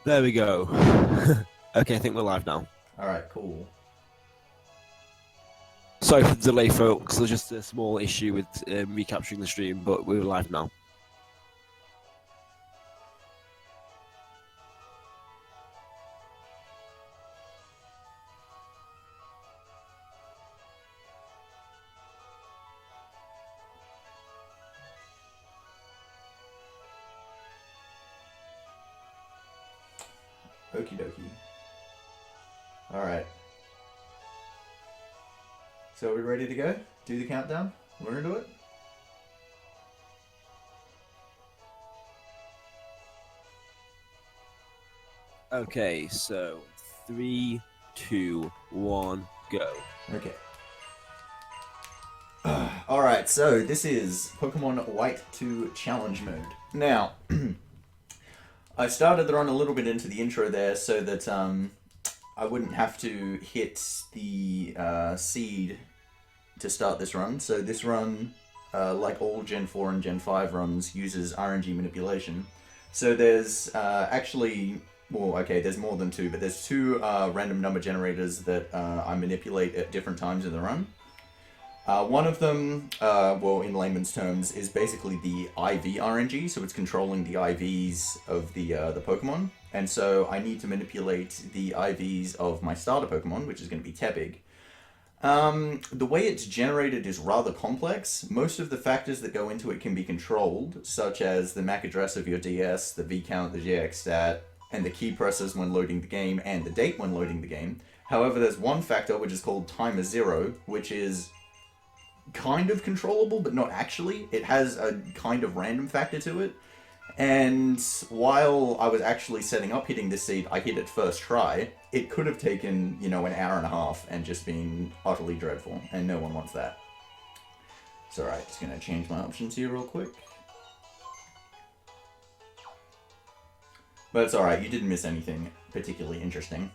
There we go. Okay, I think we're live now. Alright, cool. Sorry for the delay, folks. There's just a small issue with recapturing the stream, but we're live now. Okie dokie. Alright. So are we ready to go? Do the countdown? We're gonna do it? Okay, so 3, 2, 1, go. Okay. Alright, so this is Pokemon White 2 Challenge Mode. Now, I started the run a little bit into the intro there so that I wouldn't have to hit the seed to start this run. So this run, like all Gen 4 and Gen 5 runs, uses RNG manipulation. So there's actually, well, okay, there's more than two, but there's two random number generators that I manipulate at different times in the run. One of them, well, in layman's terms, is basically the IV RNG, so it's controlling the IVs of the Pokemon. And so I need to manipulate the IVs of my starter Pokemon, which is going to be Tepig. The way it's generated is rather complex. Most of the factors that go into it can be controlled, such as the MAC address of your DS, the V count, the GX stat, and the key presses when loading the game, and the date when loading the game. However, there's one factor which is called timer 0, which is kind of controllable, but not actually. It has a kind of random factor to it. And while I was actually setting up hitting this seed, I hit it first try. It could have taken, you know, an hour and a half and just been utterly dreadful, and no one wants that. So alright, just gonna change my options here real quick. But it's alright, you didn't miss anything particularly interesting.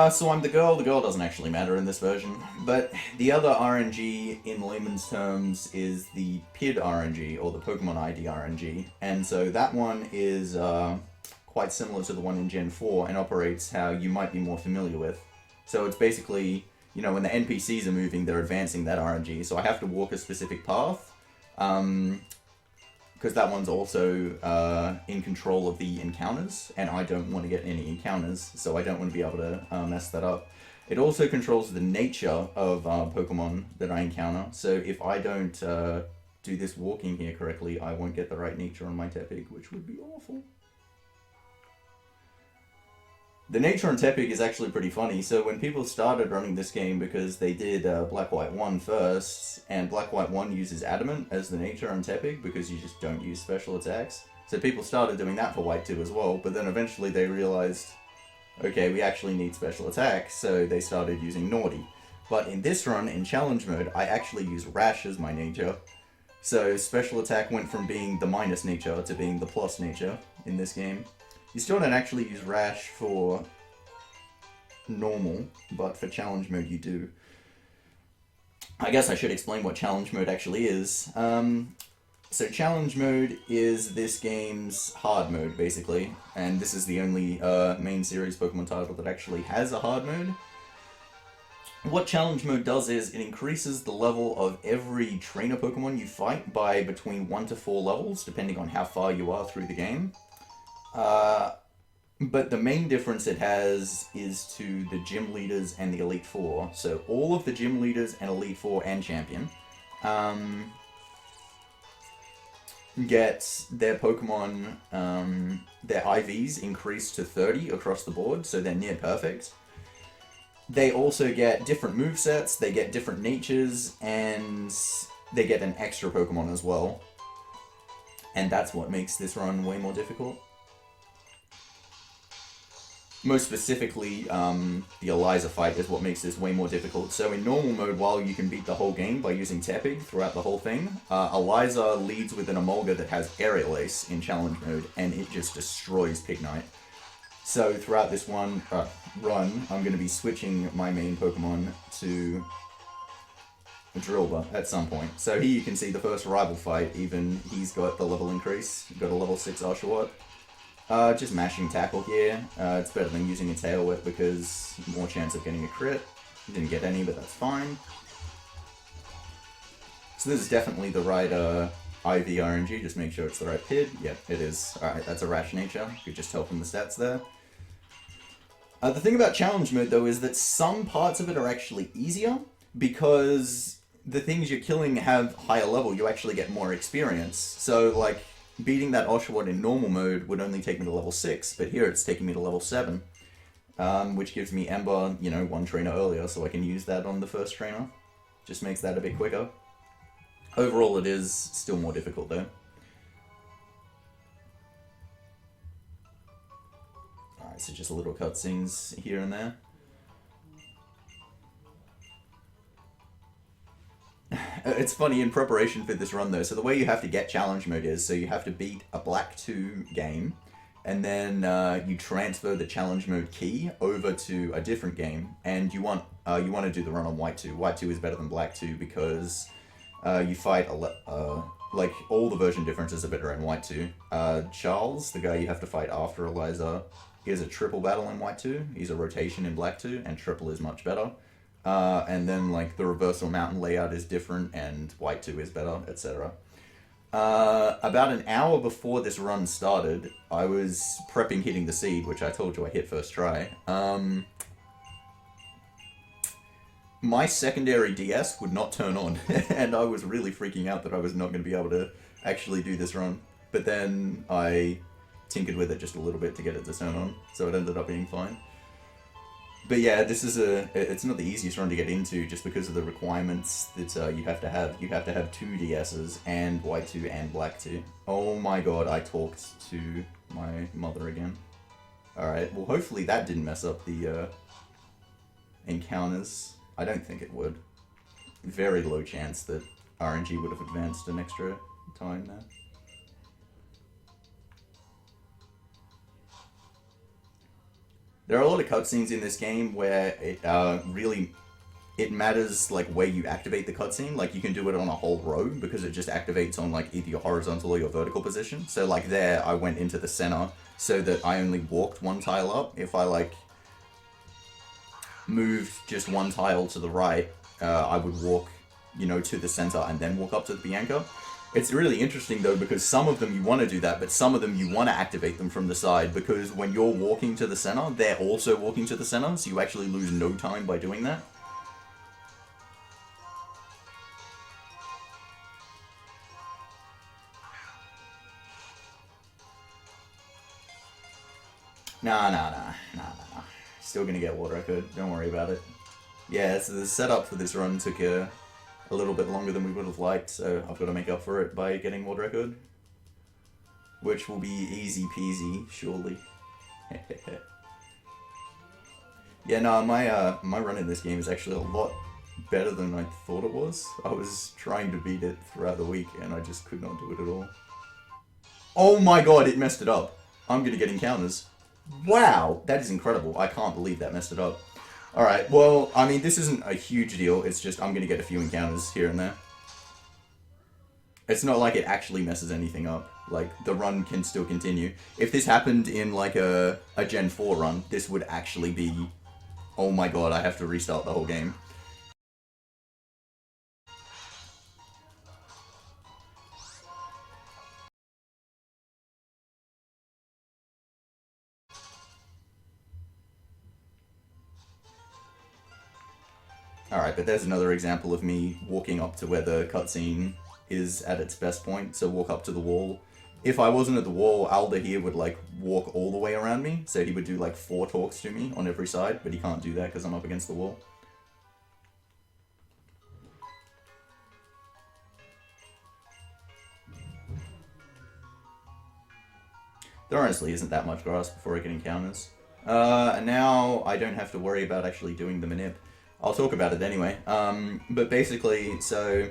So I'm the girl. The girl doesn't actually matter in this version. But the other RNG, in layman's terms, is the PID RNG, or the Pokemon ID RNG. And so that one is quite similar to the one in Gen 4 and operates how you might be more familiar with. So it's basically, you know, when the NPCs are moving, they're advancing that RNG. So I have to walk a specific path. Because that one's also in control of the encounters, and I don't want to get any encounters, so I don't want to be able to mess that up. It also controls the nature of Pokemon that I encounter, so if I don't do this walking here correctly, I won't get the right nature on my Tepig, which would be awful. The nature on Tepig is actually pretty funny. So when people started running this game, because they did Black White 1 first, and Black White 1 uses Adamant as the nature on Tepig because you just don't use special attacks. So people started doing that for White 2 as well, but then eventually they realized, okay, we actually need special attacks, so they started using Naughty. But in this run, in challenge mode, I actually use Rash as my nature. So special attack went from being the minus nature to being the plus nature in this game. You still don't actually use Rash for normal, but for challenge mode you do. I guess I should explain what challenge mode actually is. So challenge mode is this game's hard mode, basically, and this is the only main series Pokemon title that actually has a hard mode. What challenge mode does is it increases the level of every trainer Pokemon you fight by between 1 to 4 levels, depending on how far you are through the game. But the main difference it has is to the gym leaders and the Elite Four. So all of the gym leaders and Elite Four and Champion get their Pokemon, their IVs increased to 30 across the board, so they're near perfect. They also get different movesets, they get different natures, and they get an extra Pokemon as well. And that's what makes this run way more difficult. Most specifically, the Eliza fight is what makes this way more difficult. So in normal mode, while you can beat the whole game by using Tepig throughout the whole thing, Eliza leads with an Emolga that has Aerial Ace in challenge mode, and it just destroys Pignite. So throughout this run, I'm going to be switching my main Pokemon to Drilbur at some point. So here you can see the first rival fight, even he's got the level increase. Got a level 6 Oshawott. Just mashing tackle here. It's better than using a tail whip because more chance of getting a crit. Didn't get any, but that's fine. So this is definitely the right IV RNG, just make sure it's the right PID. Yep, it is. Alright, that's a rash nature. You could just tell from the stats there. The thing about challenge mode though is that some parts of it are actually easier because the things you're killing have higher level, you actually get more experience. So like beating that Oshawott in normal mode would only take me to level 6, but here it's taking me to level 7. Which gives me Ember, you know, 1 trainer earlier, so I can use that on the first trainer. Just makes that a bit quicker. Overall, it is still more difficult, though. Alright, so just a little cutscenes here and there. It's funny, in preparation for this run, though, so the way you have to get challenge mode is, so you have to beat a Black 2 game, and then you transfer the challenge mode key over to a different game, and you want to do the run on White 2. White 2 is better than Black 2 because you fight like all the version differences are better in White 2. Charles, the guy you have to fight after Eliza, he has a triple battle in White 2. He's a rotation in Black 2, and triple is much better. And then like the reversal mountain layout is different, and White 2 is better, etc. About an hour before this run started, I was prepping hitting the seed, which I told you I hit first try. My secondary DS would not turn on, and I was really freaking out that I was not going to be able to actually do this run. But then I tinkered with it just a little bit to get it to turn on, so it ended up being fine. But yeah, this is it's not the easiest run to get into just because of the requirements that you have to have. You have to have 2 DSs and White 2 and Black 2. Oh my god, I talked to my mother again. Alright, well hopefully that didn't mess up the encounters. I don't think it would. Very low chance that RNG would have advanced an extra time there. There are a lot of cutscenes in this game where it it matters like where you activate the cutscene. Like you can do it on a whole row because it just activates on like either your horizontal or your vertical position. So like there, I went into the center so that I only walked 1 tile up. If I like moved just 1 tile to the right, I would walk, you know, to the center and then walk up to the Bianca. It's really interesting though because some of them you want to do that, but some of them you want to activate them from the side because when you're walking to the center, they're also walking to the center, so you actually lose no time by doing that. Nah. Still gonna get world record, don't worry about it. Yeah, so the setup for this run took a little bit longer than we would have liked, so I've got to make up for it by getting world record. Which will be easy peasy, surely. Yeah, no, my run in this game is actually a lot better than I thought it was. I was trying to beat it throughout the week, and I just could not do it at all. Oh my god, it messed it up. I'm gonna get encounters. Wow, that is incredible. I can't believe that messed it up. Alright, well, I mean, this isn't a huge deal. It's just I'm going to get a few encounters here and there. It's not like it actually messes anything up. Like, the run can still continue. If this happened in, like, a Gen 4 run, this would actually be... Oh my god, I have to restart the whole game. Alright, but there's another example of me walking up to where the cutscene is at its best point, so walk up to the wall. If I wasn't at the wall, Alder here would like walk all the way around me, so he would do like 4 talks to me on every side, but he can't do that because I'm up against the wall. There honestly isn't that much grass before I get encounters. And now I don't have to worry about actually doing the manip. I'll talk about it anyway. But basically, so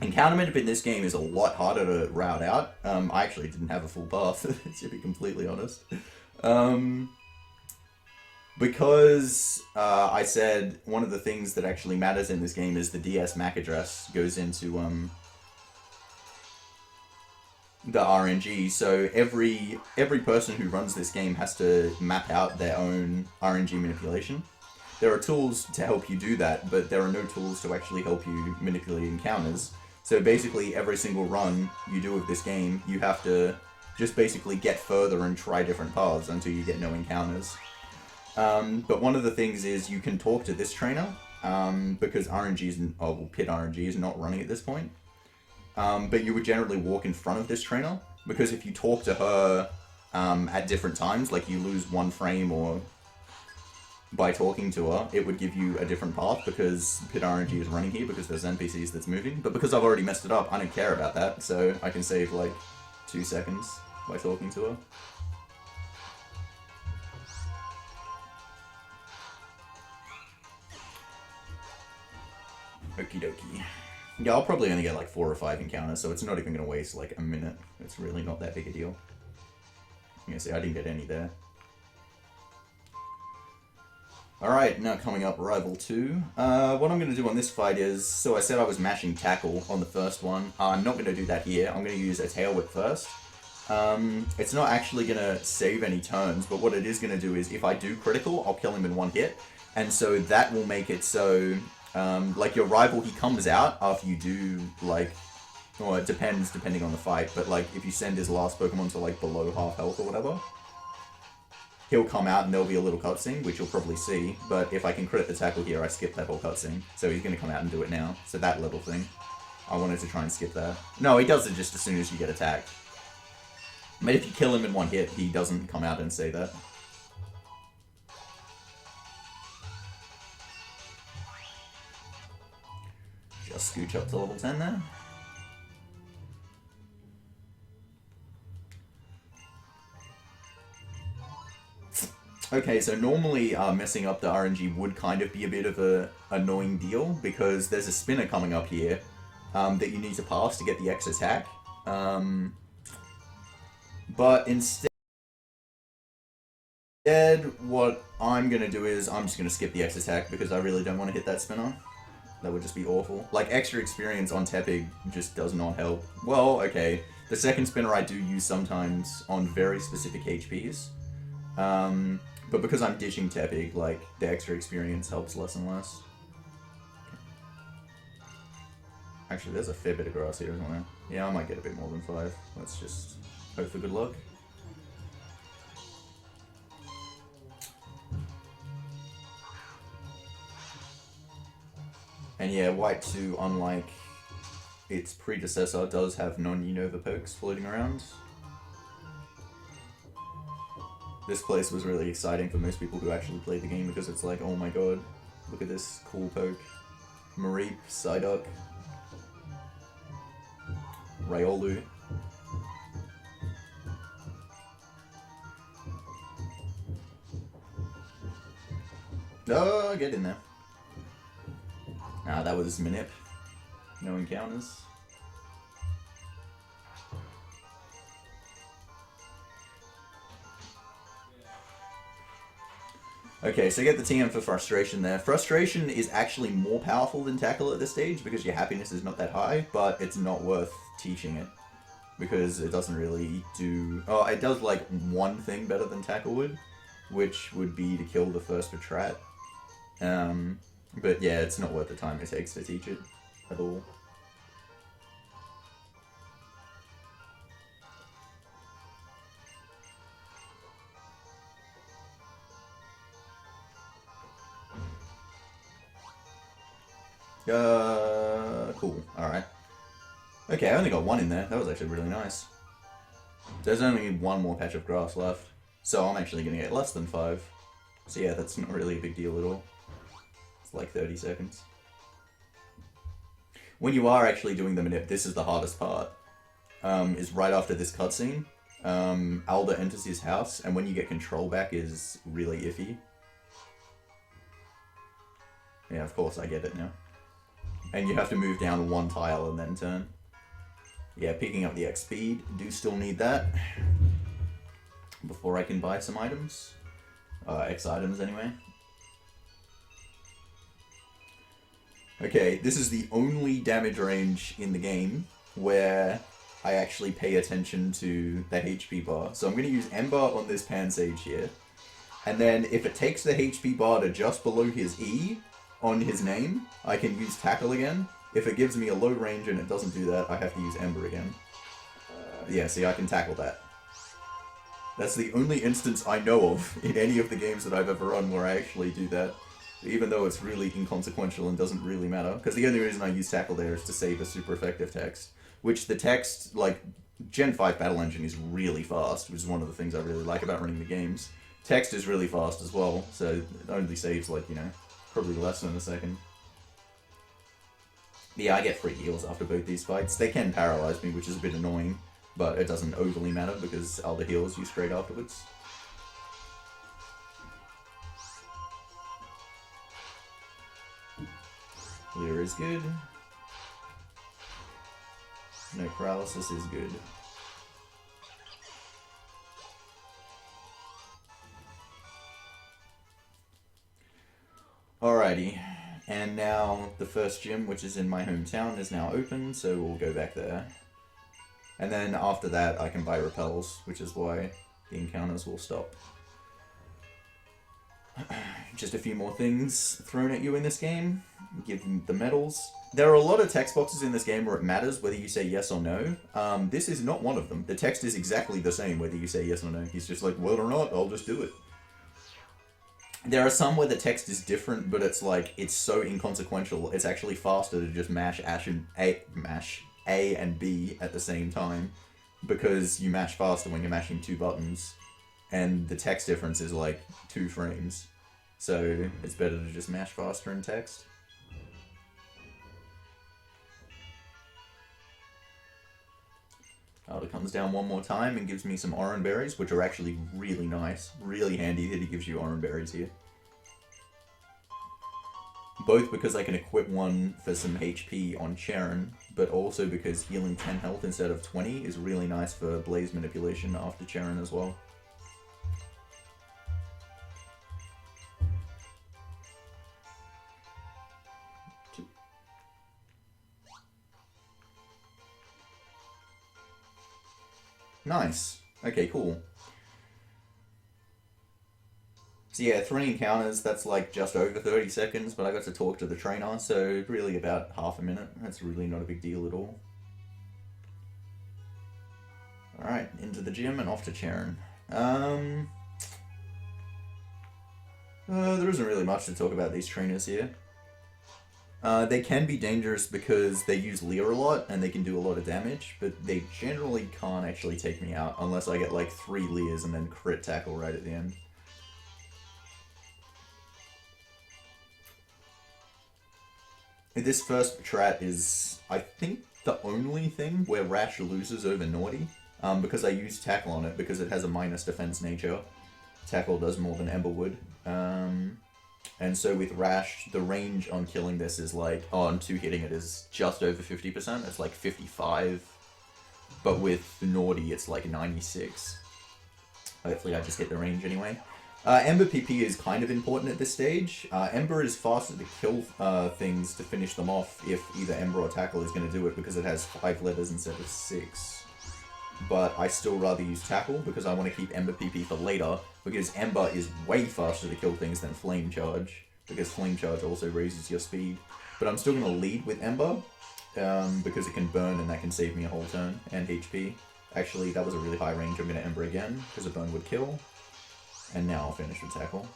encounter manip in this game is a lot harder to route out. I actually didn't have a full path, to be completely honest. Because I said one of the things that actually matters in this game is the DS MAC address goes into the RNG. So every person who runs this game has to map out their own RNG manipulation. There are tools to help you do that, but there are no tools to actually help you manipulate encounters. So basically, every single run you do of this game, you have to just basically get further and try different paths until you get no encounters. But one of the things is you can talk to this trainer, because Pit RNG is not running at this point. But you would generally walk in front of this trainer, because if you talk to her at different times, like you lose one frame or by talking to her, it would give you a different path because Pit RNG is running here because there's NPCs that's moving. But because I've already messed it up, I don't care about that, so I can save like 2 seconds by talking to her. Okie dokie. Yeah, I'll probably only get like 4 or 5 encounters, so it's not even going to waste like a minute. It's really not that big a deal. You can see I didn't get any there. Alright, now coming up, Rival 2. What I'm going to do on this fight is, so I said I was mashing tackle on the first one. I'm not going to do that here. I'm going to use a tail whip first. It's not actually going to save any turns, but what it is going to do is if I do critical, I'll kill him in one hit. And so that will make it so, like your rival, he comes out after you do, like, well, it depends depending on the fight, but like if you send his last Pokemon to like below half health or whatever, he'll come out and there'll be a little cutscene, which you'll probably see, but if I can crit the tackle here, I skip that whole cutscene. So he's going to come out and do it now. So that little thing. I wanted to try and skip that. No, he does it just as soon as you get attacked. But if you kill him in one hit, he doesn't come out and say that. Just scooch up to level 10 there. Okay, so normally messing up the RNG would kind of be a bit of a annoying deal because there's a spinner coming up here that you need to pass to get the X attack. But instead, what I'm going to do is I'm just going to skip the X attack because I really don't want to hit that spinner. That would just be awful. Like, extra experience on Tepig just does not help. Well, okay, the second spinner I do use sometimes on very specific HPs. But because I'm ditching Tepig, like, the extra experience helps less and less. Actually, there's a fair bit of grass here, isn't there? Yeah, I might get a bit more than 5. Let's just hope for good luck. And yeah, White 2, unlike its predecessor, does have non-Unova pokes floating around. This place was really exciting for most people who actually played the game because it's like, oh my god, look at this cool poke. Manip, Psyduck, Riolu. Oh, get in there. Ah, that was Manip. No encounters. Okay, so get the TM for Frustration there. Frustration is actually more powerful than Tackle at this stage because your happiness is not that high, but it's not worth teaching it. Because it doesn't really do... Oh, it does like one thing better than Tackle would, which would be to kill the first Patrat. But yeah, it's not worth the time it takes to teach it at all. Cool. Alright. Okay, I only got 1 in there. That was actually really nice. There's only 1 more patch of grass left. So I'm actually going to get less than 5. So yeah, that's not really a big deal at all. It's like 30 seconds. When you are actually doing the manip, this is the hardest part. Is right after this cutscene. Alda enters his house, and when you get control back is really iffy. Yeah, of course I get it now. And you have to move down 1 tile and then turn. Yeah, picking up the X speed. Do still need that. Before I can buy some items. X items anyway. Okay, this is the only damage range in the game where I actually pay attention to the HP bar. So I'm going to use Ember on this Pansage here. And then if it takes the HP bar to just below his E on his name, I can use Tackle again. If it gives me a low range and it doesn't do that, I have to use Ember again. Yeah, see, I can tackle that. That's the only instance I know of in any of the games that I've ever run where I actually do that. Even though it's really inconsequential and doesn't really matter. Because the only reason I use Tackle there is to save a super effective text. Which the text, like, Gen 5 Battle Engine is really fast, which is one of the things I really like about running the games. Text is really fast as well, so it only saves, like, you know, probably less than a second. Yeah, I get free heals after both these fights. They can paralyze me, which is a bit annoying, but it doesn't overly matter because Alder heals you straight afterwards. Leer is good. No paralysis is good. Alrighty, and now the first gym, which is in my hometown, is now open, so we'll go back there. And then after that, I can buy repels, which is why the encounters will stop. Just a few more things thrown at you in this game. Give them the medals. There are a lot of text boxes in this game where it matters whether you say yes or no. This is not one of them. The text is exactly the same whether you say yes or no. He's just like, well or not, I'll just do it. There are some where the text is different, but it's like, it's so inconsequential. It's actually faster to just mash A and B at the same time, because you mash faster when you're mashing two buttons, and the text difference is like 2 frames. So it's better to just mash faster in text. It comes down one more time and gives me some orange berries, which are actually really nice. Really handy that he gives you orange berries here. Both because I can equip one for some HP on Cheren, but also because healing 10 health instead of 20 is really nice for blaze manipulation after Cheren as well. Nice. Okay, cool. So yeah, 3 encounters, that's like just over 30 seconds, but I got to talk to the trainer, so really about half a minute. That's really not a big deal at all. Alright, into the gym and off to Cheren. There isn't really much to talk about these trainers here. They can be dangerous because they use Leer a lot and they can do a lot of damage, but they generally can't actually take me out unless I get like 3 Leers and then crit tackle right at the end. This first strat is, I think, the only thing where Rash loses over Naughty, because I use Tackle on it because it has a minus defense nature. Tackle does more than Ember would. And so with Rash, the range on killing this is like, on 2 hitting it is just over 50%, it's like 55. But with Naughty, it's like 96. Hopefully I just hit the range anyway. Ember PP is kind of important at this stage. Ember is faster to kill things to finish them off if either Ember or Tackle is going to do it because it has 5 letters instead of 6. But I still rather use Tackle because I want to keep Ember PP for later, because Ember is way faster to kill things than Flame Charge, because Flame Charge also raises your speed. But I'm still going to lead with Ember, because it can burn and that can save me a whole turn, and HP. Actually, that was a really high range. I'm going to Ember again, because a burn would kill. And now I'll finish with Tackle.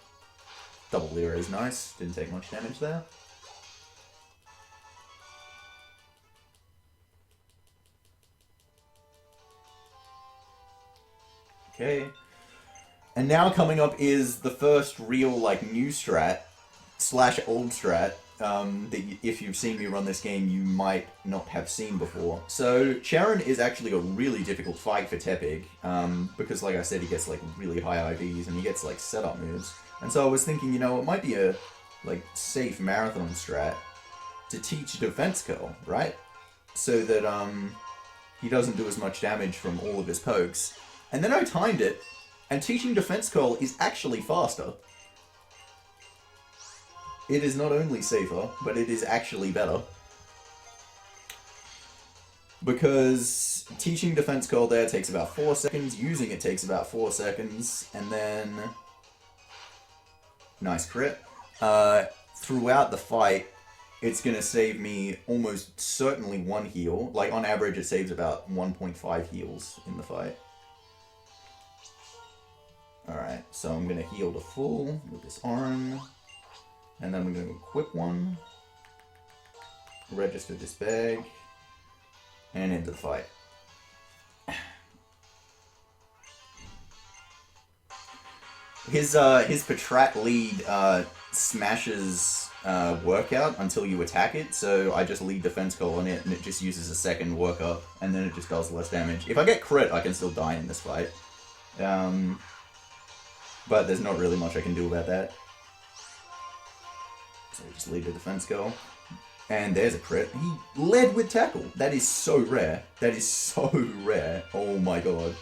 Double Leer is nice, didn't take much damage there. Okay. And now coming up is the first real, like, new strat, / old strat, that if you've seen me run this game, you might not have seen before. So, Cheren is actually a really difficult fight for Tepig, because, like I said, he gets, like, really high IVs, and he gets, like, setup moves. And so I was thinking, you know, it might be a, like, safe marathon strat to teach defense curl, right? So that, he doesn't do as much damage from all of his pokes. And then I timed it, and teaching defense curl is actually faster. it is not only safer, but it is actually better. Because teaching defense call there takes about 4 seconds, using it takes about 4 seconds, and then... Nice crit. Throughout the fight, it's going to save me almost certainly 1 heal. Like, on average, it saves about 1.5 heals in the fight. Alright, so I'm going to heal to full with this arm. And then I'm going to equip one. Register this bag. And into the fight. His Patrat lead smashes workout until you attack it, so I just lead defense call on it and it just uses a second workup and then it just does less damage. If I get crit, I can still die in this fight. But there's not really much I can do about that. So just lead a defense call. And there's a crit. He led with tackle. That is so rare. That is so rare. Oh my god.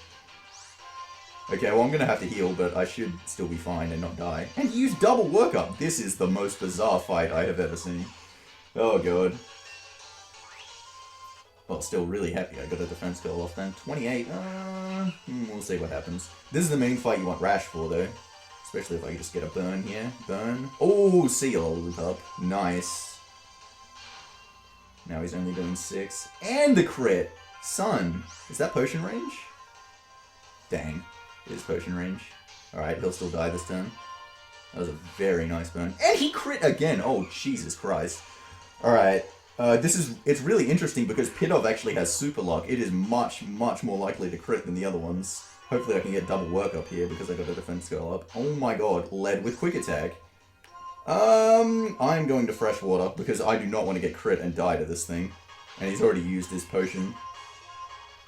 Okay, well I'm gonna have to heal, but I should still be fine and not die. And he used double workup. This is the most bizarre fight I have ever seen. Oh god. Well, still really happy I got a defense goal off then. 28, we'll see what happens. This is the main fight you want Rash for though. Especially if I can just get a burn here. Burn. Oh, see a loop up. Nice. Now he's only doing 6. And the crit! Son! Is that potion range? Dang. It is potion range. Alright, he'll still die this turn. That was a very nice burn. And he crit again! Oh, Jesus Christ. Alright. It's really interesting because Pidov actually has super luck. It is much, much more likely to crit than the other ones. Hopefully I can get double work up here because I got a defense skill up. Oh my god, led with quick attack. I'm going to freshwater because I do not want to get crit and die to this thing. And he's already used his potion.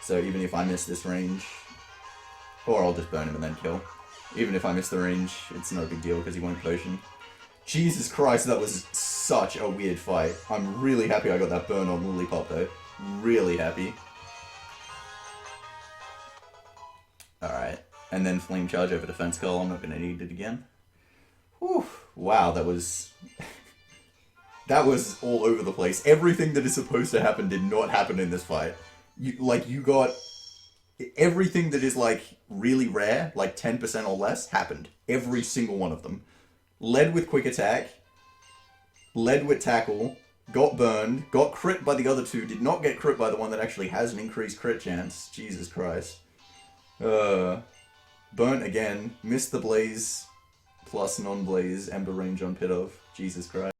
So even if I miss this range, or I'll just burn him and then kill. Even if I miss the range, it's no big deal because he won't potion. Jesus Christ, that was such a weird fight. I'm really happy I got that burn on Lollipop though. Really happy. Alright, and then Flame Charge over Defense Call. I'm not going to need it again. Whew. Wow, that was... that was all over the place. Everything that is supposed to happen did not happen in this fight. You got... everything that is, like, really rare, like 10% or less, happened. Every single one of them. Led with Quick Attack. Led with Tackle. Got burned. Got crit by the other two. Did not get crit by the one that actually has an increased crit chance. Jesus Christ. Burnt again. Missed the Blaze. Plus non-Blaze. Ember range on Pidov. Jesus Christ.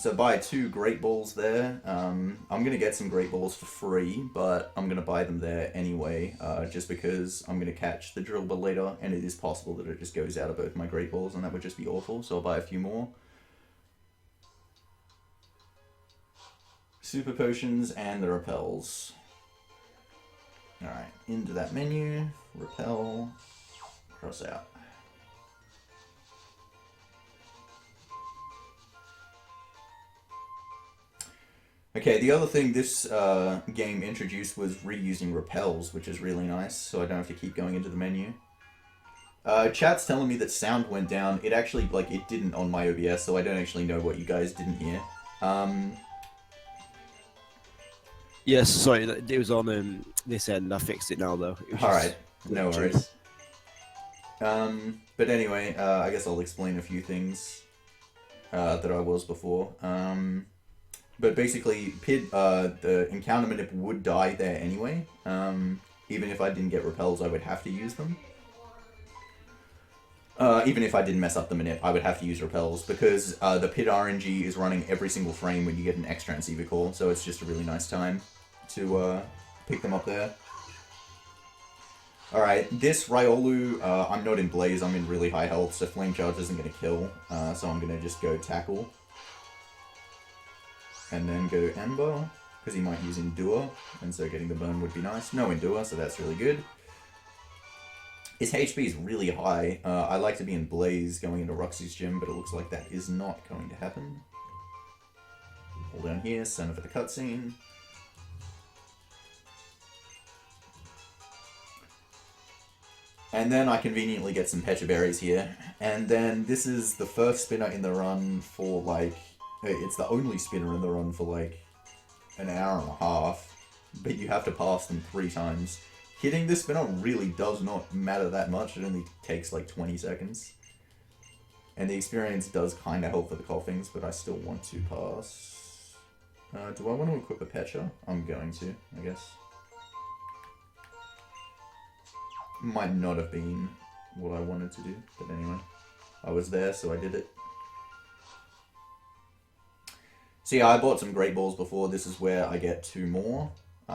So buy 2 Great Balls there. I'm going to get some Great Balls for free, but I'm going to buy them there anyway, just because I'm going to catch the Drilbur later, and it is possible that it just goes out of both my Great Balls, and that would just be awful, so I'll buy a few more. Super Potions and the Repels. Alright, into that menu, Repel, cross out. Okay, the other thing this game introduced was reusing repels, which is really nice, so I don't have to keep going into the menu. Chat's telling me that sound went down. It actually, like, it didn't on my OBS, so I don't actually know what you guys didn't hear. Yes, sorry, it was on this end. I fixed it now, though. Alright, no worries. But anyway, I guess I'll explain a few things that I was before. But basically, the encounter manip would die there anyway. Even if I didn't get repels, I would have to use them. Even if I didn't mess up the manip, I would have to use repels, because the pit RNG is running every single frame when you get an X transceiver call, so it's just a really nice time to pick them up there. Alright, this Riolu, I'm not in Blaze, I'm in really high health, so Flame Charge isn't going to kill, so I'm going to just go Tackle. And then go Ember, because he might use Endure, and so getting the burn would be nice. No Endure, so that's really good. His HP is really high. I like to be in Blaze going into Roxie's gym, but it looks like that is not going to happen. Hold down here, center for the cutscene. And then I conveniently get some Pecha Berries here. And then this is the first spinner in the run for, like, it's the only spinner in the run for like an hour and a half, but you have to pass them 3 times. Hitting this spinner really does not matter that much, it only takes like 20 seconds. And the experience does kind of help for the coughings, but I still want to pass. Do I want to equip a Pecha? I'm going to, I guess. Might not have been what I wanted to do, but anyway. I was there, so I did it. So yeah, I bought some Great Balls before. This is where I get 2 more.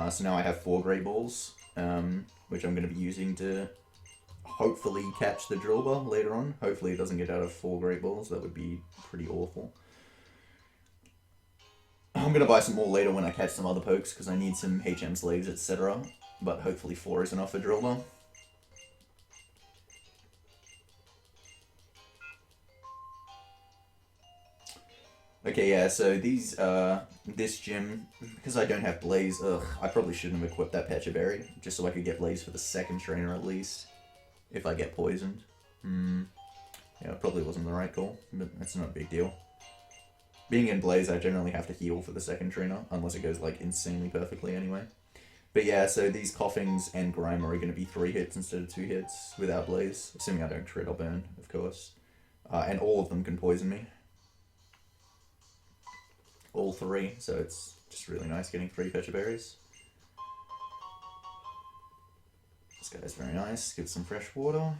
So now I have 4 Great Balls, which I'm going to be using to hopefully catch the Drilbur later on. Hopefully it doesn't get out of 4 Great Balls. That would be pretty awful. I'm going to buy some more later when I catch some other pokes, because I need some HM slaves, etc. But hopefully 4 is enough for Drilbur. Okay, yeah, so these, this gym, because I don't have Blaze, I probably shouldn't have equipped that Pecha Berry, just so I could get Blaze for the second trainer at least, if I get poisoned. Yeah, it probably wasn't the right call, but that's not a big deal. Being in Blaze, I generally have to heal for the second trainer, unless it goes, like, insanely perfectly anyway. But yeah, so these coughings and Grimer are going to be 3 hits instead of 2 hits without Blaze, assuming I don't crit or burn, of course. And all of them can poison me. All 3, so it's just really nice getting 3 Pecha Berries. This guy's very nice, gives some fresh water.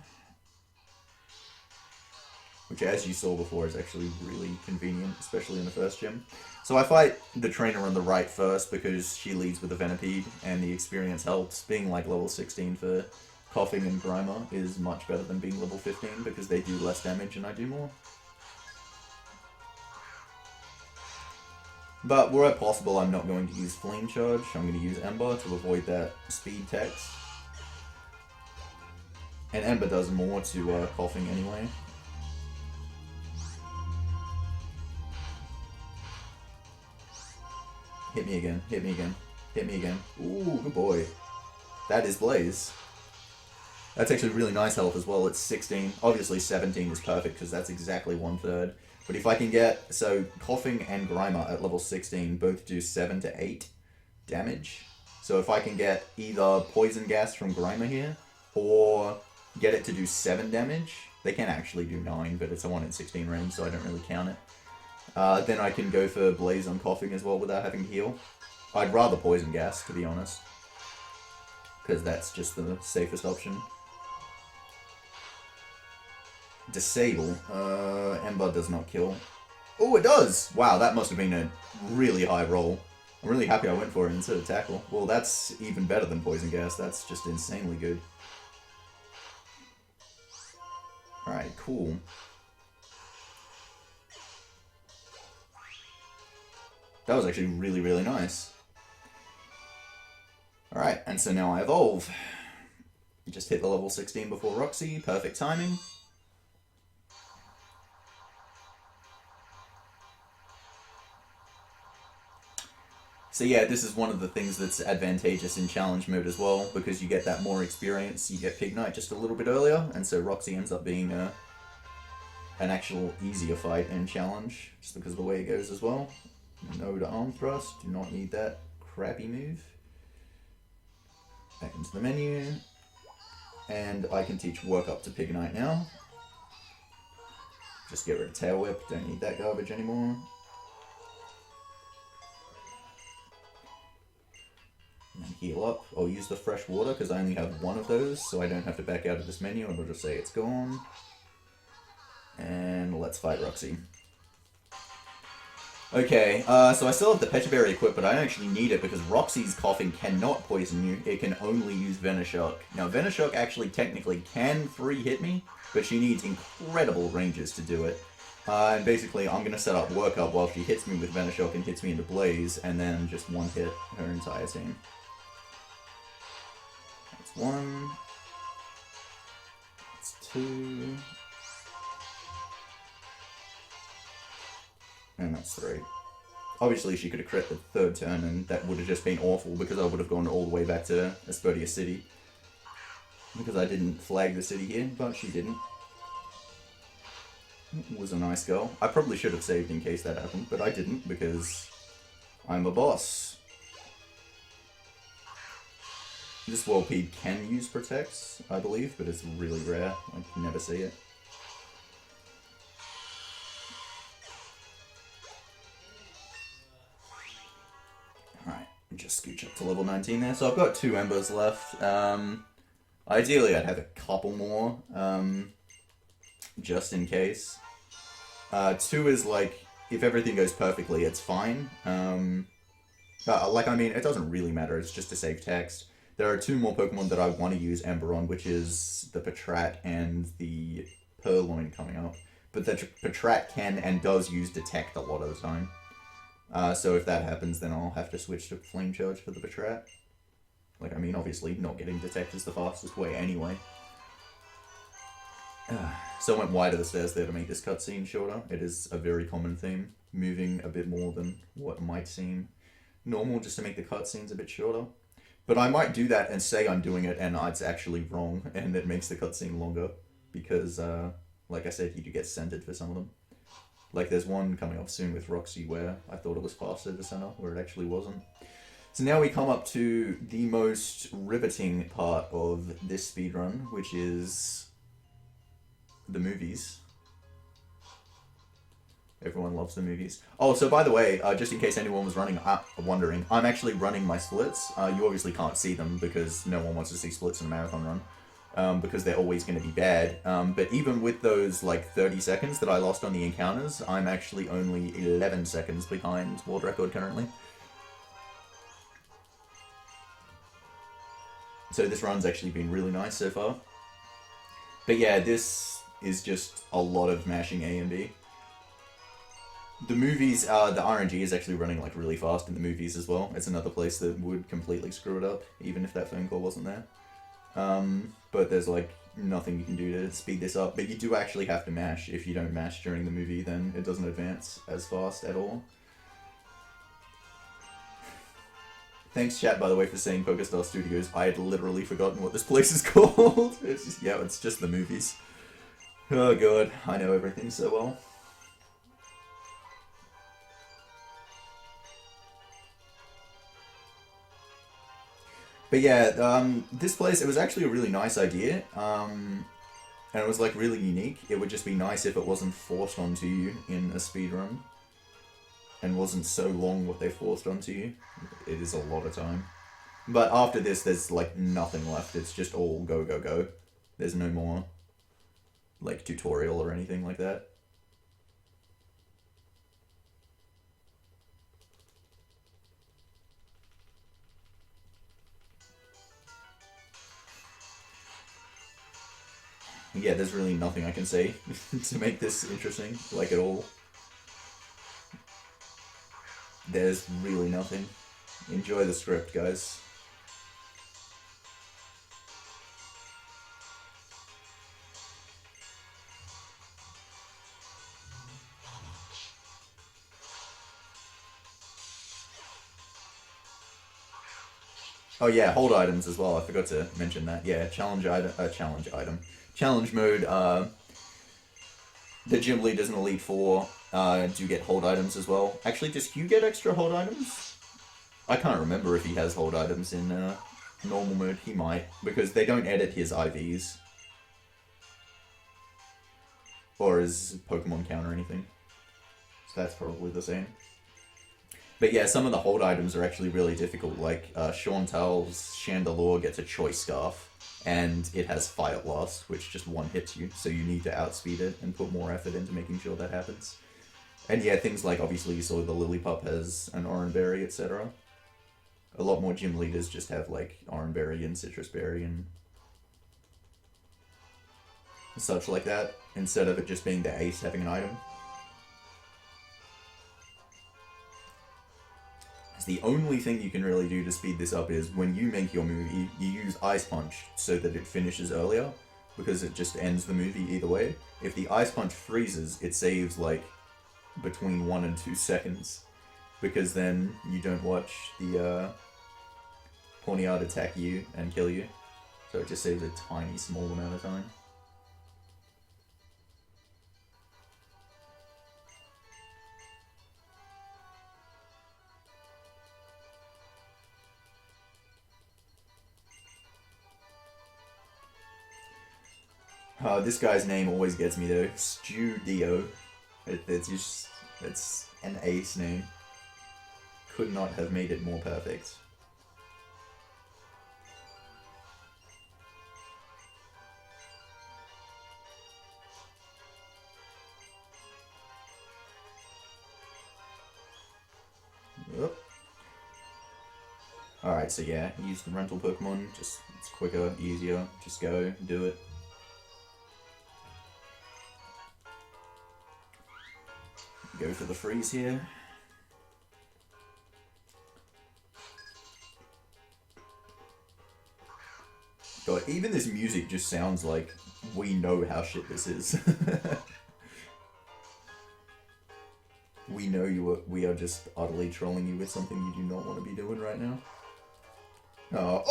Which, as you saw before, is actually really convenient, especially in the first gym. So I fight the trainer on the right first, because she leads with a Venipede, and the experience helps. Being like level 16 for Coughing and Grimer is much better than being level 15, because they do less damage and I do more. But where possible, I'm not going to use Flame Charge. I'm going to use Ember to avoid that speed text. And Ember does more to Coughing anyway. Hit me again, hit me again, hit me again. Ooh, good boy. That is Blaze. That's actually really nice health as well. It's 16. Obviously 17 is perfect because that's exactly 1/3. But if I can get, so Coughing and Grimer at level 16 both do 7 to 8 damage. So if I can get either Poison Gas from Grimer here, or get it to do 7 damage, they can actually do 9, but it's a 1 in 16 range, so I don't really count it. Then I can go for Blaze on Coughing as well without having to heal. I'd rather Poison Gas, to be honest, because that's just the safest option. Disable. Ember does not kill. Oh, it does! Wow, that must have been a really high roll. I'm really happy I went for it instead of tackle. Well, that's even better than poison gas. That's just insanely good. Alright, cool. That was actually really, really nice. Alright, and so now I evolve. Just hit the level 16 before Roxie. Perfect timing. So yeah, this is one of the things that's advantageous in challenge mode as well, because you get that more experience. You get Pignite just a little bit earlier, and so Roxie ends up being an actual easier fight in challenge, just because of the way it goes as well. No to arm thrust, do not need that crappy move. Back into the menu, and I can teach work up to Pignite now. Just get rid of Tail Whip, don't need that garbage anymore. And heal up. I'll use the fresh water because I only have one of those, so I don't have to back out of this menu, and I'll just say it's gone. And let's fight Roxie. Okay, so I still have the Pecha Berry equipped, but I don't actually need it because Roxie's coughing cannot poison you. It can only use Venoshock. Now, Venoshock actually technically can 3-hit me, but she needs incredible ranges to do it. And basically, I'm going to set up Work Up while she hits me with Venoshock and hits me into Blaze, and then just one-hit her entire team. That's 1. That's 2. And that's 3. Obviously, she could have crit the 3rd turn, and that would have just been awful because I would have gone all the way back to Castelia City. Because I didn't flag the city here, but she didn't. It was a nice goal. I probably should have saved in case that happened, but I didn't because I'm a boss. This Whirlpeed can use Protects, I believe, but it's really rare. I can never see it. Just scooch up to level 19 there. So I've got 2 embers left. Ideally, I'd have a couple more, just in case. 2 is like, if everything goes perfectly, it's fine. Like, I mean, it doesn't really matter. It's just to save text. There are 2 more Pokemon that I want to use Ember on, which is the Patrat and the Purloin coming up. But the Patrat can and does use Detect a lot of the time. So if that happens, then I'll have to switch to Flame Charge for the Patrat. Like, I mean, obviously, not getting Detect is the fastest way anyway. So I went wide of the stairs there to make this cutscene shorter. It is a very common theme, moving a bit more than what might seem normal, just to make the cutscenes a bit shorter. But I might do that and say I'm doing it, and it's actually wrong, and it makes the cutscene longer. Because, like I said, you do get centered for some of them. Like, there's one coming up soon with Roxie where I thought it was faster to center, where it actually wasn't. So now we come up to the most riveting part of this speedrun, which is the movies. Everyone loves the movies. Oh, so by the way, just in case anyone was wondering, I'm actually running my splits. You obviously can't see them because no one wants to see splits in a marathon run. Because they're always going to be bad. But even with those, like, 30 seconds that I lost on the encounters, I'm actually only 11 seconds behind world record currently. So this run's actually been really nice so far. But yeah, this is just a lot of mashing A and B. The movies, the RNG is actually running, like, really fast in the movies as well. It's another place that would completely screw it up, even if that phone call wasn't there. But there's, like, nothing you can do to speed this up. But you do actually have to mash. If you don't mash during the movie, then it doesn't advance as fast at all. Thanks, chat, by the way, for saying Pokéstar Studios. I had literally forgotten what this place is called. It's just, yeah, it's just the movies. Oh, God. I know everything so well. But yeah, this place, it was actually a really nice idea, and it was, like, really unique. It would just be nice if it wasn't forced onto you in a speedrun, and wasn't so long what they forced onto you. It is a lot of time. But after this, there's, like, nothing left. It's just all go, go, go. There's no more, like, tutorial or anything like that. Yeah, there's really nothing I can say to make this interesting, like at all. There's really nothing. Enjoy the script, guys. Oh yeah, hold items as well. I forgot to mention that. Yeah, challenge item. Challenge mode. The gym leaders in Elite Four do get hold items as well. Actually, does Hugh get extra hold items? I can't remember if he has hold items in normal mode. He might, because they don't edit his IVs or his Pokemon count or anything. So that's probably the same. But yeah, some of the hold items are actually really difficult. Like Chantal's Chandelure gets a Choice Scarf, and it has Fire Blast, which just one hits you. So you need to outspeed it and put more effort into making sure that happens. And yeah, things like, obviously you saw the Lillipup has an Oran Berry, etc. A lot more gym leaders just have like Oran Berry and Citrus Berry and such like that, instead of it just being the ace having an item. The only thing you can really do to speed this up is when you make your move, you use Ice Punch so that it finishes earlier, because it just ends the movie either way. If the Ice Punch freezes, it saves like between 1 and 2 seconds, because then you don't watch the Pawniard attack you and kill you, so it just saves a tiny small amount of time. This guy's name always gets me though. Studio. It's an ace name. Could not have made it more perfect. Alright, so yeah, use the rental Pokemon. Just, it's quicker, easier. Just go, do it. Go for the freeze here. God, even this music just sounds like we know how shit this is. We know we are just utterly trolling you with something you do not want to be doing right now. Oh!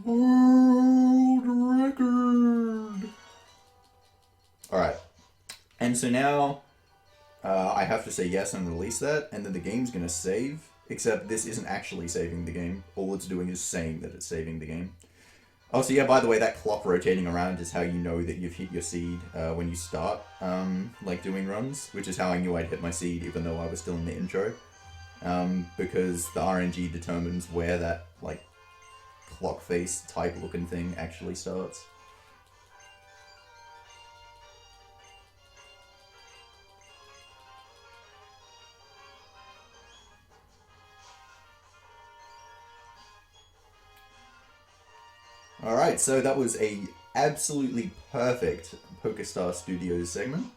World record! Alright. And so now, I have to say yes and release that, and then the game's gonna save, except this isn't actually saving the game. All it's doing is saying that it's saving the game. Oh, so yeah, by the way, that clock rotating around is how you know that you've hit your seed when you start, like, doing runs, which is how I knew I'd hit my seed, even though I was still in the intro. Because the RNG determines where that, like, clock face type looking thing actually starts. Alright, so that was a absolutely perfect Pokéstar Studios segment.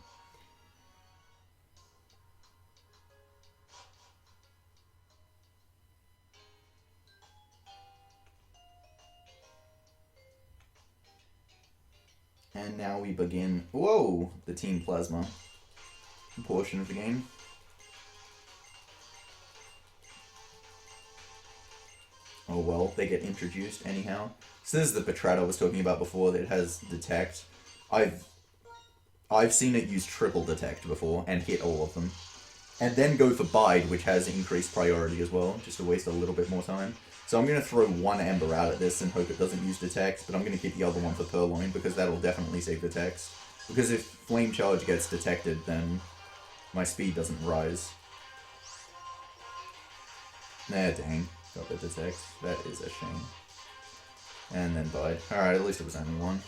And now we begin, whoa, the Team Plasma portion of the game. Oh well, they get introduced anyhow. So this is the Patrat I was talking about before that has Detect. I've seen it use triple Detect before and hit all of them. And then go for Bide, which has increased priority as well, just to waste a little bit more time. So I'm going to throw one Ember out at this and hope it doesn't use Detect, but I'm going to keep the other one for Purloin, because that'll definitely save the text. Because if Flame Charge gets detected, then my speed doesn't rise. Nah, dang. Got the Detect. That is a shame. And then Bide. Alright, at least it was only one.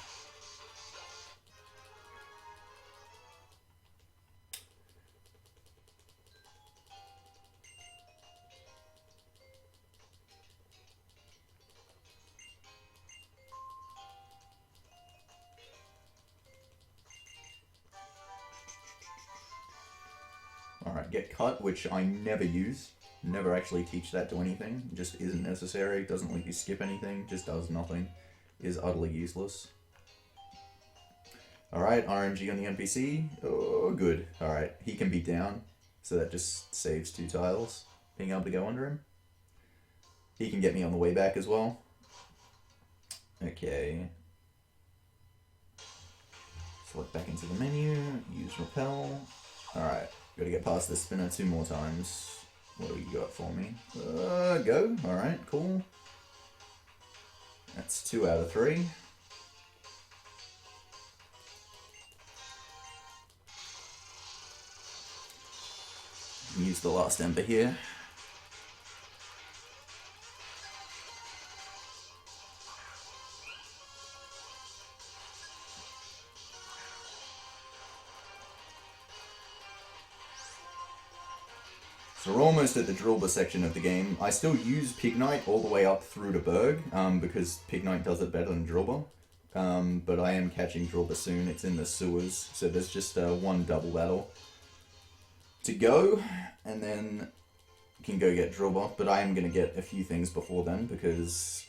Alright, get cut, which I never use. Never actually teach that to anything. It just isn't necessary. Doesn't let you skip anything. Just does nothing. Is utterly useless. Alright, RNG on the NPC. Oh, good. Alright, he can be down. So that just saves 2 tiles. Being able to go under him. He can get me on the way back as well. Okay. Select back into the menu. Use repel. Alright, gotta get past this spinner 2 more times. What do you got for me? Go. Alright, cool. That's 2 out of 3. Use the last ember here. So we're almost at the Drilbur section of the game. I still use Pignite all the way up through to Berg, because Pignite does it better than Drilbur. But I am catching Drilbur soon. It's in the sewers, so there's just one double battle to go, and then you can go get Drilbur. But I am going to get a few things before then, because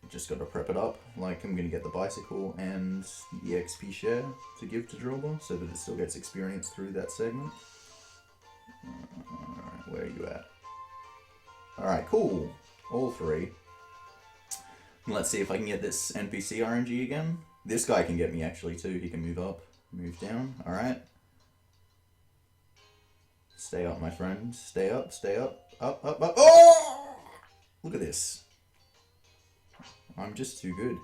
I just got to prep it up. Like, I'm going to get the bicycle and the XP share to give to Drilbur, so that it still gets experience through that segment. Alright, where are you at? Alright, cool. All 3. Let's see if I can get this NPC RNG again. This guy can get me actually too. He can move up, move down. Alright. Stay up, my friend. Stay up, stay up. Up, up, up. Oh! Look at this. I'm just too good.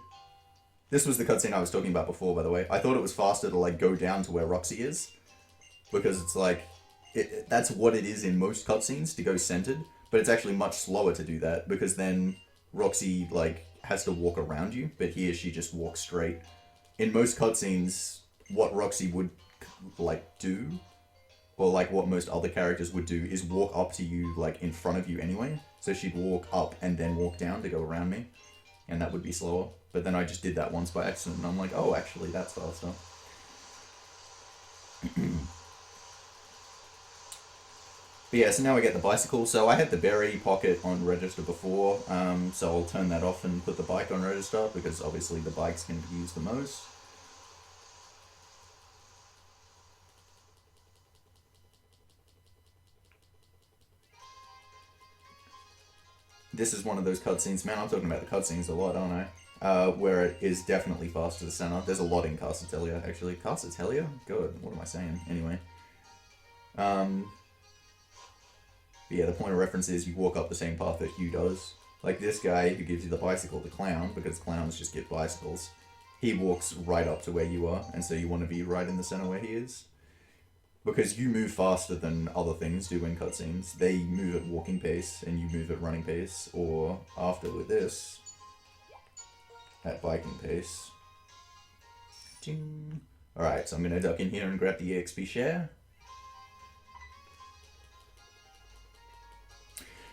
This was the cutscene I was talking about before, by the way. I thought it was faster to like go down to where Roxie is. Because it's like, that's what it is in most cutscenes, to go centered, but it's actually much slower to do that, because then Roxie, like, has to walk around you, but here she just walks straight. In most cutscenes, what Roxie would, like, do, or, like, what most other characters would do, is walk up to you, like, in front of you anyway, so she'd walk up and then walk down to go around me, and that would be slower. But then I just did that once by accident, and I'm like, oh, actually, that's faster. But yeah, so now I get the bicycle. So I had the berry pocket on register before, so I'll turn that off and put the bike on register, because obviously the bike's going to be used the most. This is one of those cutscenes, man, I'm talking about the cutscenes a lot, aren't I? Where it is definitely fast to the center. There's a lot in Castelia, actually. Castelia? God, what am I saying? Anyway. But yeah, the point of reference is you walk up the same path that Hugh does. Like this guy who gives you the bicycle, the clown, because clowns just get bicycles. He walks right up to where you are, and so you want to be right in the center where he is. Because you move faster than other things do in cutscenes. They move at walking pace, and you move at running pace, or after with this, at biking pace. Alright, so I'm going to duck in here and grab the EXP share.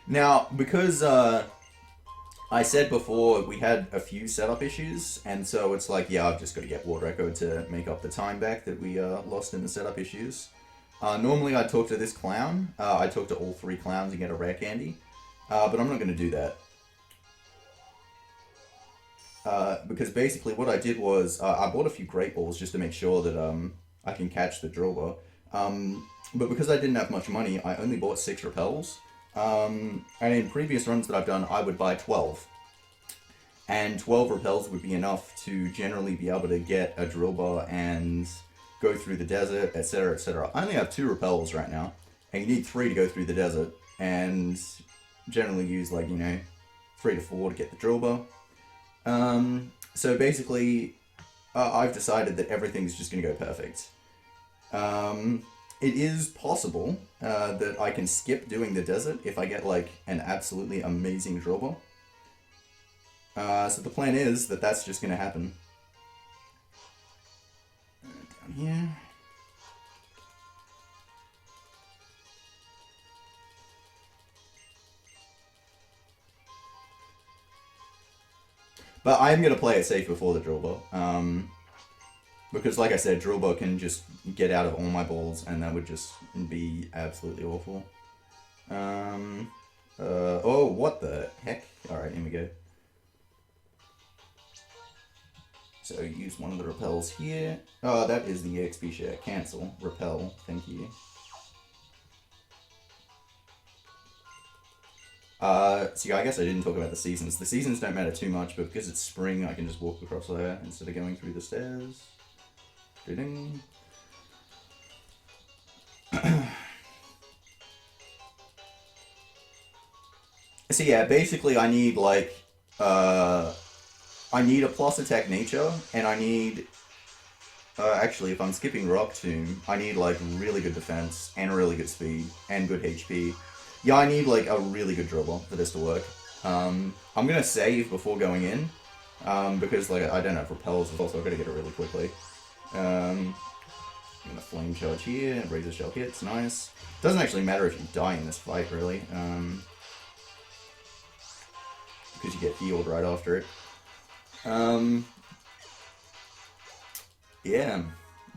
Now, because I said before we had a few setup issues, and so it's like, yeah, I've just got to get World Record to make up the time back that we lost in the setup issues. Normally I'd talk to this clown. I'd talk to all 3 clowns and get a rare candy, but I'm not going to do that. Because basically what I did was, I bought a few Great Balls just to make sure that I can catch the Drilbur. But because I didn't have much money, I only bought 6 repels. And in previous runs that I've done, I would buy 12. And 12 repels would be enough to generally be able to get a Drilbur and go through the desert, etc., etc. I only have 2 repels right now, and you need 3 to go through the desert, and generally use, like, you know, 3 to 4 to get the Drilbur. So basically, I've decided that everything's just going to go perfect. It is possible that I can skip doing the desert if I get, like, an absolutely amazing Drilbur. So the plan is that that's just going to happen. Down here. But I'm going to play it safe before the Drilbur. Because, like I said, Drilbur can just get out of all my balls, and that would just be absolutely awful. Oh, what the heck? Alright, here we go. So, use one of the repels here. Oh, that is the EXP share. Cancel. Repel. Thank you. See, I guess I didn't talk about the seasons. The seasons don't matter too much, but because it's spring, I can just walk across there instead of going through the stairs. Ding. So yeah, basically I need like, I need a plus attack nature, and I need, actually if I'm skipping Rock Tomb, I need like really good defense, and really good speed, and good HP. Yeah, I need like a really good Drilbur for this to work. I'm gonna save before going in, because like I don't have repels as well, so I've got to get it really quickly. I'm gonna flame charge here, razor shell hits, nice. Doesn't actually matter if you die in this fight really, because you get healed right after it. Yeah,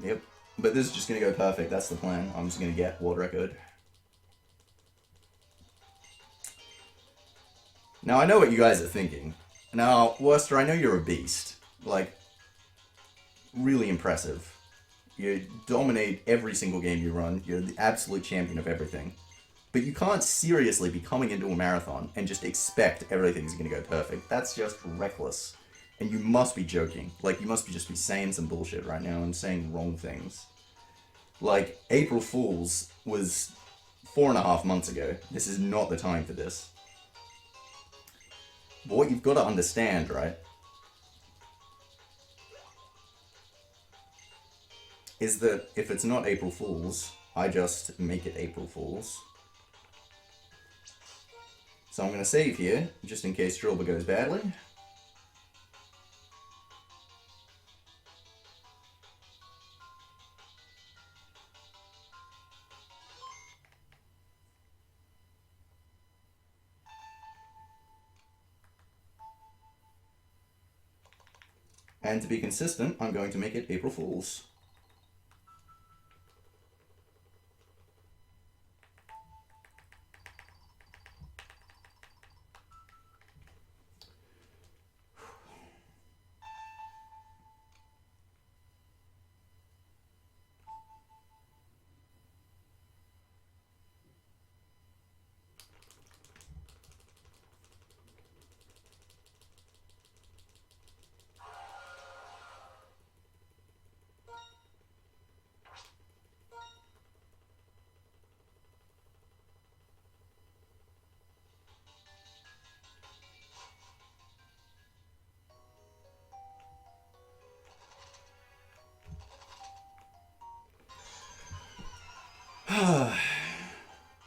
yep. But this is just gonna go perfect. That's the plan. I'm just gonna get world record. Now, I know what you guys are thinking. Now, Worcester, I know you're a beast. Like, really impressive. You dominate every single game you run. You're the absolute champion of everything. But you can't seriously be coming into a marathon and just expect everything's going to go perfect. That's just reckless. And you must be joking. Like, you must just be saying some bullshit right now and saying wrong things. Like, April Fool's was 4.5 months ago. This is not the time for this. But what you've got to understand, right, is that if it's not April Fool's, I just make it April Fool's. So I'm going to save here, just in case Drilbur goes badly. And to be consistent, I'm going to make it April Fool's.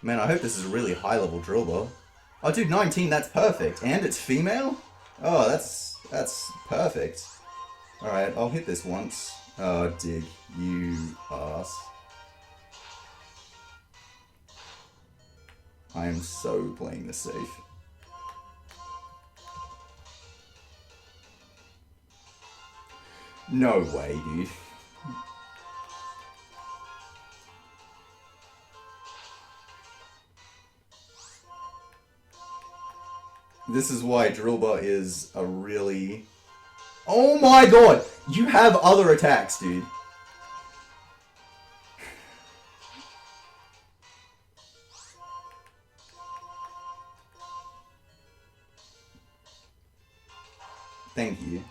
Man, I hope this is a really high-level Drilbur. Oh, dude, 19, that's perfect. And it's female? Oh, that's perfect. Alright, I'll hit this once. Oh, dig. You ass. I am so playing this safe. No way, dude. This is why Drilbur is a really... Oh my god! You have other attacks, dude. Thank you.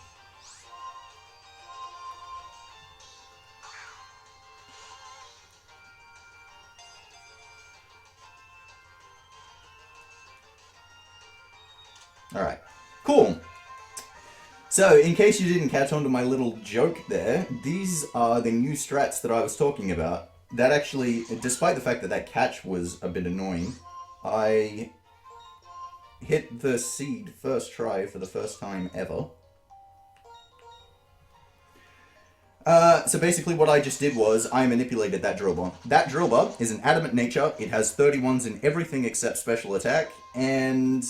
Alright, cool. So, in case you didn't catch on to my little joke there, these are the new strats that I was talking about. That actually, despite the fact that that catch was a bit annoying, I hit the seed first try for the first time ever. So basically what I just did was, I manipulated that Drilbur. That Drilbur is an adamant nature, it has 31s in everything except special attack, and...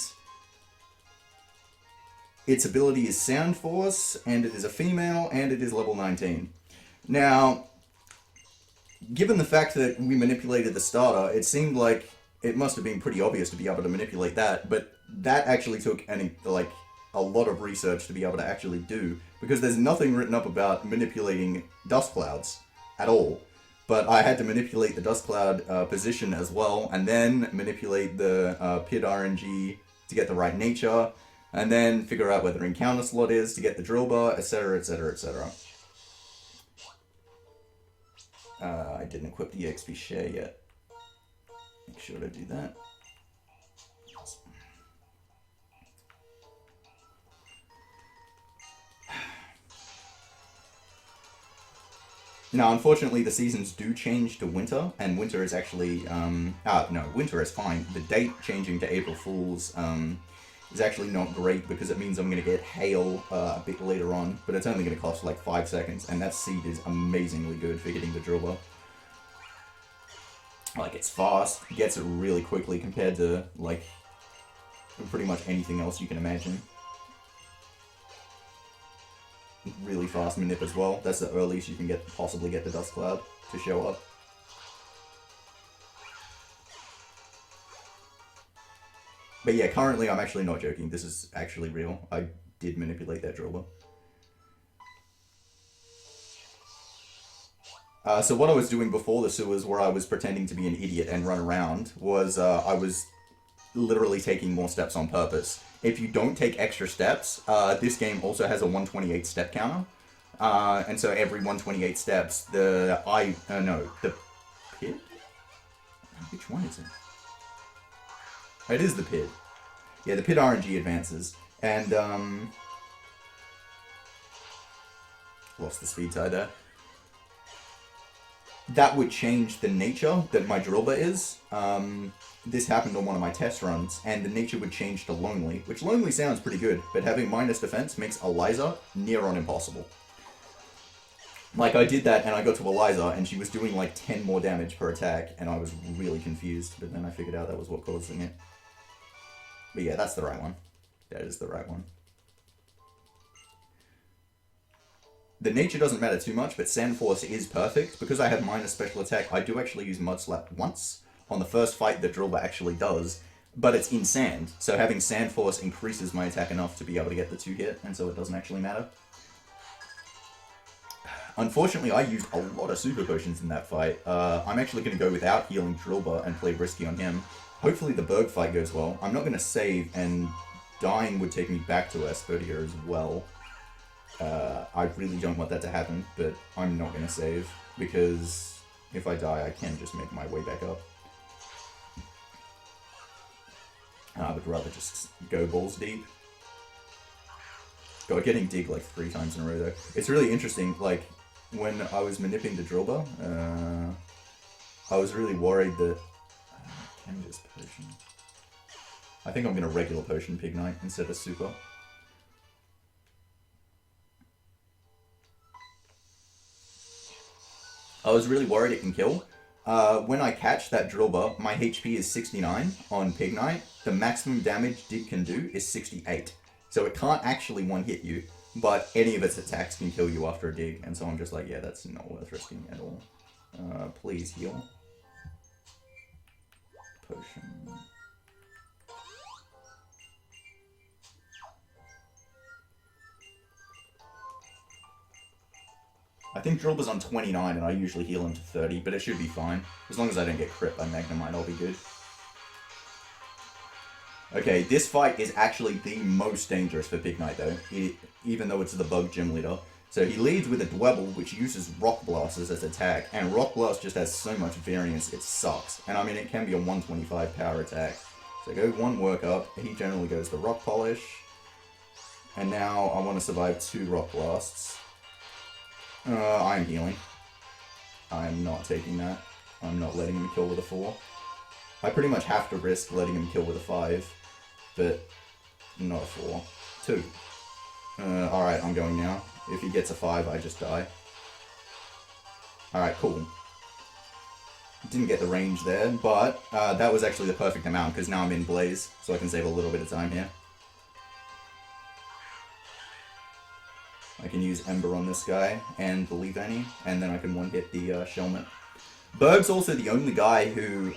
its ability is Sound Force, and it is a female, and it is level 19. Now, given the fact that we manipulated the starter, it seemed like it must have been pretty obvious to be able to manipulate that, but that actually took a lot of research to be able to actually do, because there's nothing written up about manipulating dust clouds at all. But I had to manipulate the dust cloud position as well, and then manipulate the PID RNG to get the right nature, and then figure out where the encounter slot is to get the Drilbur, etc, etc, etc. I didn't equip the XP share yet. Make sure to do that. Now, unfortunately, the seasons do change to winter, and winter is actually, no, winter is fine. The date changing to April Fool's is actually not great, because it means I'm going to get hail a bit later on, but it's only going to cost like 5 seconds, and that seed is amazingly good for hitting the Drilbur. Like, it's fast, gets it really quickly compared to, like, pretty much anything else you can imagine. Really fast manip as well. That's the earliest you can possibly get the Dust Cloud to show up. But yeah, currently I'm actually not joking. This is actually real. I did manipulate that Drilbur. So what I was doing before the sewers, where I was pretending to be an idiot and run around, was I was literally taking more steps on purpose. If you don't take extra steps, this game also has a 128 step counter. And so every 128 steps, the PID? Which one is it? It is the PID. Yeah, the PID RNG advances. And, lost the speed tie there. That would change the nature that my Drilbur is. This happened on one of my test runs, and the nature would change to Lonely, which Lonely sounds pretty good, but having minus defense makes Eliza near on impossible. Like, I did that, and I got to Eliza, and she was doing like 10 more damage per attack, and I was really confused, but then I figured out that was what causing it. But yeah, that's the right one. That is the right one. The nature doesn't matter too much, but Sand Force is perfect. Because I have minus special attack, I do actually use Mud Slap once on the first fight that Drilbur actually does, but it's in sand, so having Sand Force increases my attack enough to be able to get the 2-hit, and so it doesn't actually matter. Unfortunately, I used a lot of Super Potions in that fight. I'm actually going to go without healing Drilbur and play risky on him. Hopefully the Berg fight goes well. I'm not going to save, and dying would take me back to Asphodia as well. I really don't want that to happen, but I'm not going to save, because if I die, I can just make my way back up. I would rather just go balls deep. God, getting dig like 3 times in a row though. It's really interesting, like, when I was manipulating the Drilbur, I was really worried that... can just potion... I think I'm going to regular potion Pignite instead of super. I was really worried it can kill. When I catch that Drilbur, my HP is 69 on Pignite. The maximum damage Dig can do is 68. So it can't actually one-hit you, but any of its attacks can kill you after a Dig. And so I'm just like, yeah, that's not worth risking at all. Please heal. Potion. I think Drilbur's on 29 and I usually heal him to 30, but it should be fine. As long as I don't get crit by Magnemite, I'll be good. Okay, this fight is actually the most dangerous for Pignite though, even though it's the bug gym leader. So he leads with a Dwebble, which uses Rock Blast as its attack, and Rock Blast just has so much variance, it sucks. And I mean, it can be a 125 power attack. So go 1 work up, he generally goes to Rock Polish. And now I want to survive 2 Rock Blasts. I am healing. I am not taking that. I'm not letting him kill with a 4. I pretty much have to risk letting him kill with a 5, but not a 4. 2. Alright, I'm going now. If he gets a 5, I just die. Alright, cool. Didn't get the range there, but that was actually the perfect amount, because now I'm in Blaze, so I can save a little bit of time here. I can use Ember on this guy and the Leavanny, and then I can one-hit the Shelmet. Berg's also the only guy who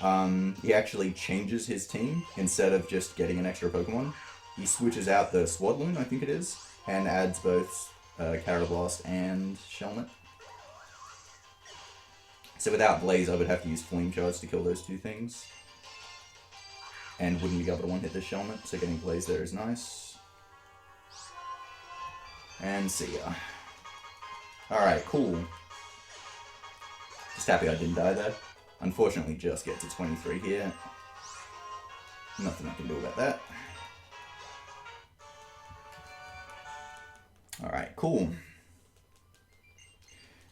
he actually changes his team instead of just getting an extra Pokemon. He switches out the Swadloon, I think it is, and adds both Carablast and Shelmet. So without Blaze, I would have to use Flame Charge to kill those two things. And wouldn't be able to one-hit the Shelmet, so getting Blaze there is nice. And see ya. Alright, cool. Just happy I didn't die there. Unfortunately, just get to 23 here. Nothing I can do about that. Alright, cool.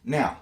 Now,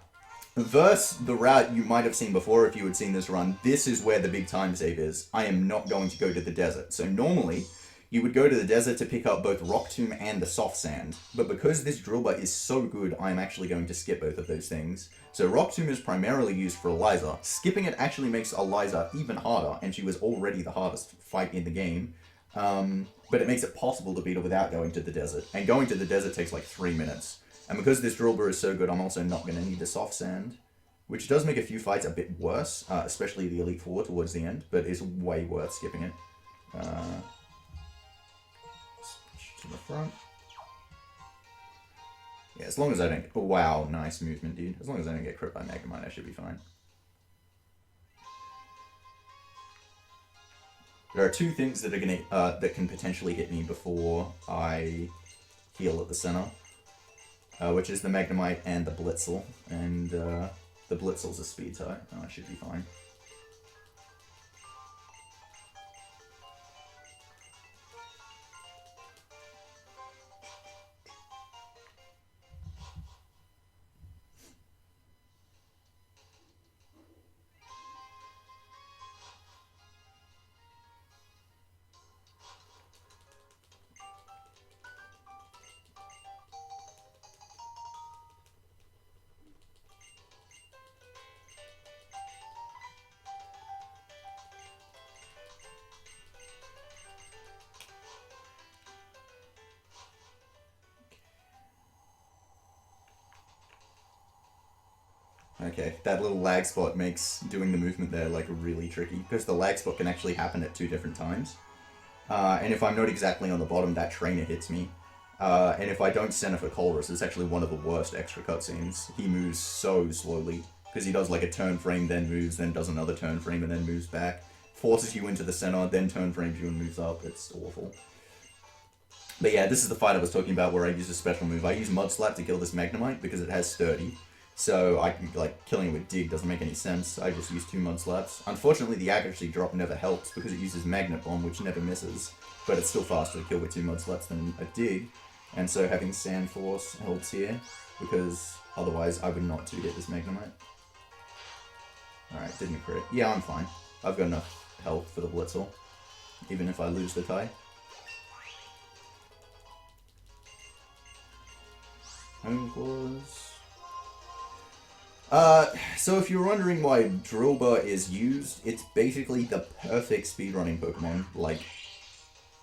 versus the route you might have seen before if you had seen this run, this is where the big time save is. I am not going to go to the desert. So normally, you would go to the desert to pick up both Rock Tomb and the Soft Sand. But because this Drilbur is so good, I'm actually going to skip both of those things. So Rock Tomb is primarily used for Eliza. Skipping it actually makes Eliza even harder, and she was already the hardest fight in the game. But it makes it possible to beat her without going to the desert. And going to the desert takes like 3 minutes. And because this Drilbur is so good, I'm also not going to need the Soft Sand. Which does make a few fights a bit worse, especially the Elite Four towards the end, but it's way worth skipping it. To the front. Yeah, as long as I don't... Oh, wow, nice movement, dude. As long as I don't get crit by Magnemite, I should be fine. There are two things that are gonna that can potentially hit me before I heal at the center, which is the Magnemite and the Blitzel. And the Blitzel's a speed type. Oh, I should be fine. Okay, that little lag spot makes doing the movement there like really tricky, because the lag spot can actually happen at 2 different times. And if I'm not exactly on the bottom, that trainer hits me. And if I don't center for Colress, it's actually one of the worst extra cutscenes. He moves so slowly, because he does like a turn frame, then moves, then does another turn frame, and then moves back. Forces you into the center, then turn frames you and moves up. It's awful. But yeah, this is the fight I was talking about where I use a special move. I use Mud Slap to kill this Magnemite because it has Sturdy. So I can, like, killing it with Dig doesn't make any sense. I just use 2 Mud Slaps. Unfortunately, the accuracy drop never helps because it uses Magnet Bomb, which never misses. But it's still faster to kill with 2 Mud Slaps than a Dig. And so having Sand Force helps here, because otherwise I would not 2-hit this Magnemite. Alright, didn't crit. Yeah, I'm fine. I've got enough health for the Blitzel, even if I lose the tie. Home Claws. So if you're wondering why Drilbur is used, it's basically the perfect speedrunning Pokemon, like,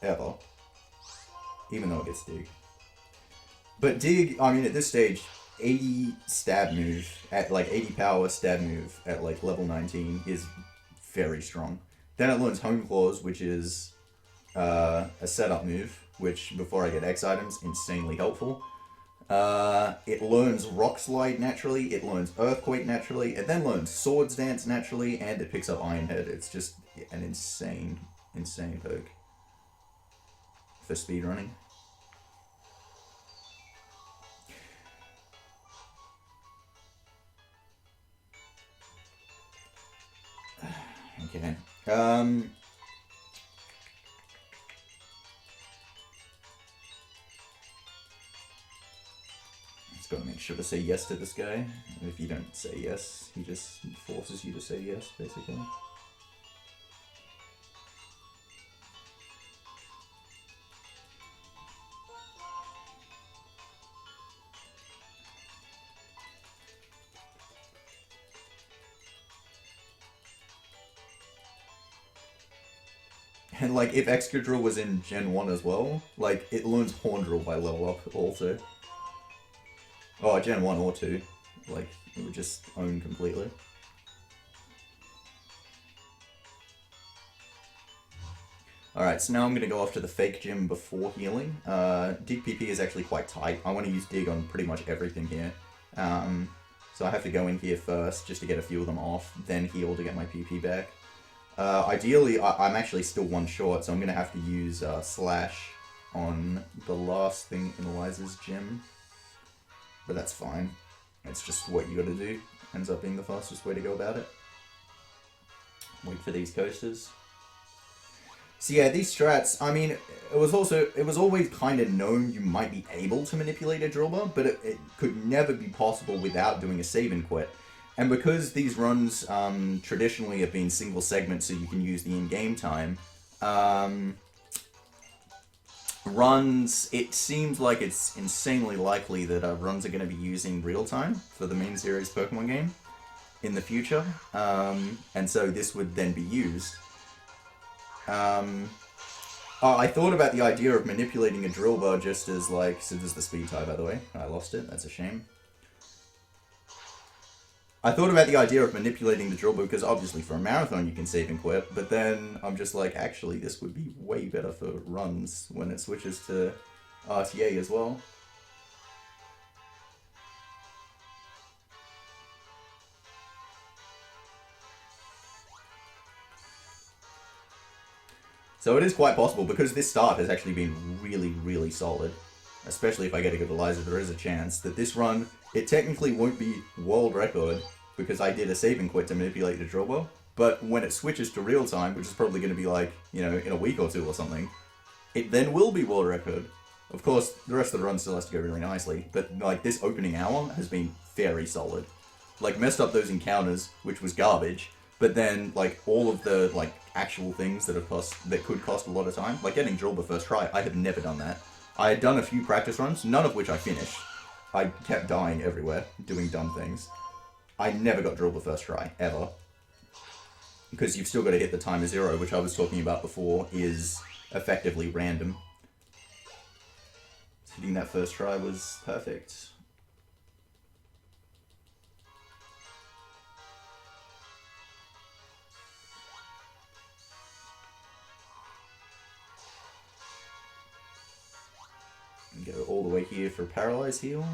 ever. Even though it gets Dig. But Dig, I mean, at this stage, 80 stab move, at like 80 power stab move at like level 19 is very strong. Then it learns Home Claws, which is a setup move, which before I get X items, insanely helpful. It learns Rock Slide naturally, it learns Earthquake naturally, it then learns Swords Dance naturally, and it picks up Iron Head. It's just an insane, insane poke for speedrunning. Okay. Just gotta make sure to say yes to this guy. If you don't say yes, he just forces you to say yes, basically. And like, if Excadrill was in Gen 1 as well, like, it learns Horn Drill by level up also. Oh, Gen 1 or 2. Like, it would just own completely. Alright, so now I'm going to go off to the fake gym before healing. Dig PP is actually quite tight. I want to use Dig on pretty much everything here. So I have to go in here first just to get a few of them off, then heal to get my PP back. Ideally, I'm actually still one short, so I'm going to have to use Slash on the last thing in Eliza's gym. But that's fine. It's just what you got to do. Ends up being the fastest way to go about it. Wait for these coasters. So yeah, these strats, I mean, it was always kind of known you might be able to manipulate a Drilbur, but it could never be possible without doing a save and quit. And because these runs traditionally have been single segment so you can use the in-game time, runs, it seems like it's insanely likely that runs are going to be using real time for the main series Pokemon game in the future, and so this would then be used. I thought about the idea of manipulating a Drilbur just as like, so this is the speed tie by the way, I lost it, that's a shame. I thought about the idea of manipulating the Drilbur because obviously for a marathon you can save and quit, but then I'm just like, actually this would be way better for runs when it switches to RTA as well. So it is quite possible, because this start has actually been really, really solid, especially if I get a good Eliza, there is a chance that this run, it technically won't be world record, because I did a save and quit to manipulate the Drilbur, but when it switches to real time, which is probably going to be like, you know, in a week or two or something, it then will be world record. Of course, the rest of the run still has to go really nicely, but like this opening hour has been very solid. Like messed up those encounters, which was garbage, but then like all of the like actual things that could cost a lot of time, like getting Drilbur first try, I have never done that. I had done a few practice runs, none of which I finished. I kept dying everywhere, doing dumb things. I never got Drilbur first try, ever. Because you've still got to hit the timer 0, which I was talking about before, is effectively random. Hitting that first try was perfect. Go all the way here for Paralyze Heal.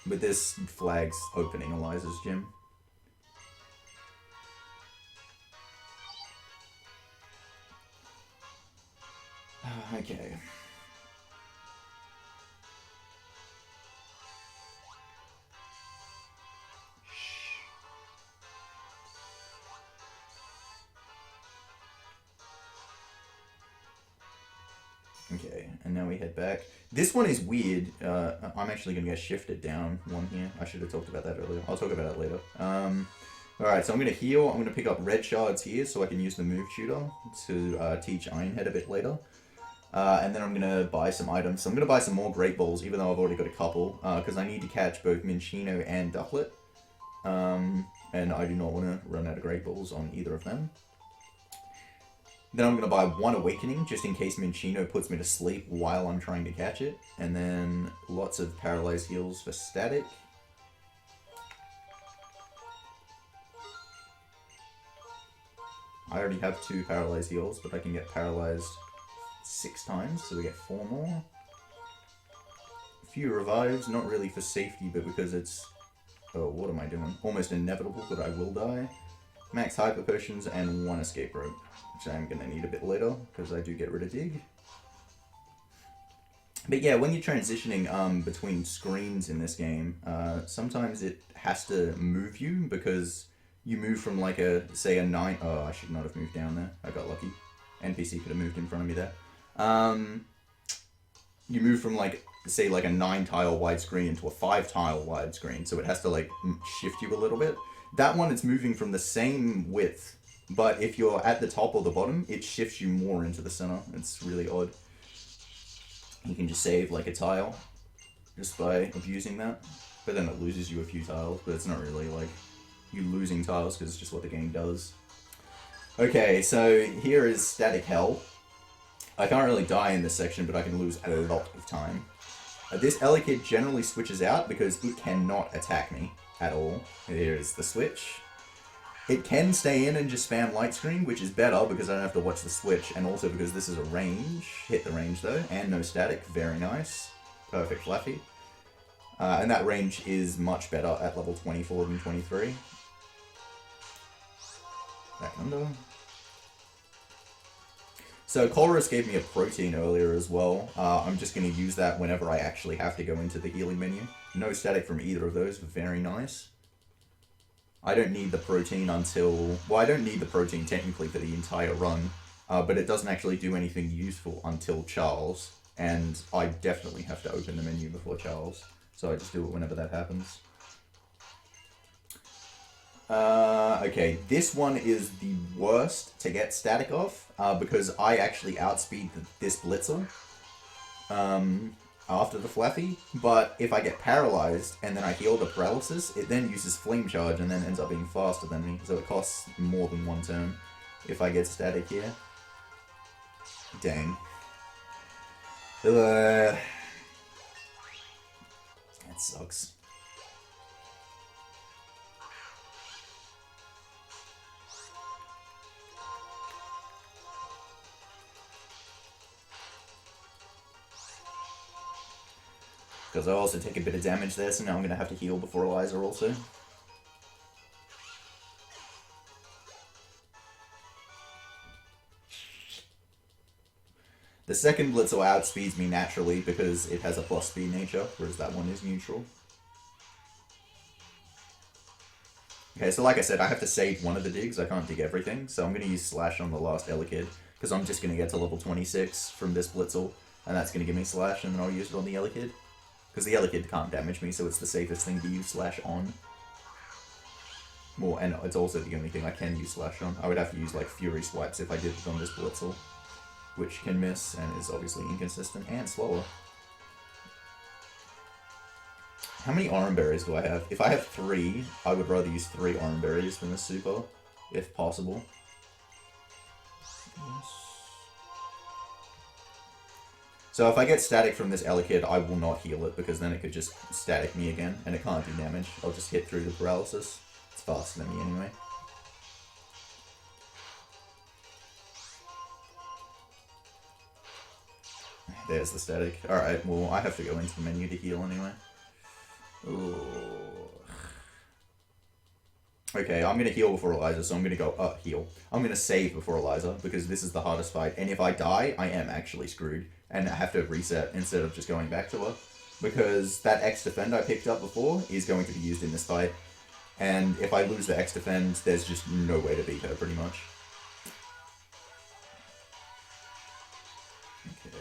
With this flag's opening Eliza's gym. Okay. Okay, and now we head back. This one is weird. I'm actually going to get shifted down one here. I should have talked about that earlier. I'll talk about that later. Alright, so I'm going to heal. I'm going to pick up red shards here so I can use the move tutor to teach Ironhead a bit later. And then I'm going to buy some items. So I'm going to buy some more Great Balls, even though I've already got a couple, because I need to catch both Minccino and Ducklet. And I do not want to run out of Great Balls on either of them. Then I'm going to buy one Awakening, just in case Minccino puts me to sleep while I'm trying to catch it. And then lots of Paralyze Heals for Static. I already have 2 Paralyze Heals, but I can get Paralyzed 6 times, so we get 4 more. A few Revives, not really for safety, but because it's... Oh, what am I doing? Almost inevitable that I will die. Max Hyper Potions and 1 Escape Rope, which I'm going to need a bit later, because I do get rid of Dig. But yeah, when you're transitioning between screens in this game, sometimes it has to move you, because you move from like a, say a 9... Oh, I should not have moved down there. I got lucky. NPC could have moved in front of me there. You move from like, say like a 9-tile widescreen to a 5-tile widescreen, so it has to like shift you a little bit. That one, it's moving from the same width, but if you're at the top or the bottom, it shifts you more into the center. It's really odd. You can just save like a tile just by abusing that, but then it loses you a few tiles, but it's not really like you losing tiles because it's just what the game does. Okay, so here is Static Hell. I can't really die in this section, but I can lose a lot of time. This Elekid generally switches out because it cannot attack me at all. Here is the switch. It can stay in and just spam light screen, which is better because I don't have to watch the switch, and also because this is a range. Hit the range though, and no static. Very nice. Perfect Flaffy. And that range is much better at level 24 than 23. Back under. So Colress gave me a protein earlier as well. I'm just going to use that whenever I actually have to go into the healing menu. No static from either of those. Very nice. I don't need the protein until... Well, I don't need the protein technically for the entire run, but it doesn't actually do anything useful until Charles, and I definitely have to open the menu before Charles, so I just do it whenever that happens. Okay, this one is the worst to get static off, because I actually outspeed this Blitzer after the Flaffy, but if I get paralyzed and then I heal the paralysis, it then uses Flame Charge and then ends up being faster than me, so it costs more than one turn if I get static here. Dang. That sucks. Because I also take a bit of damage there, so now I'm going to have to heal before Eliza also. The second Blitzer outspeeds me naturally because it has a plus speed nature, whereas that one is neutral. Okay, so like I said, I have to save one of the digs. I can't dig everything, so I'm going to use Slash on the last Elekid, because I'm just going to get to level 26 from this Blitzel, and that's going to give me Slash, and then I'll use it on the Elekid. Because the Elekid can't damage me, so it's the safest thing to use Slash on. Well, and it's also the only thing I can use Slash on. I would have to use, like, Fury Swipes if I did it on this Blitzel, which can miss, and is obviously inconsistent and slower. How many Oran Berries do I have? If I have 3, I would rather use 3 Oran Berries from this super, if possible. Yes. So if I get static from this Elekid, I will not heal it, because then it could just static me again, and it can't do damage. I'll just hit through the paralysis. It's faster than me anyway. There's the static. Alright, well, I have to go into the menu to heal anyway. Ooh. Okay, I'm going to heal before Eliza, so I'm going to go, heal. I'm going to save before Eliza, because this is the hardest fight, and if I die, I am actually screwed, and I have to reset instead of just going back to her, because that X-Defend I picked up before is going to be used in this fight, and if I lose the X-Defend, there's just no way to beat her, pretty much. Okay.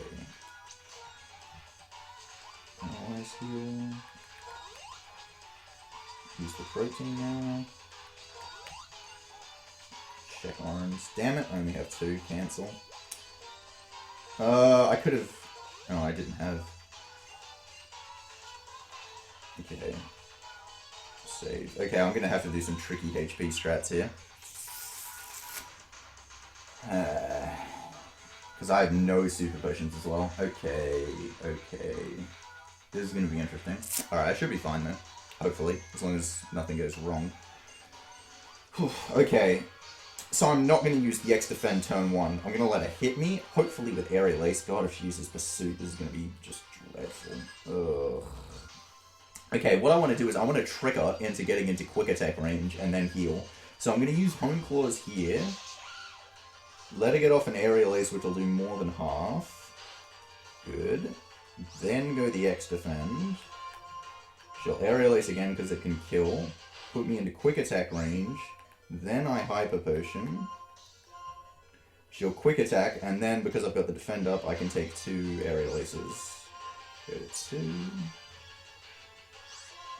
Always heal. Use the protein now. Check arms. Damn it, I only have 2. Cancel. I could have... Oh, I didn't have... Okay. Save. Okay, I'm gonna have to do some tricky HP strats here. Because I have no super potions as well. Okay, okay. This is gonna be interesting. Alright, I should be fine though. Hopefully, as long as nothing goes wrong. Okay. So I'm not going to use the X-Defend turn 1. I'm going to let her hit me, hopefully with Aerial Ace. God, if she uses Pursuit, this is going to be just dreadful. Ugh. Okay, what I want to do is I want to trick her into getting into Quick Attack range and then heal. So I'm going to use Hone Claws here. Let her get off an Aerial Ace, which will do more than half. Good. Then go the X-Defend. She'll Aerial Ace again because it can kill. Put me into Quick Attack range. Then I Hyper Potion. She'll Quick Attack, and then because I've got the Defend up, I can take 2 Aerial Aces. Go to 2.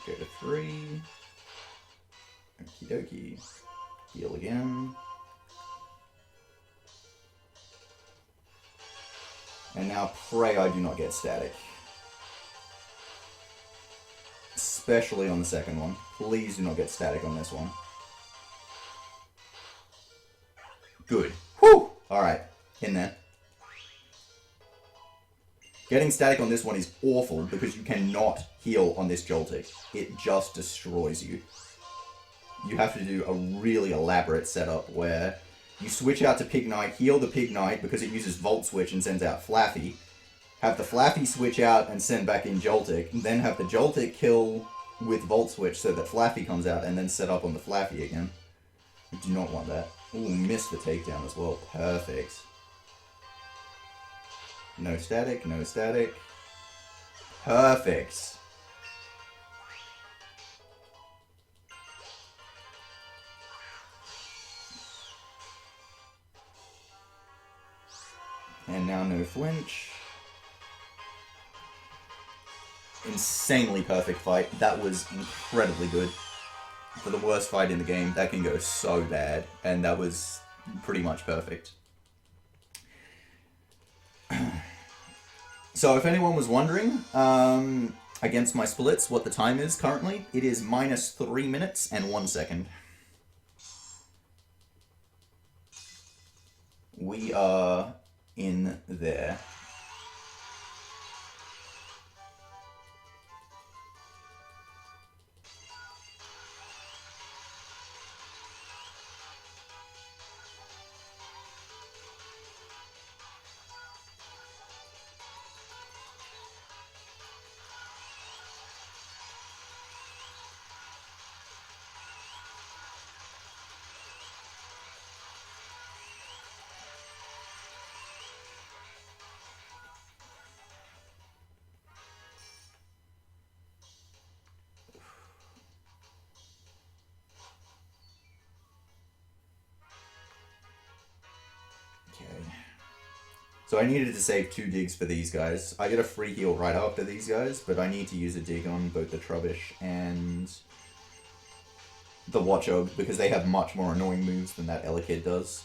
Go to 3. Okie dokie. Heal again. And now pray I do not get static. Especially on the second one. Please do not get static on this one. Good. Whew! Alright. In there. Getting static on this one is awful because you cannot heal on this Joltik. It just destroys you. You have to do a really elaborate setup where you switch out to Pignite, heal the Pignite because it uses Volt Switch and sends out Flaffy. Have the Flaffy switch out and send back in Joltik, and then have the Joltik kill with Volt Switch so that Flaffy comes out and then set up on the Flaffy again. You do not want that. Ooh, missed the takedown as well. Perfect. No static, no static. Perfect. And now no flinch. Insanely perfect fight. That was incredibly good. For the worst fight in the game, that can go so bad. And that was pretty much perfect. So if anyone was wondering, against my splits, what the time is currently, it is minus 3 minutes and 1 second. We are in there. So I needed to save 2 digs for these guys. I get a free heal right after these guys, but I need to use a dig on both the Trubbish and the Watchog because they have much more annoying moves than that Elekid does.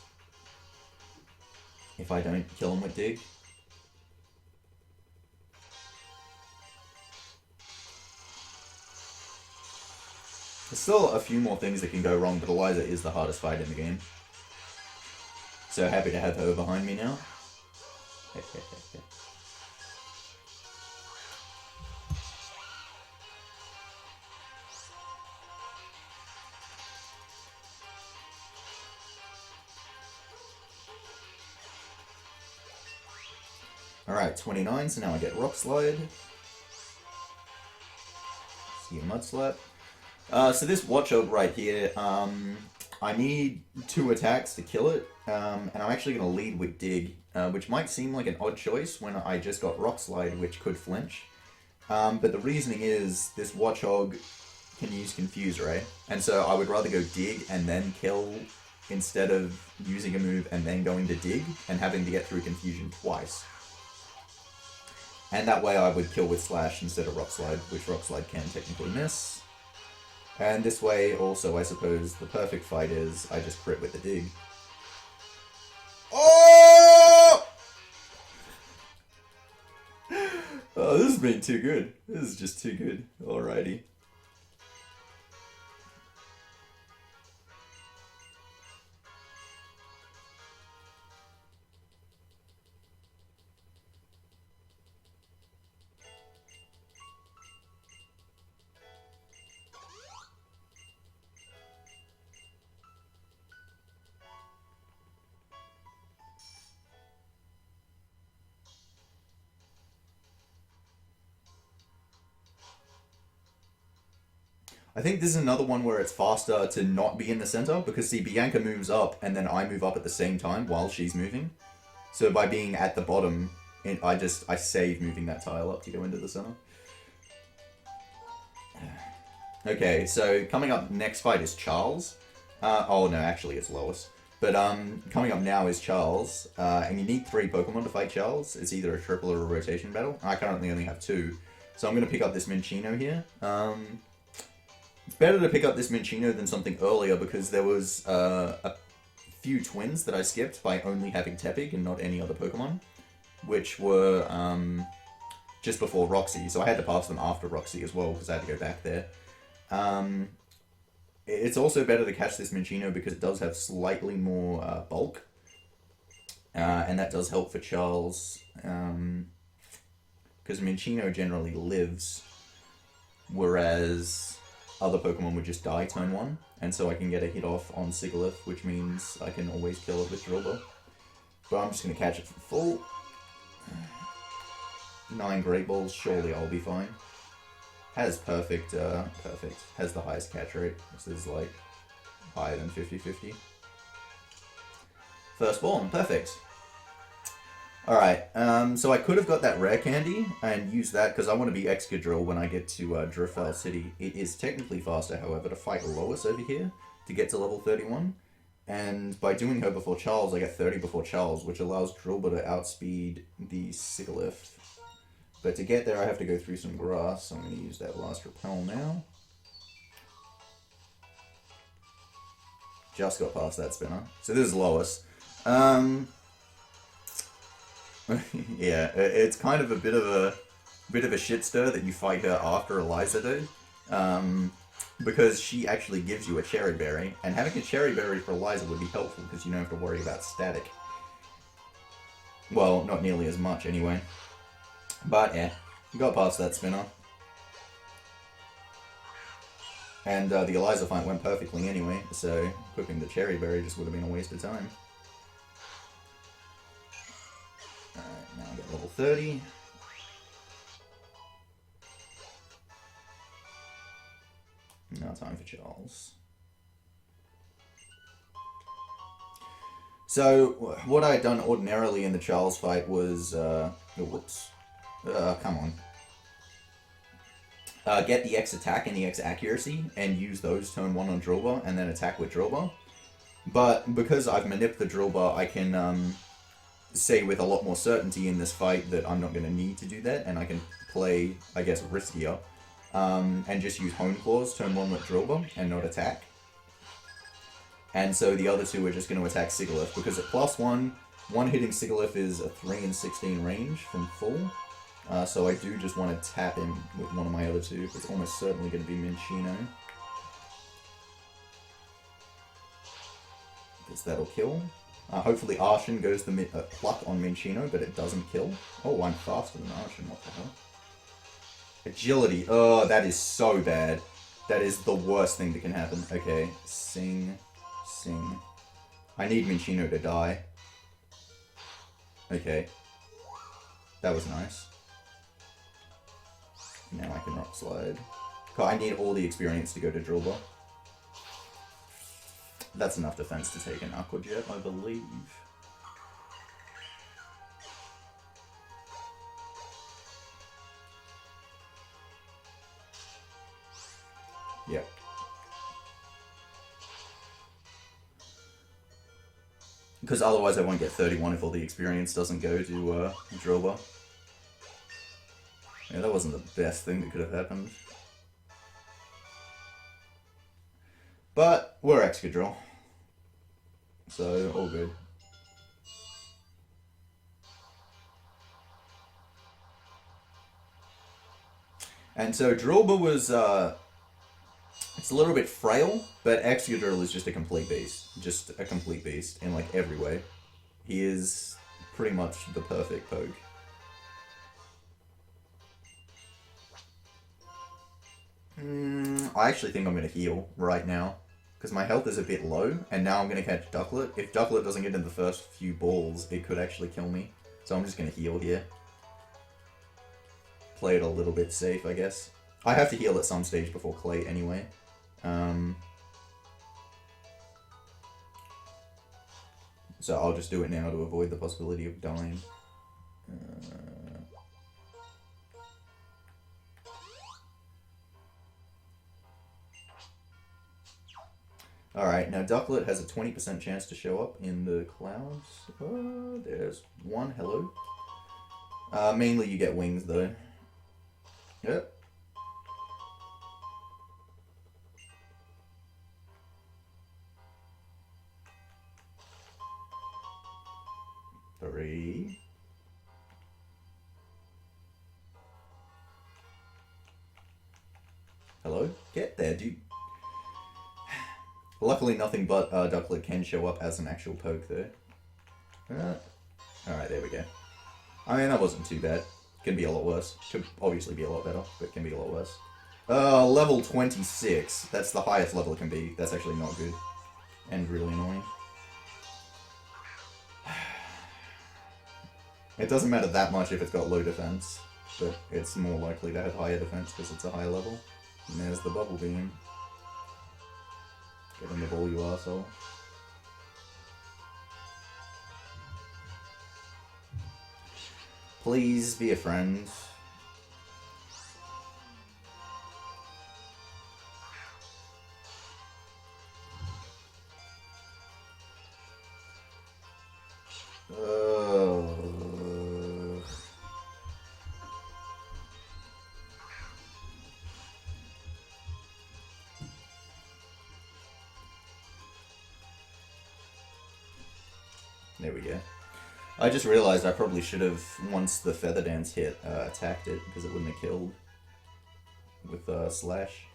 If I don't kill them with dig. There's still a few more things that can go wrong, but Eliza is the hardest fight in the game. So happy to have her behind me now. Alright, 29, so now I get Rock Slide. See a Mud Slap. So this Watchog right here, I need 2 attacks to kill it, and I'm actually going to lead with Dig, which might seem like an odd choice when I just got Rock Slide, which could flinch. But the reasoning is, this Watchog can use Confuse Ray, and so I would rather go Dig and then kill, instead of using a move and then going to Dig, and having to get through Confusion twice. And that way I would kill with Slash instead of Rock Slide, which Rock Slide can technically miss. And this way, also, I suppose, the perfect fight is I just crit with the dig. Oh! Oh, this has been too good. This is just too good. Alrighty. I think this is another one where it's faster to not be in the center, because see, Bianca moves up, and then I move up at the same time while she's moving. So by being at the bottom, I save moving that tile up to go into the center. Okay, so coming up next fight is Charles. Oh no, actually it's Lois. But coming up now is Charles, and you need 3 Pokemon to fight Charles. It's either a triple or a rotation battle. I currently only have 2. So I'm going to pick up this Minccino here. It's better to pick up this Minccino than something earlier because there was a few twins that I skipped by only having Tepig and not any other Pokemon, which were just before Roxie, so I had to pass them after Roxie as well because I had to go back there. It's also better to catch this Minccino because it does have slightly more bulk, and that does help for Charles. because Minccino generally lives, whereas other Pokemon would just die turn 1, and so I can get a hit off on Sigilyph, which means I can always kill it with Drilbur. But I'm just going to catch it for full. 9 Great Balls, surely I'll be fine. Has perfect, has the highest catch rate. This is like higher than 50-50. First Born, perfect. Alright, so I could have got that rare candy and used that because I want to be Excadrill when I get to Driflower City. It is technically faster, however, to fight Lois over here to get to level 31. And by doing her before Charles, I get 30 before Charles, which allows Drilbur to outspeed the Sigilyph. But to get there, I have to go through some grass, so I'm going to use that last Repel now. Just got past that spinner. So this is Lois. Yeah, it's kind of a bit of a shit stir that you fight her after Eliza did. Because she actually gives you a Cherry Berry, and having a Cherry Berry for Eliza would be helpful because you don't have to worry about static. Well, not nearly as much anyway. But yeah, got past that spinner. And the Eliza fight went perfectly anyway, so equipping the Cherry Berry just would have been a waste of time. Alright, now I get level 30. Now time for Charles. So, what I had done ordinarily in the Charles fight was, whoops. Come on. Get the X attack and the X accuracy, and use those turn 1 on Drilbur, and then attack with Drilbur. But because I've manipulated the Drilbur, I can say with a lot more certainty in this fight that I'm not going to need to do that, and I can play, I guess, riskier. And just use Hone Claws, turn 1 with Drilbur, and not attack. And so the other two are just going to attack Sigilyph, because at +1, one-hitting Sigilyph is a 3 and 16 range from full. So I do just want to tap him with one of my other two. It's almost certainly going to be Minccino. Because that'll kill. Hopefully Arshan goes the pluck on Minccino, but it doesn't kill. Oh, I'm faster than Arshan, what the hell? Agility. Oh, that is so bad. That is the worst thing that can happen. Okay, Sing. I need Minccino to die. Okay. That was nice. Now I can Rock Slide. I need all the experience to go to Drilbur. That's enough defense to take an Aqua Jet, I believe. Yep. Because otherwise I won't get 31 if all the experience doesn't go to Drilbur. Yeah, that wasn't the best thing that could have happened. But we're Excadrill. So, all good. And so Drilbur was, it's a little bit frail, but Excadrill is just a complete beast. Just a complete beast in, like, every way. He is pretty much the perfect poke. I actually think I'm going to heal right now, because my health is a bit low, and now I'm going to catch Ducklet. If Ducklet doesn't get in the first few balls, it could actually kill me. So I'm just going to heal here. Play it a little bit safe, I guess. I have to heal at some stage before Clay anyway. So I'll just do it now to avoid the possibility of dying. Alright, now Ducklet has a 20% chance to show up in the clouds. There's one, hello. Mainly you get wings though. Yep. Three. Hello? Get there, dude. Luckily nothing but Ducklet can show up as an actual poke though. Alright, there we go. I mean, that wasn't too bad. Can be a lot worse. Could obviously be a lot better, but can be a lot worse. Level 26. That's the highest level it can be. That's actually not good. And really annoying. It doesn't matter that much if it's got low defense, but it's more likely to have higher defense because it's a higher level. And there's the bubble beam. Get in the ball, you arsehole. Please be a friend. There we go. I just realized I probably should have, once the Feather Dance hit, attacked it, because it wouldn't have killed with Slash.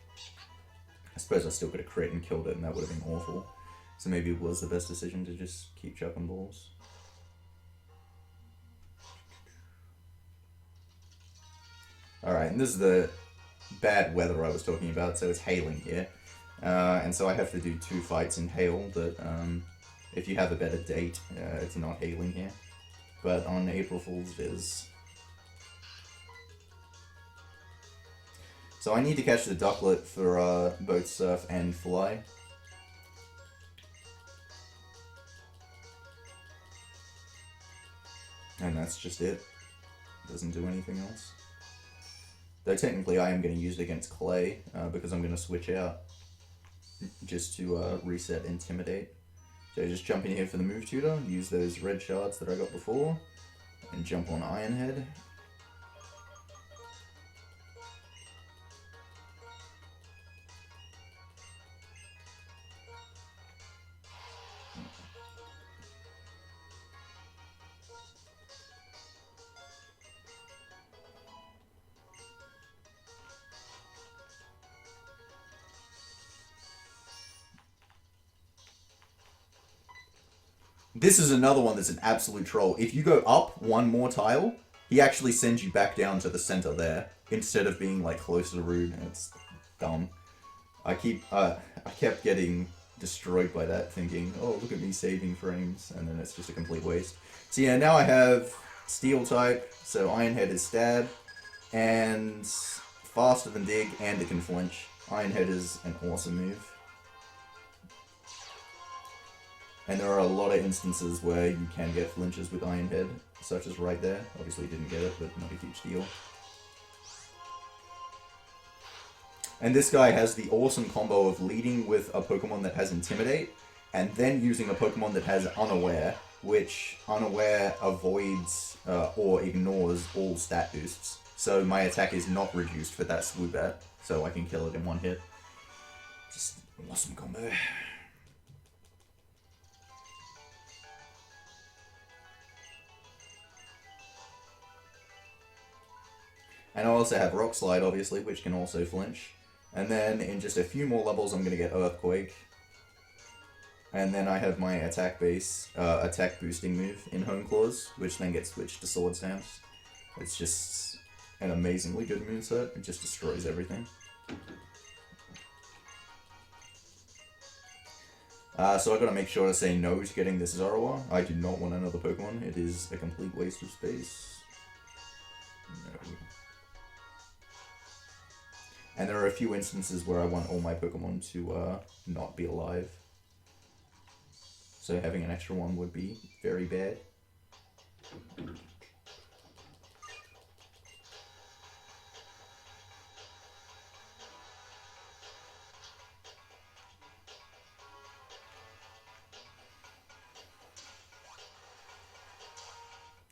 I suppose I still could have crit and killed it, and that would have been awful. So maybe it was the best decision to just keep chucking balls. Alright, and this is the bad weather I was talking about, so it's hailing here. And so I have to do 2 fights in hail, but if you have a better date, it's not hailing here. But on April Fool's it is. So I need to catch the ducklet for both surf and fly. And that's just it. Doesn't do anything else. Though technically I am going to use it against Clay, because I'm going to switch out just to reset Intimidate. So just jump in here for the move tutor, use those red shards that I got before, and jump on Ironhead. This is another one that's an absolute troll. If you go up one more tile, he actually sends you back down to the center there, instead of being like closer to Rude. It's dumb. I kept getting destroyed by that, thinking, oh, look at me saving frames, and then it's just a complete waste. So yeah, now I have Steel type, so Ironhead is stab, and faster than Dig, and it can flinch. Ironhead is an awesome move. And there are a lot of instances where you can get flinches with Ironhead, such as right there. Obviously didn't get it, but not a huge deal. And this guy has the awesome combo of leading with a Pokemon that has Intimidate, and then using a Pokemon that has Unaware, which Unaware avoids or ignores all stat boosts. So my attack is not reduced for that Swoobat, so I can kill it in one hit. Just an awesome combo. And I also have Rock Slide, obviously, which can also flinch. And then in just a few more levels, I'm going to get Earthquake. And then I have my attack base, attack boosting move in Home Claws, which then gets switched to Sword Stamps. It's just an amazingly good moveset. It just destroys everything. So I've got to make sure to say no to getting this Zorua. I do not want another Pokemon. It is a complete waste of space. No. And there are a few instances where I want all my Pokemon to not be alive. So having an extra one would be very bad.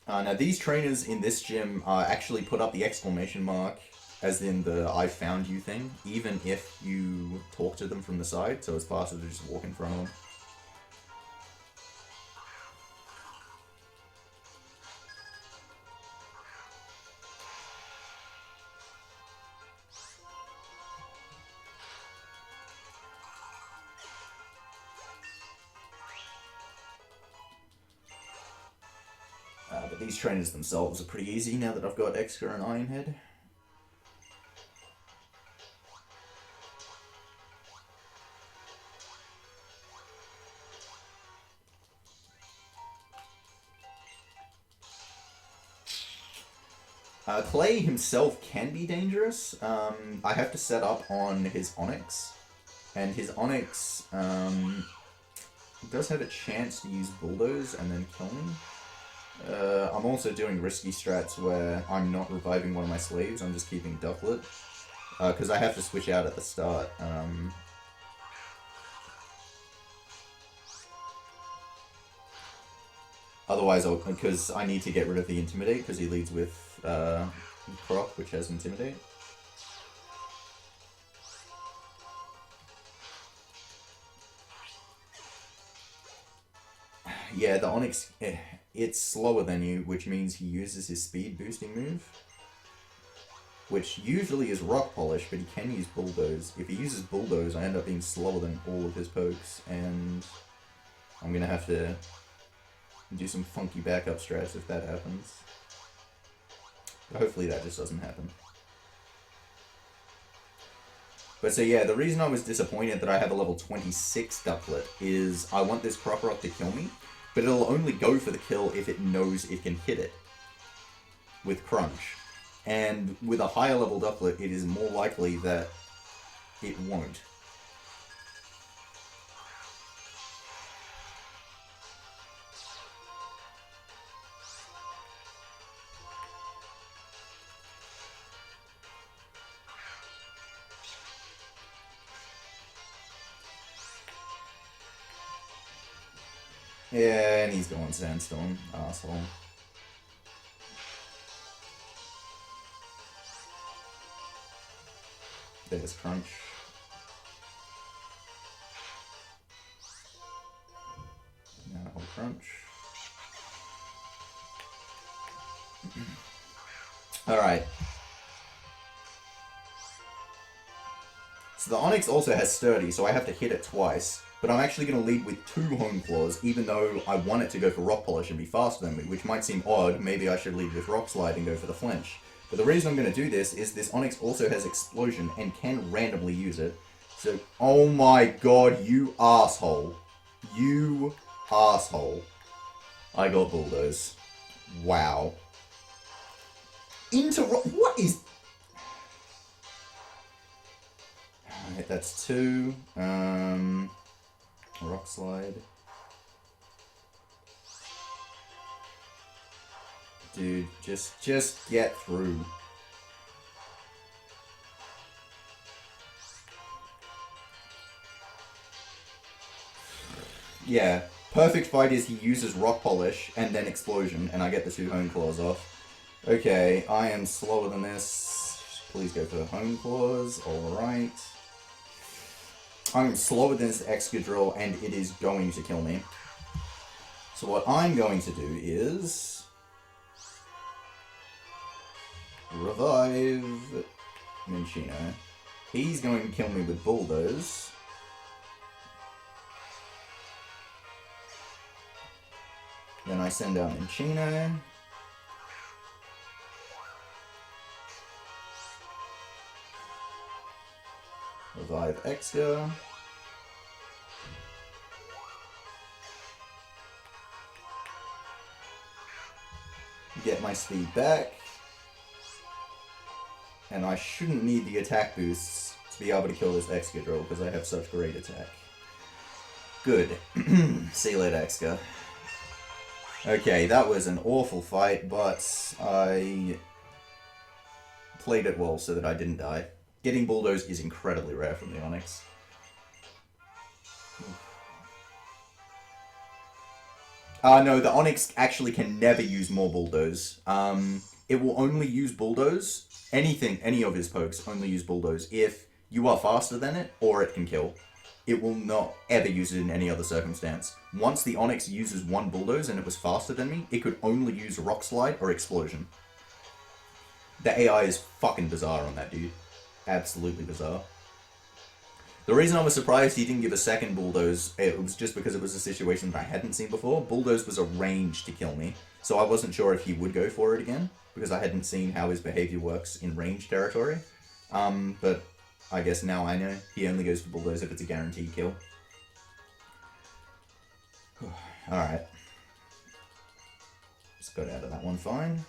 Now these trainers in this gym actually put up the exclamation mark, as in the I found you thing, even if you talk to them from the side, so it's faster to just walk in front of them. But these trainers themselves are pretty easy now that I've got Exca and Ironhead. Clay himself can be dangerous. I have to set up on his Onyx, and his Onyx does have a chance to use Bulldoze and then kill me. I'm also doing risky strats where I'm not reviving one of my slaves, I'm just keeping Ducklet, because I have to switch out at the start. Otherwise, because I need to get rid of the Intimidate, because he leads with Croc, which has Intimidate. Yeah, the Onyx, it's slower than you, which means he uses his speed boosting move, which usually is Rock Polish, but he can use Bulldoze. If he uses Bulldoze, I end up being slower than all of his pokes, and I'm going to have to do some funky backup strats if that happens. But hopefully that just doesn't happen. But so yeah, the reason I was disappointed that I have a level 26 Ducklet is I want this Crop Rock to kill me, but it'll only go for the kill if it knows it can hit it with Crunch. And with a higher level Ducklet, it is more likely that it won't. Yeah, and he's going Sandstorm, asshole. There's Crunch. Now hold Crunch. Alright. So the Onyx also has Sturdy, so I have to hit it twice. But I'm actually going to lead with 2 Home Claws, even though I want it to go for Rock Polish and be faster than me, which might seem odd. Maybe I should lead with Rock Slide and go for the flinch. But the reason I'm going to do this is this Onyx also has Explosion and can randomly use it. So, oh my god, you asshole. You asshole. I got Bulldoze. Wow. Into Rock... What is... Alright, that's 2. Rock Slide. Dude, just get through. Yeah, perfect fight is he uses Rock Polish and then Explosion, and I get the 2 Home Claws off. Okay, I am slower than this. Please go for Home Claws. Alright. I'm slower than this Excadrill, and it is going to kill me. So what I'm going to do is... revive Minchino. He's going to kill me with Bulldoze. Then I send out Minchino. Revive Exca. Get my speed back. And I shouldn't need the attack boosts to be able to kill this Excadrill because I have such great attack. Good. See you later, Exca. Okay, that was an awful fight, but I played it well so that I didn't die. Getting Bulldoze is incredibly rare from the Onyx. No, the Onyx actually can never use more Bulldoze. It will only use Bulldoze. Any of his pokes only use Bulldoze if you are faster than it or it can kill. It will not ever use it in any other circumstance. Once the Onyx uses 1 Bulldoze and it was faster than me, it could only use Rock Slide or Explosion. The AI is fucking bizarre on that dude. Absolutely bizarre. The reason I was surprised he didn't give a second bulldoze, it was just because it was a situation that I hadn't seen before. Bulldoze was a range to kill me, so I wasn't sure if he would go for it again, because I hadn't seen how his behavior works in range territory. But I guess now I know. He only goes for bulldoze if it's a guaranteed kill. Alright. Just got out of that one fine.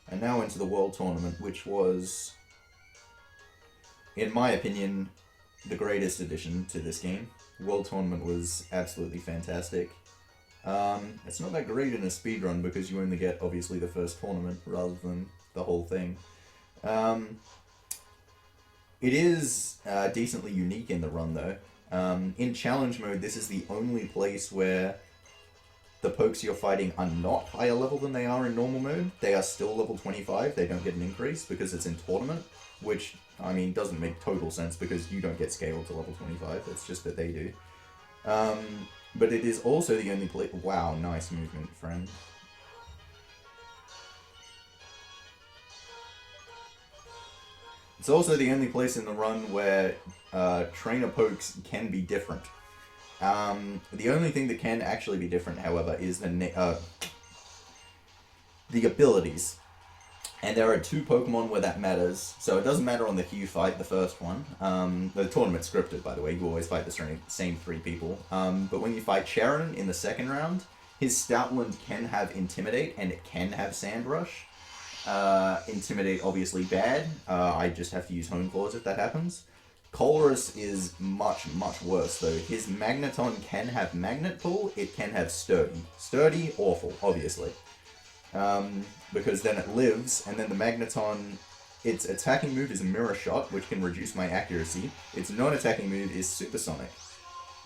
And now into the World Tournament, which was, in my opinion, the greatest addition to this game. World Tournament was absolutely fantastic. It's not that great in a speedrun because you only get, obviously, the first tournament rather than the whole thing. It is decently unique in the run, though. In challenge mode, this is the only place where the pokes you're fighting are not higher level than they are in normal mode. They are still level 25. They don't get an increase because it's in tournament, which, I mean, doesn't make total sense because you don't get scaled to level 25. It's just that they do. But it is also the only place... Wow, nice movement, friend. It's also the only place in the run where trainer pokes can be different. The only thing that can actually be different, however, is the abilities. And there are 2 Pokemon where that matters. So it doesn't matter on the Hue fight, the first one. The tournament's scripted, by the way. You always fight the same 3 people. But when you fight Cheren in the second round, his Stoutland can have Intimidate, and it can have Sand Rush. Intimidate, obviously bad. I just have to use Hone Claws if that happens. Colress is much, much worse, though. His Magneton can have Magnet Pull, it can have Sturdy. Sturdy, awful, obviously. Because then it lives, and then the Magneton, its attacking move is Mirror Shot, which can reduce my accuracy. Its non-attacking move is Supersonic.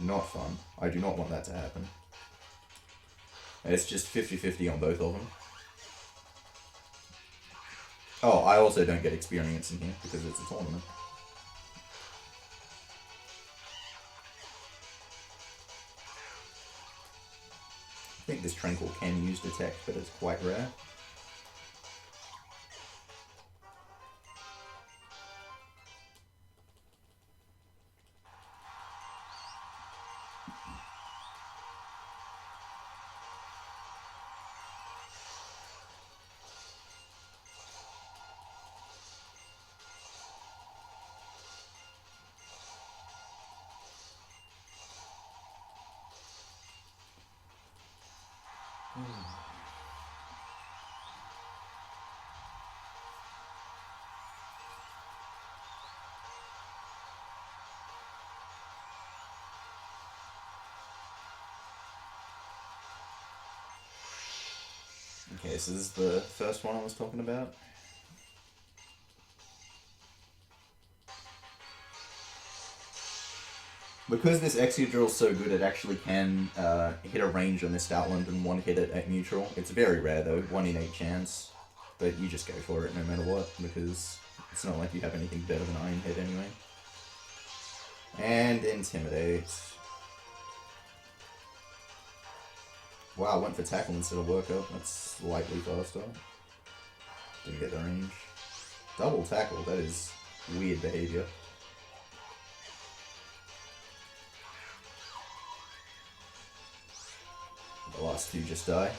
Not fun. I do not want that to happen. It's just 50-50 on both of them. Oh, I also don't get experience in here, because it's a tournament. I think this Tranquil can use Detect, but it's quite rare. Okay, so this is the first one I was talking about. Because this Excadrill is so good, it actually can hit a range on this Stoutland and one-hit it at neutral. It's very rare though, 1 in 8 chance. But you just go for it no matter what, because it's not like you have anything better than Iron Head anyway. And Intimidate. Wow, I went for Tackle instead of Work Up. That's slightly faster. Didn't get the range. Double Tackle, that is weird behavior. The last 2 just die.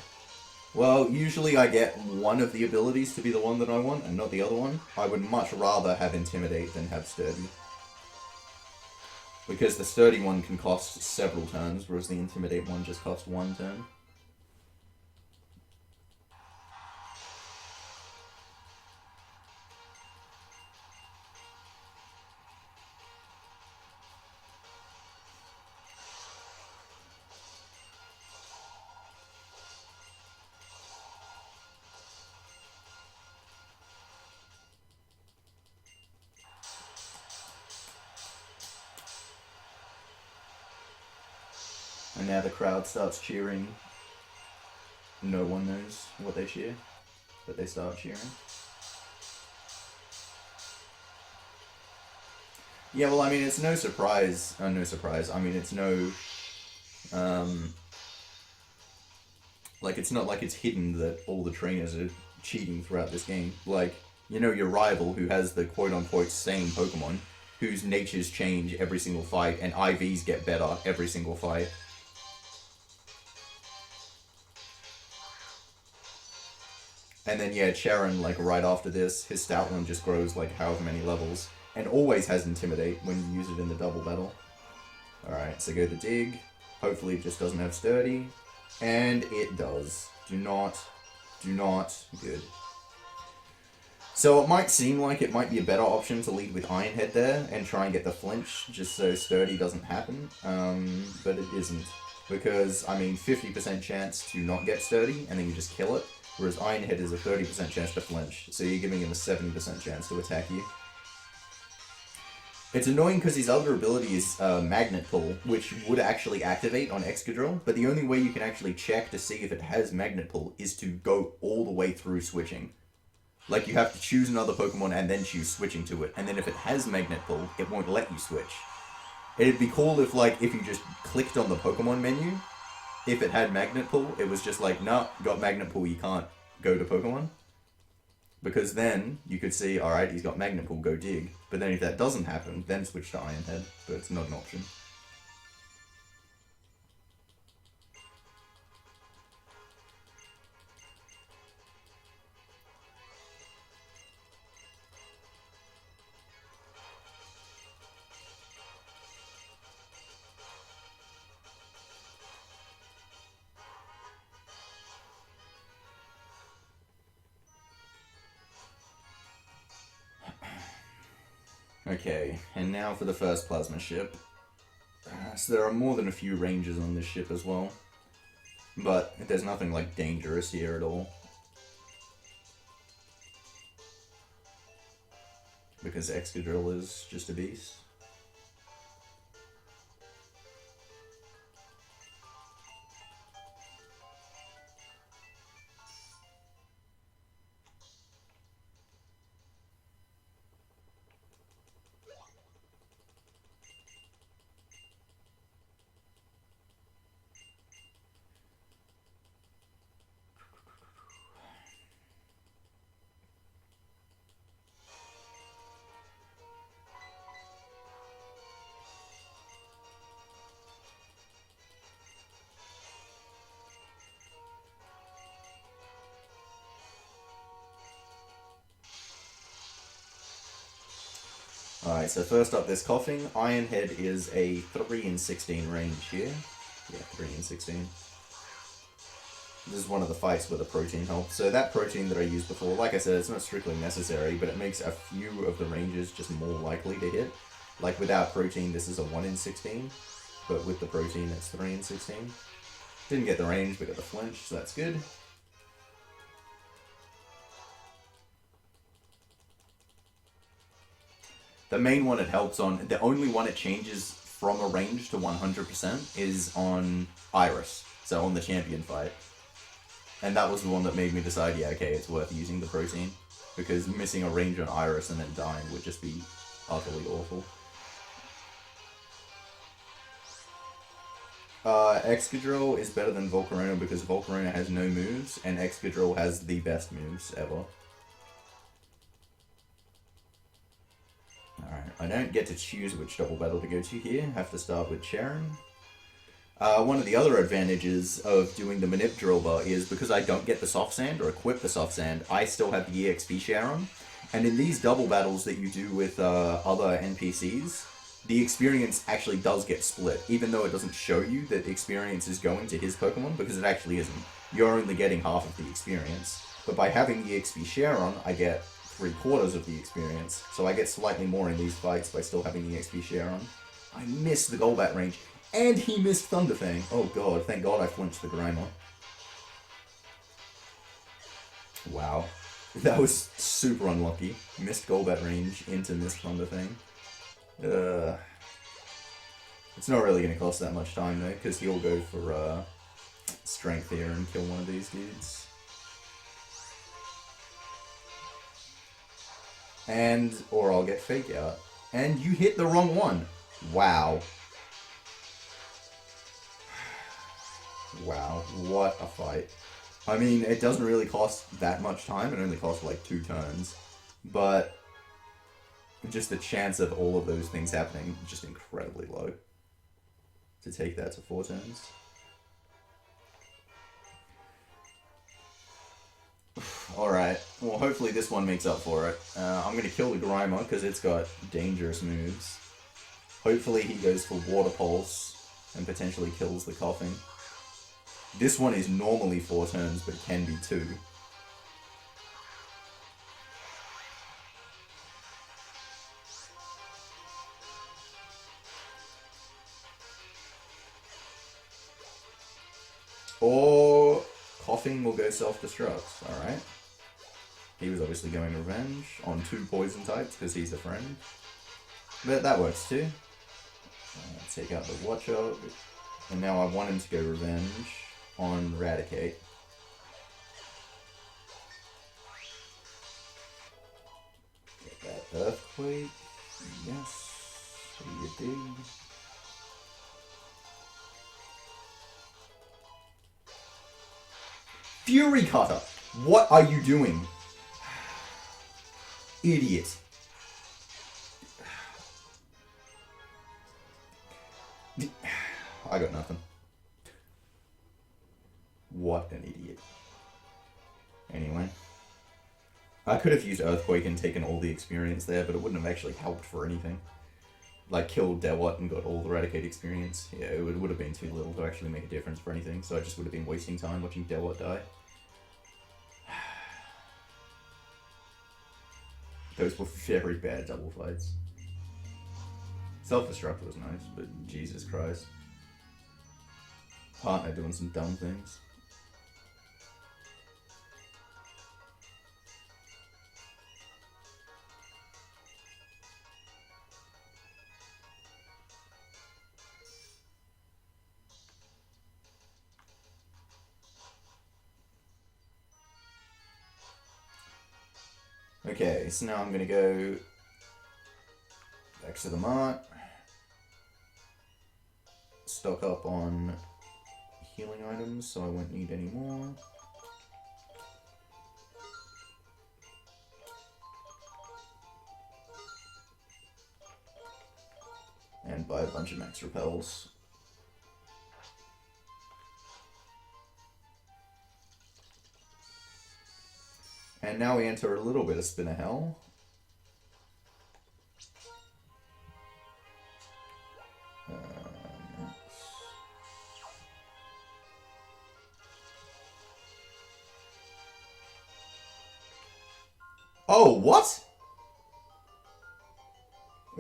Well, usually I get one of the abilities to be the one that I want, and not the other one. I would much rather have Intimidate than have Sturdy. Because the Sturdy one can cost several turns, whereas the Intimidate one just costs 1 turn. And now the crowd starts cheering. No one knows what they cheer, but they start cheering. Yeah, well, I mean, it's no surprise. No surprise. I mean, it's no. Um, like, it's not like it's hidden that all the trainers are cheating throughout this game. Like, you know, your rival who has the quote unquote same Pokemon, whose natures change every single fight, and IVs get better every single fight. And then, yeah, Cheren, like, right after this, his Stoutland just grows, like, however many levels. And always has Intimidate when you use it in the double battle. Alright, so go the Dig. Hopefully it just doesn't have Sturdy. And it does. Do not. Good. So it might seem like it might be a better option to lead with Iron Head there and try and get the flinch just so Sturdy doesn't happen. But it isn't. Because, I mean, 50% chance to not get Sturdy and then you just kill it. Whereas Iron Head is a 30% chance to flinch. So you're giving him a 70% chance to attack you. It's annoying because his other ability is Magnet Pull, which would actually activate on Excadrill, but the only way you can actually check to see if it has Magnet Pull is to go all the way through switching. Like, you have to choose another Pokemon and then choose switching to it, and then if it has Magnet Pull, it won't let you switch. It'd be cool if, like, if you just clicked on the Pokemon menu, if it had Magnet Pull, it was just like, nah, got Magnet Pull, you can't go to Pokemon. Because then you could see, alright, he's got Magnet Pull, go dig. But then if that doesn't happen, then switch to Iron Head. But it's not an option. Okay, and now for the first plasma ship. So there are more than a few ranges on this ship as well. But there's nothing like dangerous here at all. Because Excadrill is just a beast. Alright, so first up, there's Coughing. Iron Head is a 3 in 16 range here. Yeah, 3 in 16. This is one of the fights where the protein helps. So that protein that I used before, like I said, it's not strictly necessary, but it makes a few of the ranges just more likely to hit. Like without protein, this is a 1 in 16, but with the protein, it's 3 in 16. Didn't get the range, but got the flinch, so that's good. The main one it helps on, the only one it changes from a range to 100% is on Iris, so on the champion fight. And that was the one that made me decide, yeah, okay, it's worth using the protein. Because missing a range on Iris and then dying would just be utterly awful. Excadrill is better than Volcarona because Volcarona has no moves, and Excadrill has the best moves ever. Alright, I don't get to choose which double battle to go to here. I have to start with Cheren. One of the other advantages of doing the manip Drilbur is because I don't get the soft sand or equip the soft sand, I still have the EXP share on. And in these double battles that you do with other NPCs, the experience actually does get split, even though it doesn't show you that experience is going to his Pokemon, because it actually isn't. You're only getting half of the experience. But by having the EXP share on, I get 3/4 of the experience, so I get slightly more in these fights by still having the EXP share on. I missed the Golbat range, and he missed Thunderfang. Oh god, thank god I flinched the Grimer. Wow. That was super unlucky. Missed Golbat range into missed Thunderfang. It's not really going to cost that much time though, because he'll go for strength here and kill one of these dudes. Or I'll get Fake Out. And you hit the wrong one. Wow. Wow, what a fight. I mean, it doesn't really cost that much time. It only costs like 2 turns. But just the chance of all of those things happening is just incredibly low. To take that to 4 turns. Alright, well hopefully this one makes up for it. I'm going to kill the Grimer because it's got dangerous moves. Hopefully he goes for Water Pulse and potentially kills the Coughing. This one is normally 4 turns, but can be 2. Or Coughing will go self-destruct, alright. He was obviously going revenge on 2 poison types because he's a friend. But that works too. Take out the Watchog. And now I want him to go revenge on Raticate. Get that Earthquake. Yes. You do. Fury Cutter! What are you doing? Idiot. I got nothing. What an idiot. Anyway. I could have used Earthquake and taken all the experience there, but it wouldn't have actually helped for anything. Like, killed Dewott and got all the Raticate experience. Yeah, it would have been too little to actually make a difference for anything, so I just would have been wasting time watching Dewott die. Those were very bad double fights. Self-destruct was nice, but Jesus Christ. Partner doing some dumb things. Okay, so now I'm going to go back to the mart. Stock up on healing items, so I won't need any more. And buy a bunch of max repels. And now we enter a little bit of Spinner Hell. Oh, what?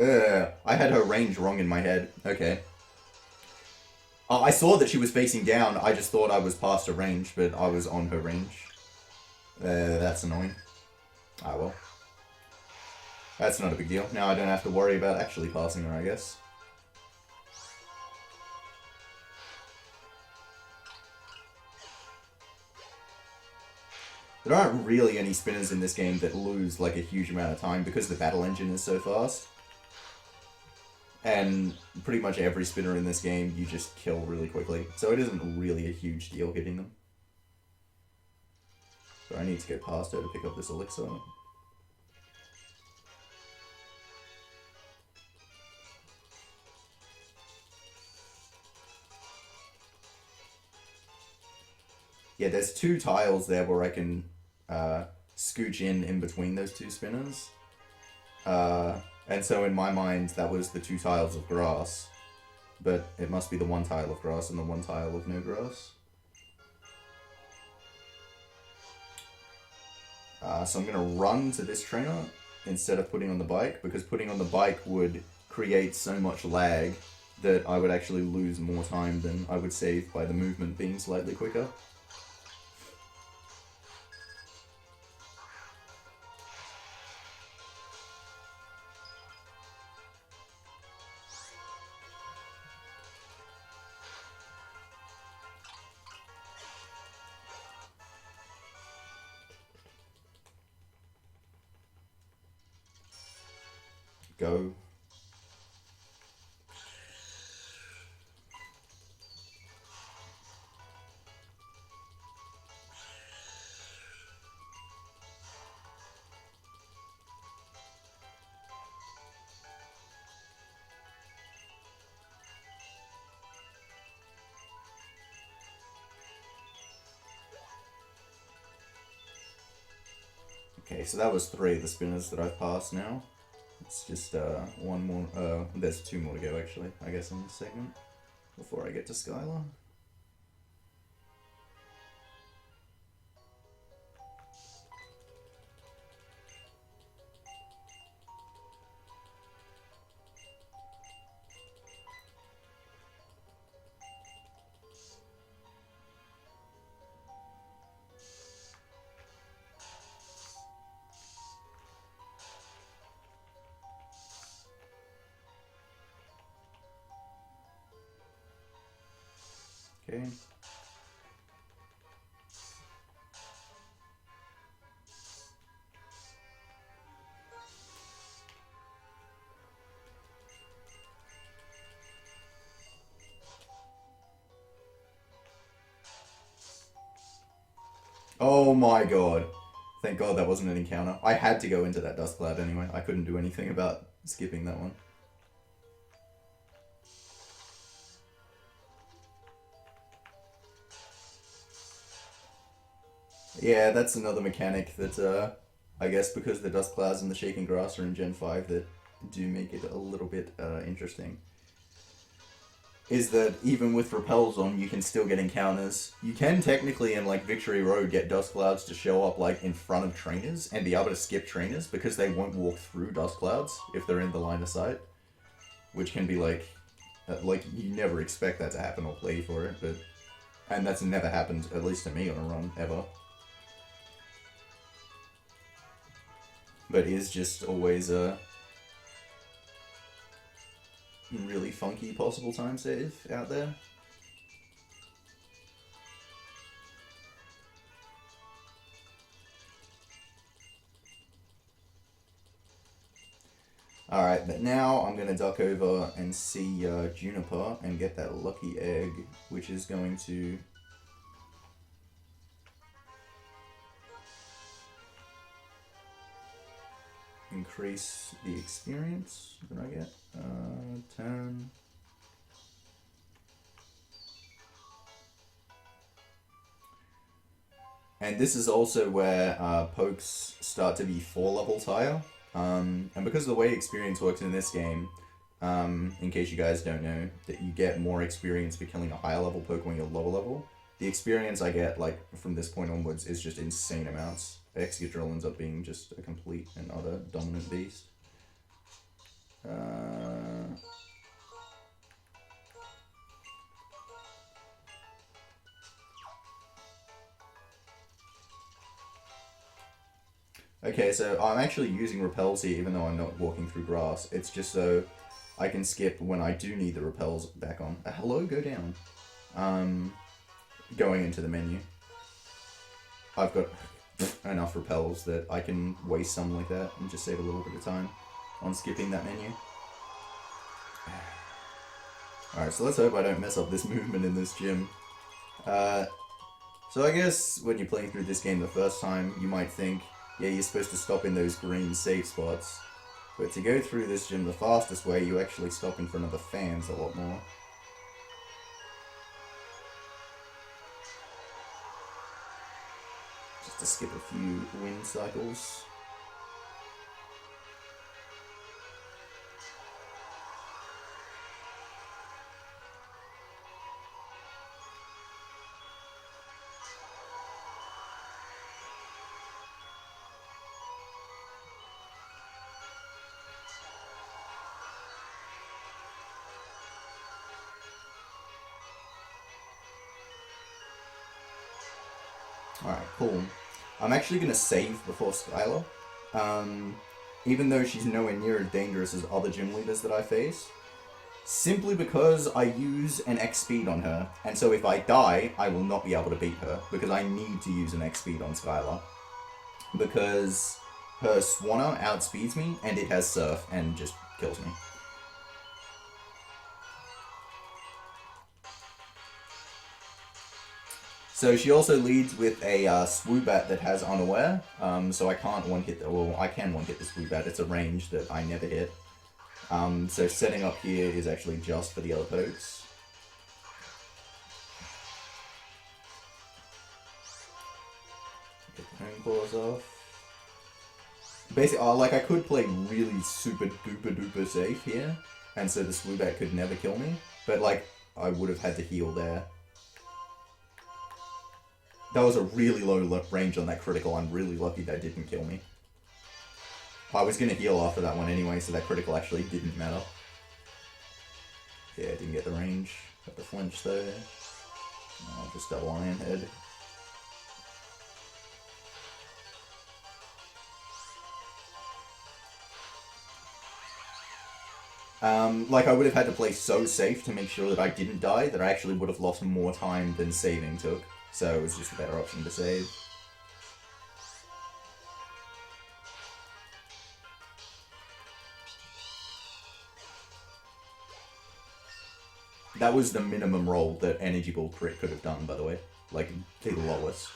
I had her range wrong in my head. Okay. I saw that she was facing down. I just thought I was past her range, but I was on her range. That's annoying. Ah, well. That's not a big deal. Now I don't have to worry about actually passing her, I guess. There aren't really any spinners in this game that lose like a huge amount of time because the battle engine is so fast. And pretty much every spinner in this game you just kill really quickly. So it isn't really a huge deal hitting them. So I need to go past her to pick up this elixir. Yeah, there's 2 tiles there where I can scooch in between those 2 spinners. And so in my mind, that was the 2 tiles of grass. But it must be the 1 tile of grass and the 1 tile of no grass. So I'm going to run to this trainer instead of putting on the bike, because putting on the bike would create so much lag that I would actually lose more time than I would save by the movement being slightly quicker. Go. Okay, so that was 3 of the spinners that I've passed now. It's just one more. There's 2 more to go actually, I guess, in this segment before I get to Skyla. Okay. Oh my god. Thank god that wasn't an encounter. I had to go into that dust cloud anyway. I couldn't do anything about skipping that one. Yeah, that's another mechanic that, I guess because the dust clouds and the shaking grass are in Gen 5 that do make it a little bit interesting. Is that even with repels on, you can still get encounters. You can technically in like Victory Road get dust clouds to show up like in front of trainers and be able to skip trainers because they won't walk through dust clouds if they're in the line of sight. Which can be like you never expect that to happen or play for it, but... And that's never happened, at least to me on a run, ever. But is just always a really funky possible time save out there. Alright, but now I'm going to duck over and see Juniper and get that lucky egg, which is going to... increase the experience that I get. 10. And this is also where pokes start to be 4 levels higher. And because of the way experience works in this game, in case you guys don't know, that you get more experience becoming a higher level poke when you're lower level. The experience I get, like, from this point onwards is just insane amounts. Excadrill ends up being just a complete and utter dominant beast. Okay, so I'm actually using repels here even though I'm not walking through grass. It's just so I can skip when I do need the repels back on. Hello, go down. Going into the menu. I've got enough repels that I can waste some like that and just save a little bit of time on skipping that menu. Alright, so let's hope I don't mess up this movement in this gym. So I guess when you're playing through this game the first time, you might think, yeah, you're supposed to stop in those green safe spots. But to go through this gym the fastest way, you actually stop in front of the fans a lot more. To skip a few wind cycles. Alright, cool. I'm actually going to save before Skyla, even though she's nowhere near as dangerous as other gym leaders that I face, simply because I use an X speed on her, and so if I die, I will not be able to beat her, because I need to use an X speed on Skyla, because her Swanna outspeeds me, and it has Surf, and just kills me. So she also leads with a Swoobat that has Unaware, so I can't one-hit, well, I can one-hit the Swoobat, it's a range that I never hit. So setting up here is actually just for the other pokes. Get the home claws off. Basically, like, I could play really super duper duper safe here, and so the Swoobat could never kill me, but, like, I would have had to heal there. That was a really low range on that critical. I'm really lucky that didn't kill me. I was going to heal after that one anyway, so that critical actually didn't matter. Yeah, didn't get the range. Got the flinch there. I'll just double Iron Head. Like, I would have had to play so safe to make sure that I didn't die that I actually would have lost more time than saving took. So it was just a better option to save. That was the minimum roll that Energy Ball crit could have done, by the way. Like, the lowest.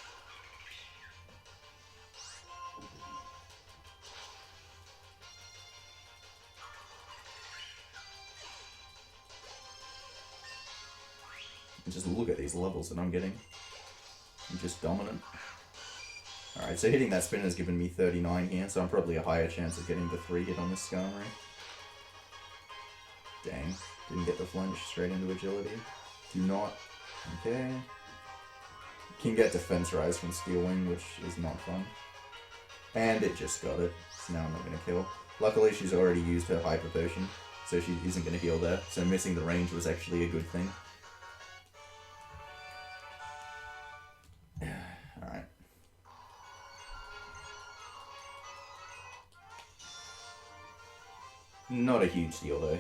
And just look at these levels that I'm getting. I'm just dominant. Alright, so hitting that spin has given me 39 here, so I'm probably a higher chance of getting the 3 hit on this Skarmory. Dang. Didn't get the flinch, straight into agility. Do not. Okay. Can get defense rise from Steel Wing, which is not fun. And it just got it, so now I'm not going to kill. Luckily, she's already used her Hyper Potion, so she isn't going to heal there, so missing the range was actually a good thing. Alright. Not a huge deal, though.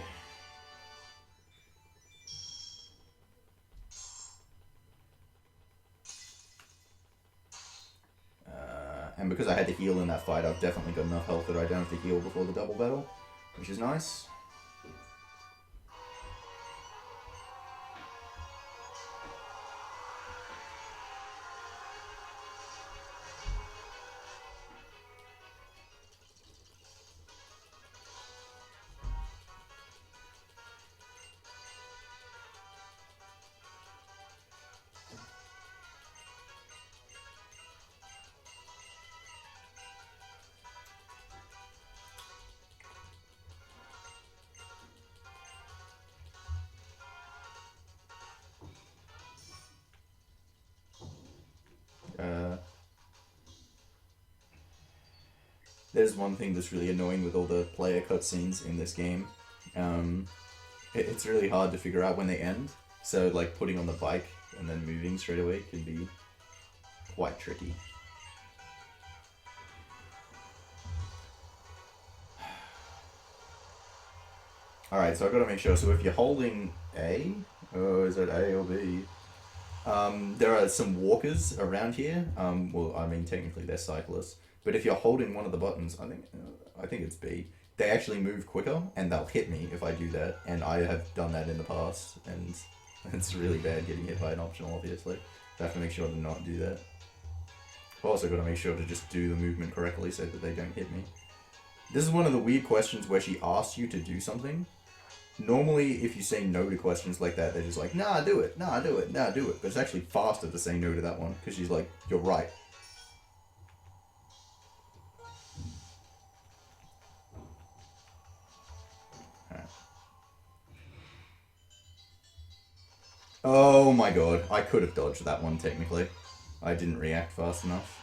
And because I had to heal in that fight, I've definitely got enough health that I don't have to heal before the double battle, which is nice. There's one thing that's really annoying with all the player cutscenes in this game. It's really hard to figure out when they end. So, like, putting on the bike and then moving straight away can be quite tricky. Alright, so I've got to make sure. So if you're holding A, or is it A or B? There are some walkers around here. Well, I mean, technically they're cyclists. But if you're holding one of the buttons, I think it's B, they actually move quicker, and they'll hit me if I do that. And I have done that in the past, and it's really bad getting hit by an optional, obviously. So I have to make sure to not do that. I've also got to make sure to just do the movement correctly so that they don't hit me. This is one of the weird questions where she asks you to do something. Normally, if you say no to questions like that, they're just like, nah, do it, nah, do it, nah, do it. But it's actually faster to say no to that one, because she's like, you're right. Oh my god, I could have dodged that one technically. I didn't react fast enough.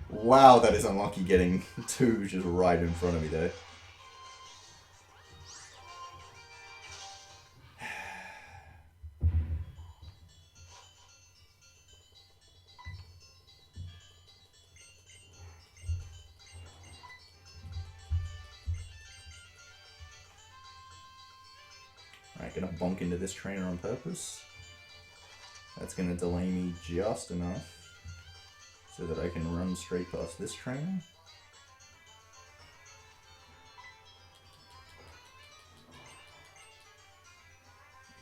Wow, that is unlucky getting 2 just right in front of me there. Alright, gonna bonk into this trainer on purpose. That's gonna delay me just enough so that I can run straight past this trainer.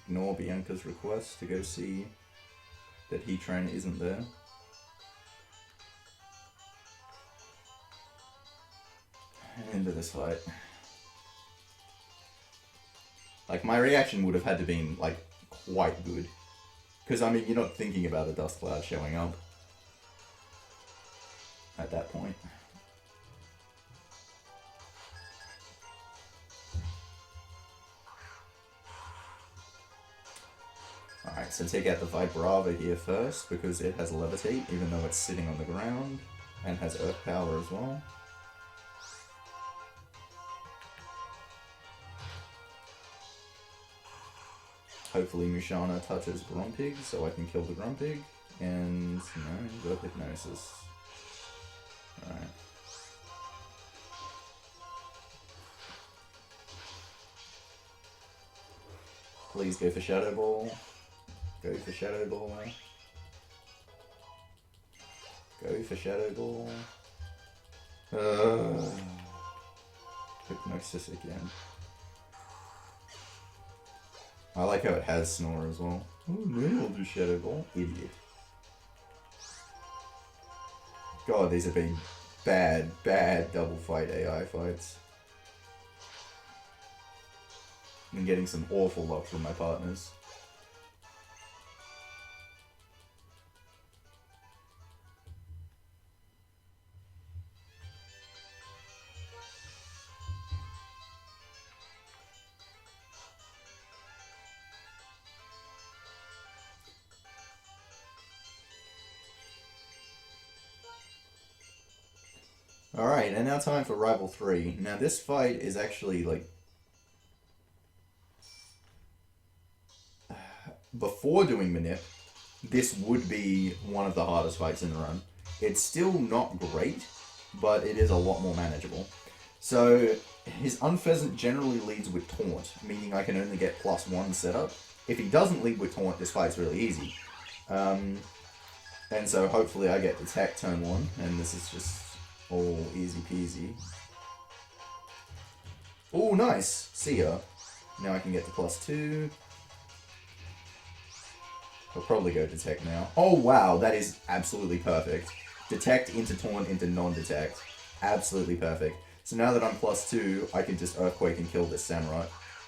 Ignore Bianca's request to go see that Heatran isn't there. And into this fight. Like, my reaction would have had to been, like, quite good. Because, I mean, you're not thinking about a dust cloud showing up at that point. Alright, so take out the Vibrava here first, because it has Levitate, even though it's sitting on the ground, and has Earth Power as well. Hopefully Mushana touches Grumpig, so I can kill the Grumpig, and no, got Hypnosis. Alright. Please go for Shadow Ball. Go for Shadow Ball. Go for Shadow Ball. Hypnosis again. I like how it has Snore as well. Oh no, I'll do Shadow Ball. Idiot. God, these have been bad, bad double fight AI fights. I'm getting some awful luck from my partners. Alright, and now time for Rival 3. Now this fight is actually like... Before doing Manip, this would be one of the hardest fights in the run. It's still not great, but it is a lot more manageable. So, his Unpheasant generally leads with Taunt, meaning I can only get +1 setup. If he doesn't lead with Taunt, this fight's really easy. And so hopefully I get the Tech turn 1, and this is just all easy peasy. Oh, nice! See ya. Now I can get to +2. I'll probably go Detect now. Oh wow, that is absolutely perfect. Detect into Taunt into non-Detect. Absolutely perfect. So now that I'm +2, I can just Earthquake and kill this Samurai.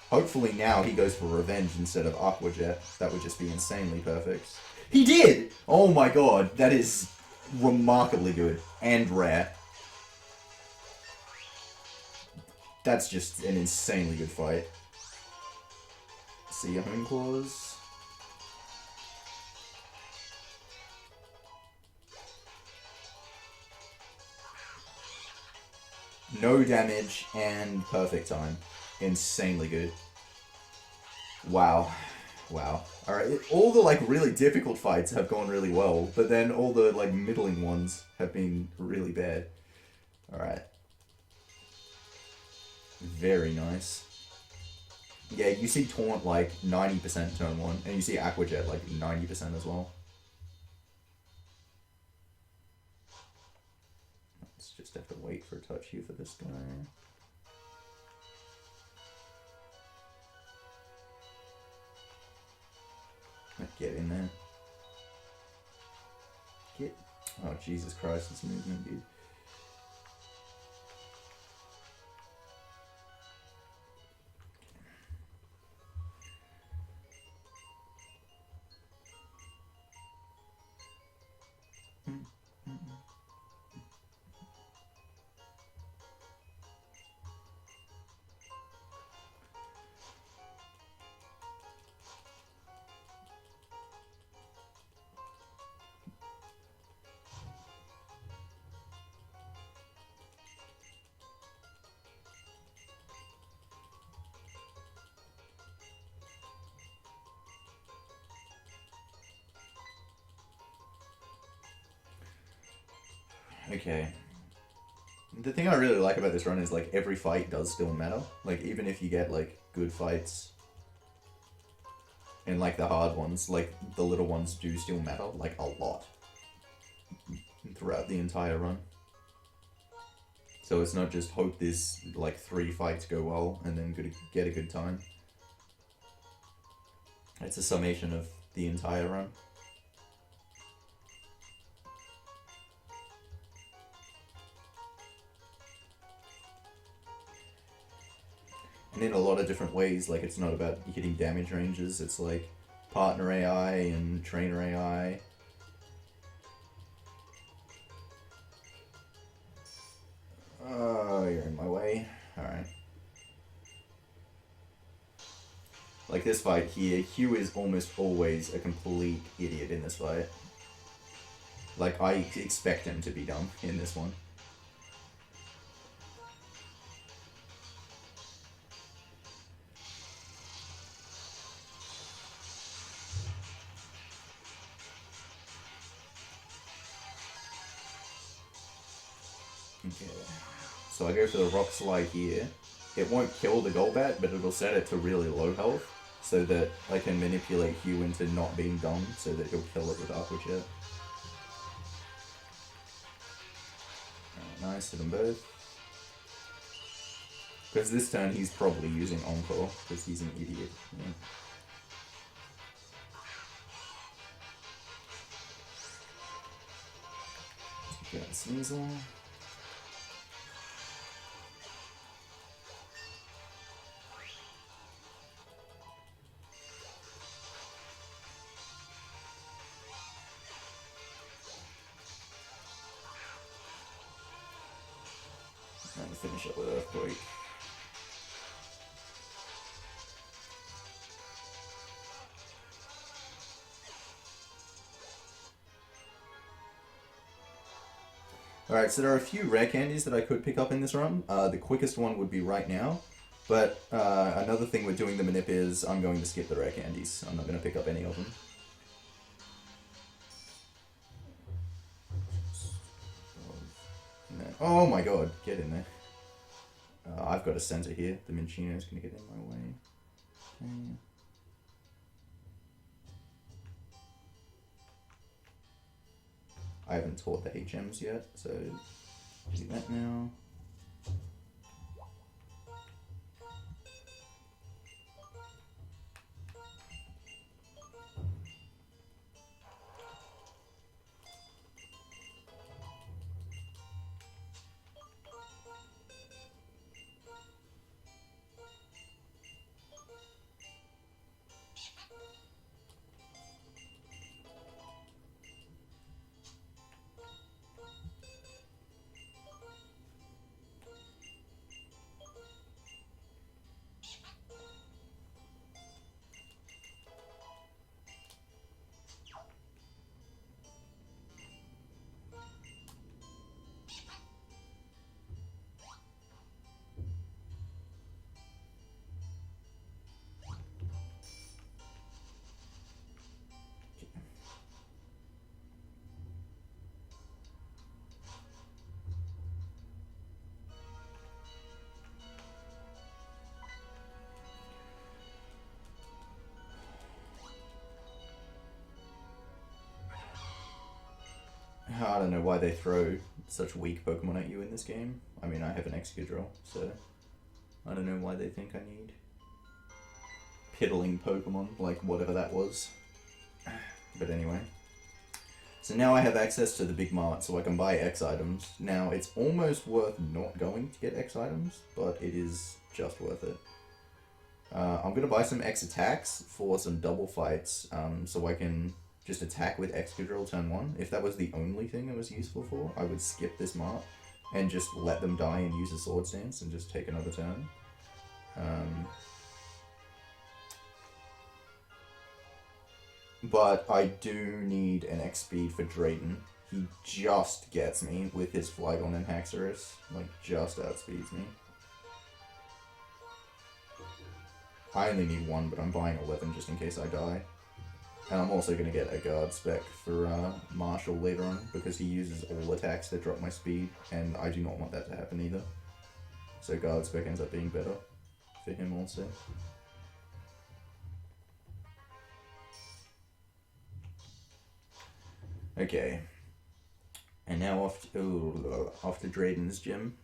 Hopefully now he goes for Revenge instead of Aqua Jet. That would just be insanely perfect. He did! Oh my god, that is remarkably good. And rare. That's just an insanely good fight. See ya, Hone Claws. No damage and perfect time. Insanely good. Wow. Wow. Alright, all the like really difficult fights have gone really well, but then all the like middling ones have been really bad. Alright. Very nice. Yeah, you see Taunt like 90% turn 1, and you see Aqua Jet like 90% as well. Let's just have to wait for a touch here for this guy. Get in there. Get. Oh, Jesus Christ, this movement, dude. Okay. The thing I really like about this run is like every fight does still matter. Like even if you get like good fights and like the hard ones, like the little ones do still matter like a lot throughout the entire run. So it's not just hope this like 3 fights go well and then get a good time. It's a summation of the entire run. And in a lot of different ways, like it's not about hitting damage ranges, it's like partner AI and trainer AI. Oh, you're in my way. Alright. Like this fight here, Hugh is almost always a complete idiot in this fight. Like, I expect him to be dumb in this one. Okay. So I go for the rock slide here. It won't kill the Golbat, but it'll set it to really low health, so that I can manipulate Hugh into not being dumb, so that he'll kill it with Aqua Jet. Nice, hit them both. Because this turn he's probably using Encore, because he's an idiot. Yeah. Got Sneasel. And finish up with Earthquake. Alright, so there are a few rare candies that I could pick up in this run. The quickest one would be right now. But another thing with doing the manip is I'm going to skip the rare candies. I'm not going to pick up any of them. Oh my god, get in there. I've got a center here. The Minchino's going to get in my way. Okay. I haven't taught the HMs yet, so do that now. I don't know why they throw such weak Pokemon at you in this game. I mean, I have an Excadrill, so I don't know why they think I need piddling Pokemon, like whatever that was. But anyway. So now I have access to the big mart, so I can buy X items. Now, it's almost worth not going to get X items, but it is just worth it. I'm going to buy some X attacks for some double fights, so I can just attack with Excadrill turn 1. If that was the only thing it was useful for, I would skip this mart and just let them die and use a Sword Stance and just take another turn. But I do need an X speed for Drayden. He just gets me with his Flygon and Haxorus. Like, just outspeeds me. I only need 1, but I'm buying 11 just in case I die. And I'm also going to get a guard spec for Marshall later on, because he uses all attacks that drop my speed, and I do not want that to happen either. So guard spec ends up being better for him also. Okay. And now off to Drayden's gym.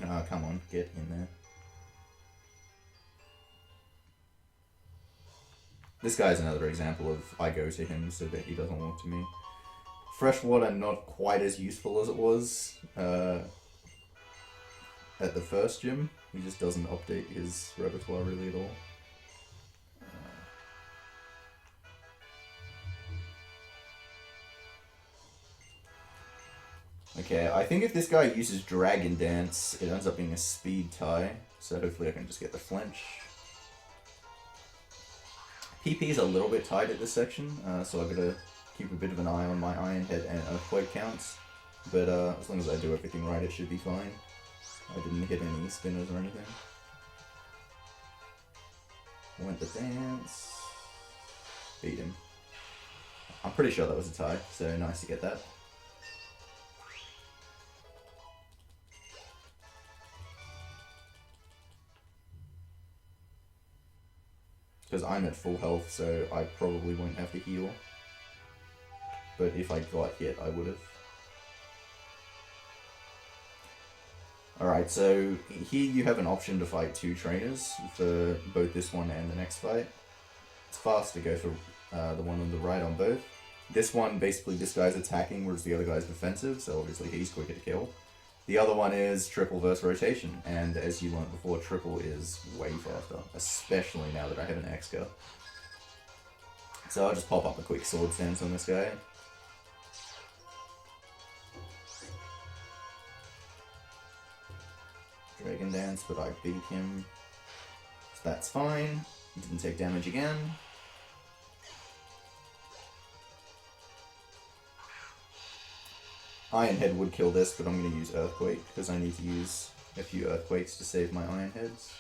Ah, come on, get in there. This guy's another example of I go to him so that he doesn't walk to me. Freshwater, not quite as useful as it was at the first gym. He just doesn't update his repertoire really at all. Okay, I think if this guy uses Dragon Dance, it ends up being a speed tie. So hopefully I can just get the flinch. PP is a little bit tight at this section, so I've got to keep a bit of an eye on my Iron Head and Earthquake counts. But as long as I do everything right, it should be fine. I didn't hit any spinners or anything. Went the dance. Beat him. I'm pretty sure that was a tie, so nice to get that. Because I'm at full health, so I probably won't have to heal. But if I got hit, I would have. Alright, so here you have an option to fight 2 trainers for both this one and the next fight. It's fast to go for the one on the right on both. This one, basically this guy's attacking, whereas the other guy's defensive, so obviously he's quicker to kill. The other one is triple versus rotation, and as you learned before, triple is way faster, especially now that I have an X-Car. So I'll just pop up a quick sword stance on this guy. Dragon Dance, but I beat him. So that's fine. Didn't take damage again. Iron Head would kill this, but I'm going to use Earthquake, because I need to use a few Earthquakes to save my Iron Heads.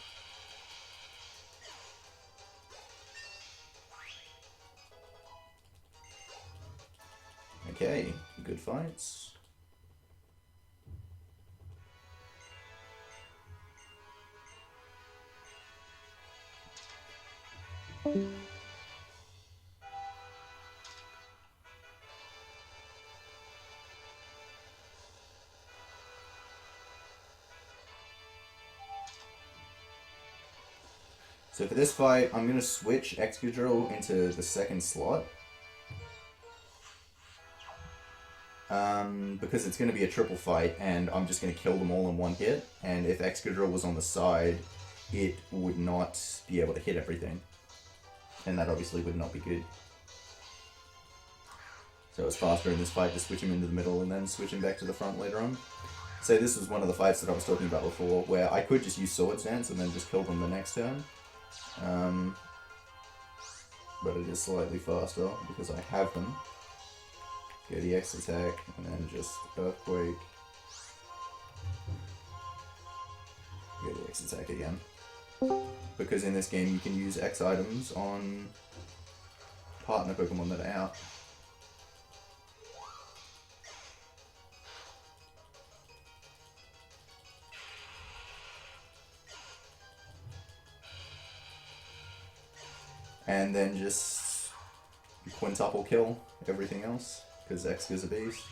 Okay, good fights. So for this fight, I'm going to switch Excadrill into the second slot. Because it's going to be a triple fight, and I'm just going to kill them all in one hit. And if Excadrill was on the side, it would not be able to hit everything. And that obviously would not be good. So it's faster in this fight to switch him into the middle and then switch him back to the front later on. So this was one of the fights that I was talking about before, where I could just use Sword Dance and then just kill them the next turn. But it is slightly faster because I have them. Go the X attack and then just Earthquake. Go the X attack again. Because in this game you can use X items on partner Pokemon that are out. And then just quintuple kill everything else, because X is a beast.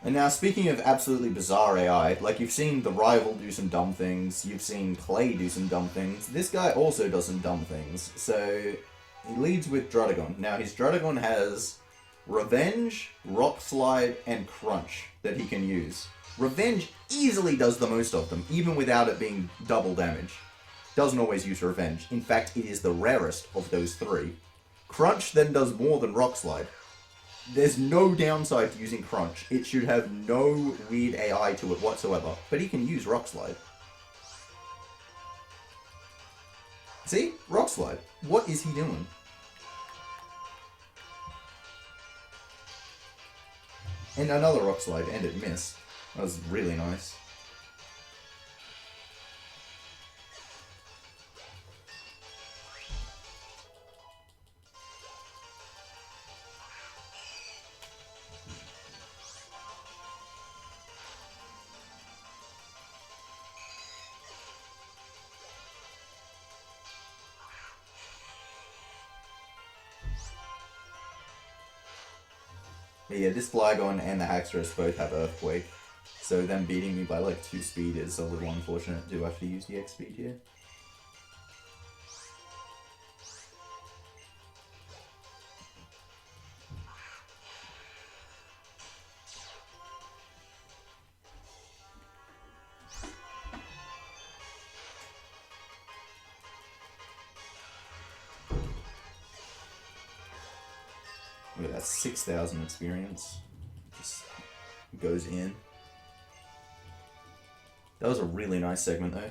And now, speaking of absolutely bizarre AI, like you've seen the Rival do some dumb things, you've seen Clay do some dumb things, this guy also does some dumb things. So, he leads with Druddigon. Now, his Druddigon has Revenge, Rock Slide, and Crunch that he can use. Revenge easily does the most of them, even without it being double damage. Doesn't always use Revenge. In fact, it is the rarest of those 3. Crunch then does more than Rock Slide. There's no downside to using Crunch. It should have no weird AI to it whatsoever. But he can use Rock Slide. See? Rock Slide. What is he doing? And another Rock Slide, and it missed. That was really nice. But yeah, this Flygon and the Haxorus both have Earthquake, so them beating me by like 2 speed is a little unfortunate. Do I have to use the X speed here? Look at that, 6,000 experience. Just goes in. That was a really nice segment though.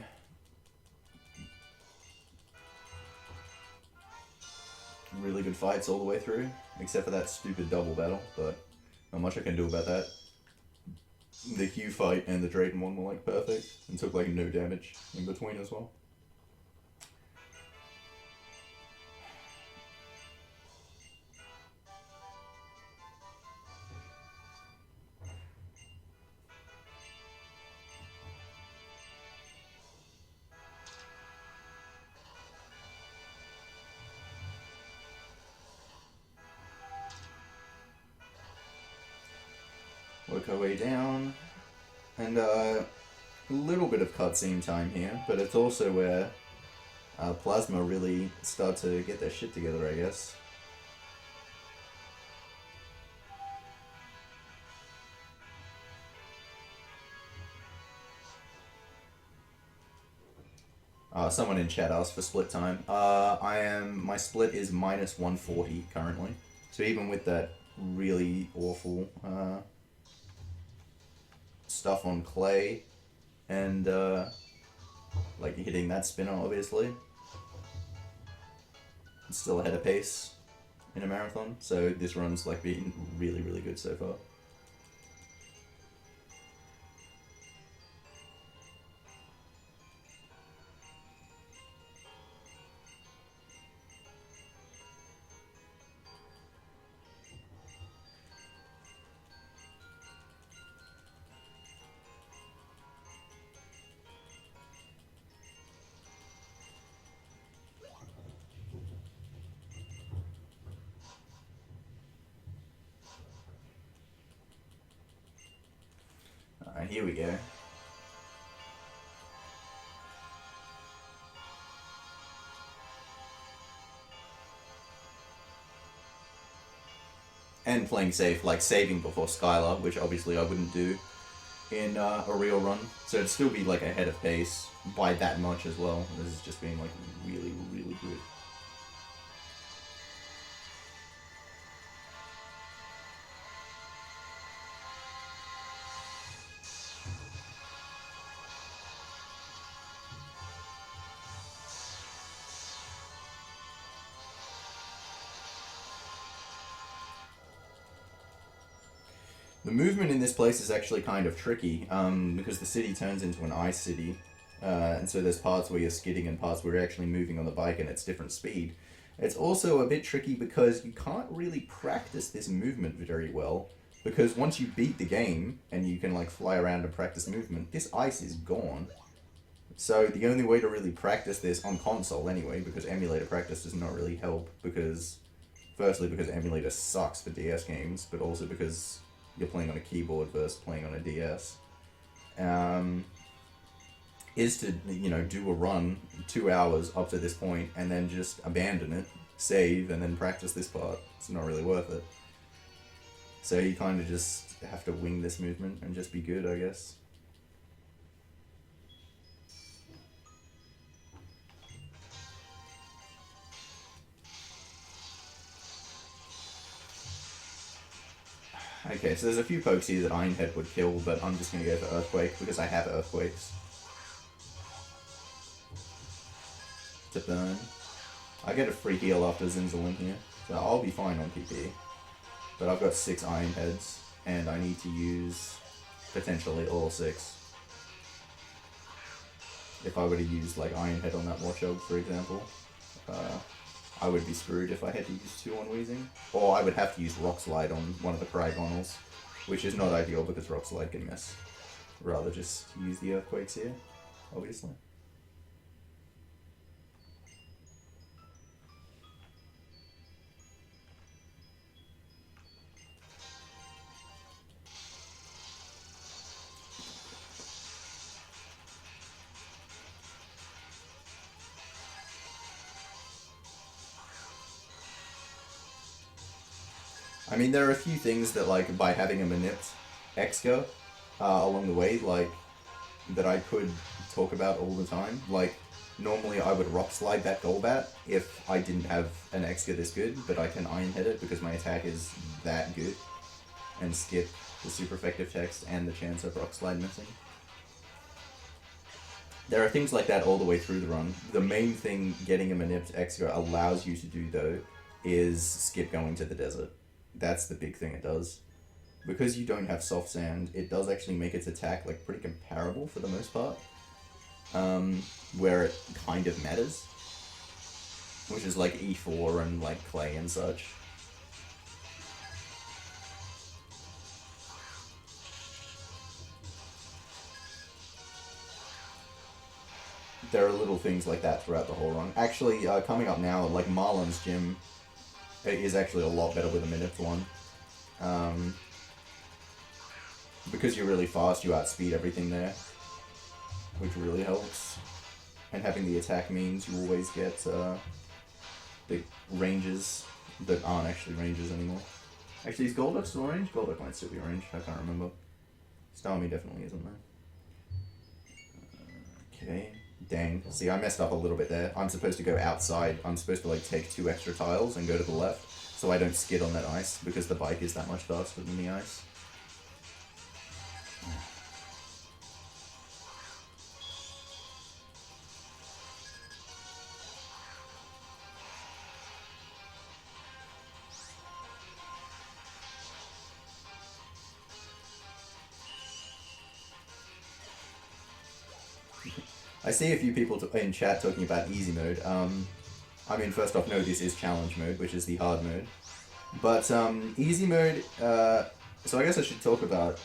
Really good fights all the way through, except for that stupid double battle, but not much I can do about that. The Hugh fight and the Drayden one were like perfect, and took like no damage in between as well. Work our way down, and a little bit of cutscene time here, but it's also where Plasma really start to get their shit together, I guess. Someone in chat asked for split time. My split is minus 140 currently, so even with that really awful stuff on clay and like hitting that spinner, obviously it's still ahead of pace in a marathon, so this run's like been really good so far. Alright, here we go. And playing safe, like saving before Skyla, which obviously I wouldn't do in a real run. So it'd still be like ahead of pace by that much as well. This is just being like really good. The movement in this place is actually kind of tricky, because the city turns into an ice city, and so there's parts where you're skidding and parts where you're actually moving on the bike and it's different speed. It's also a bit tricky because you can't really practice this movement very well, because once you beat the game and you can like fly around and practice movement, this ice is gone. So the only way to really practice this on console anyway, because emulator practice does not really help, because firstly because emulator sucks for DS games, but also because you're playing on a keyboard versus playing on a DS, is to, you know, do a run 2 hours up to this point and then just abandon it, save, and then practice this part. It's not really worth it. So you kind of just have to wing this movement and just be good, I guess. Okay, so there's a few pokes here that Ironhead would kill, but I'm just going to go for Earthquake because I have Earthquakes to burn. I get a free heal after Zinzalin here, so I'll be fine on PP. But I've got 6 Ironheads, and I need to use potentially all 6. If I were to use like Ironhead on that Warchog, for example, I would be screwed if I had to use 2 on Wheezing. Or I would have to use Rock Slide on one of the Crygonals, which is not ideal because Rock Slide can miss. Rather just use the Earthquakes here, obviously. I mean, there are a few things that, like, by having a manipped Exca along the way, like, that I could talk about all the time. Like, normally I would rock slide that Golbat if I didn't have an Exca this good, but I can Iron Head it because my attack is that good, and skip the super effective text and the chance of rock slide missing. There are things like that all the way through the run. The main thing getting a Manipped Exca allows you to do, though, is skip going to the desert. That's the big thing it does. Because you don't have soft sand, it does actually make its attack like pretty comparable for the most part. Where it kind of matters. Which is like E4 and like clay and such. There are little things like that throughout the whole run. Actually, coming up now, like Marlon's gym is actually a lot better with a Manipped one. Because you're really fast, you outspeed everything there, which really helps. And having the attack means you always get the ranges that aren't actually ranges anymore. Actually, is Golduck still range? Golduck might still be range, I can't remember. Starmie definitely isn't there. Okay, dang. See, I messed up a little bit there. I'm supposed to go outside. I'm supposed to like take 2 extra tiles and go to the left, so I don't skid on that ice, because the bike is that much faster than the ice. I see a few people in chat talking about easy mode. I mean, first off, no, this is challenge mode, which is the hard mode. But easy mode, so I guess I should talk about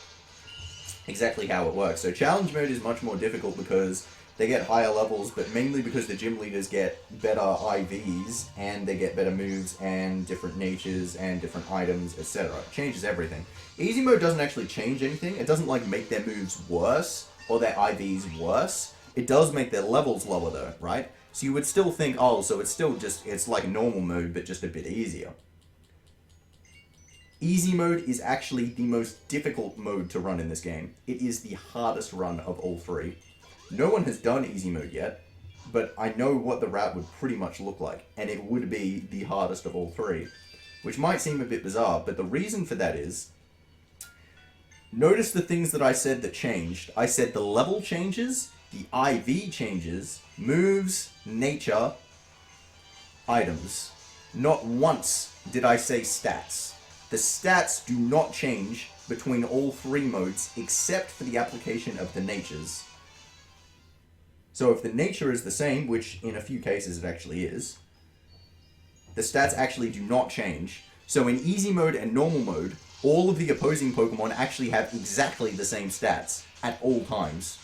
exactly how it works. So challenge mode is much more difficult because they get higher levels, but mainly because the gym leaders get better IVs, and they get better moves, and different natures, and different items, etc. It changes everything. Easy mode doesn't actually change anything. It doesn't like make their moves worse, or their IVs worse. It does make their levels lower though, right? So you would still think, oh, so it's still just, it's like normal mode, but just a bit easier. Easy mode is actually the most difficult mode to run in this game. It is the hardest run of all 3. No one has done easy mode yet, but I know what the route would pretty much look like, and it would be the hardest of all 3. Which might seem a bit bizarre, but the reason for that is, notice the things that I said that changed. I said the level changes, the IV changes, moves, nature, items. Not once did I say stats. The stats do not change between all 3 modes except for the application of the natures. So if the nature is the same, which in a few cases it actually is, the stats actually do not change. So in easy mode and normal mode, all of the opposing Pokemon actually have exactly the same stats at all times.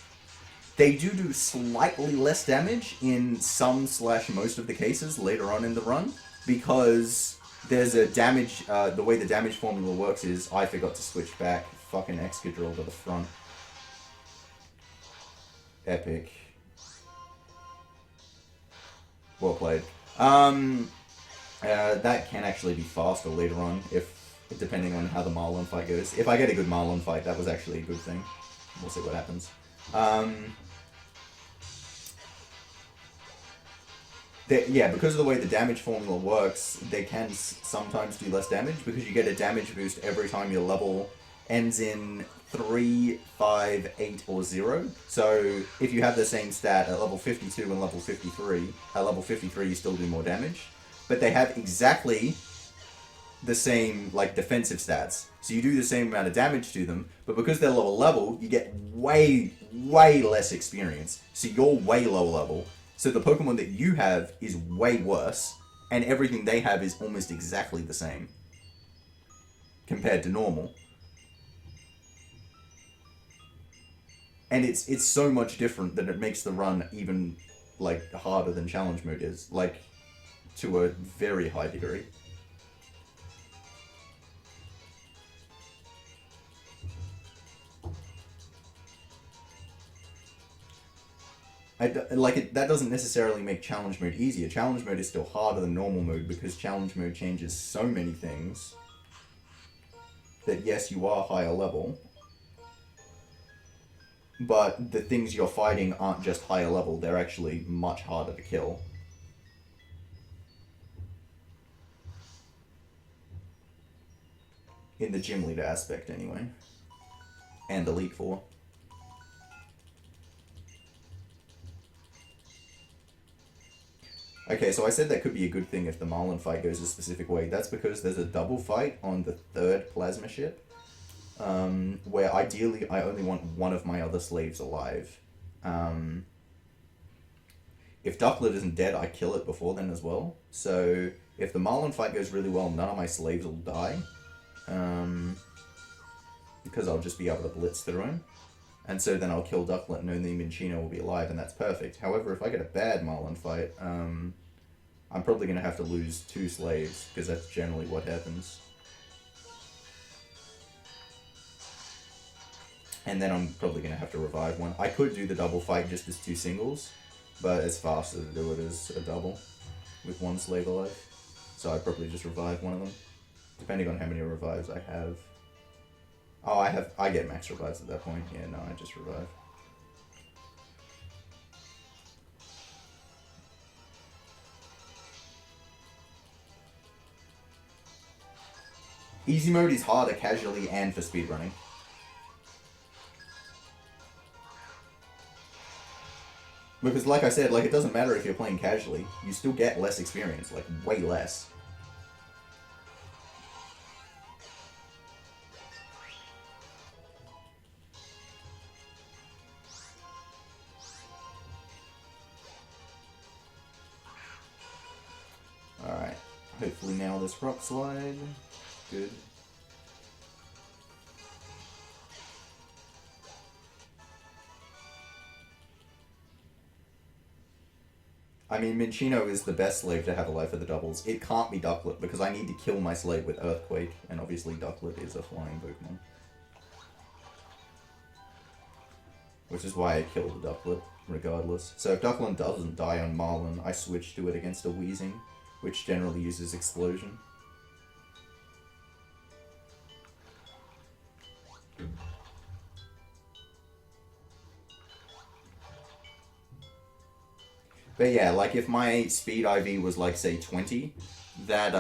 They do slightly less damage in some/most of the cases later on in the run, because there's a damage, the way the damage formula works is, I forgot to switch back fucking Excadrill to the front. Epic. Well played. That can actually be faster later on, depending on how the Marlon fight goes. If I get a good Marlon fight, that was actually a good thing. We'll see what happens. Yeah, because of the way the damage formula works, they can sometimes do less damage, because you get a damage boost every time your level ends in 3, 5, 8, or 0. So if you have the same stat at level 52 and level 53, at level 53 you still do more damage. But they have exactly the same like defensive stats. So you do the same amount of damage to them, but because they're lower level, you get way less experience. So you're way lower level. So the Pokemon that you have is way worse, and everything they have is almost exactly the same compared to normal. And it's so much different that it makes the run even like harder than challenge mode is, like to a very high degree. That doesn't necessarily make challenge mode easier. Challenge mode is still harder than normal mode because challenge mode changes so many things that yes, you are higher level. but the things you're fighting aren't just higher level, they're actually much harder to kill. In the gym leader aspect, anyway. And Elite Four. Okay, so I said that could be a good thing if the Marlin fight goes a specific way. That's because there's a double fight on the 3rd plasma ship, where ideally I only want one of my other slaves alive. If Ducklet isn't dead, I kill it before then as well. So if the Marlin fight goes really well, none of my slaves will die. Because I'll just be able to blitz through him. And so then I'll kill Ducklet and only Minchino will be alive, and that's perfect. However, if I get a bad Marlin fight, I'm probably going to have to lose 2 slaves, because that's generally what happens. And then I'm probably going to have to revive one. I could do the double fight just as 2 singles, but it's faster to do it as a double with 1 slave alive. So I'd probably just revive one of them, depending on how many revives I have. Oh, I get max revives at that point. Yeah, no, I just revive. Easy mode is harder casually and for speedrunning. Because like I said, like it doesn't matter if you're playing casually, you still get less experience, like way less. Alright, hopefully now this rock slide. Good. I mean, Minchino is the best slave to have alive for the doubles. It can't be Ducklet, because I need to kill my slave with Earthquake, and obviously Ducklet is a flying Pokemon. Which is why I kill the Ducklet, regardless. So if Ducklet doesn't die on Marlin, I switch to it against a Weezing, which generally uses Explosion. But yeah, like if my speed IV was like say 20, that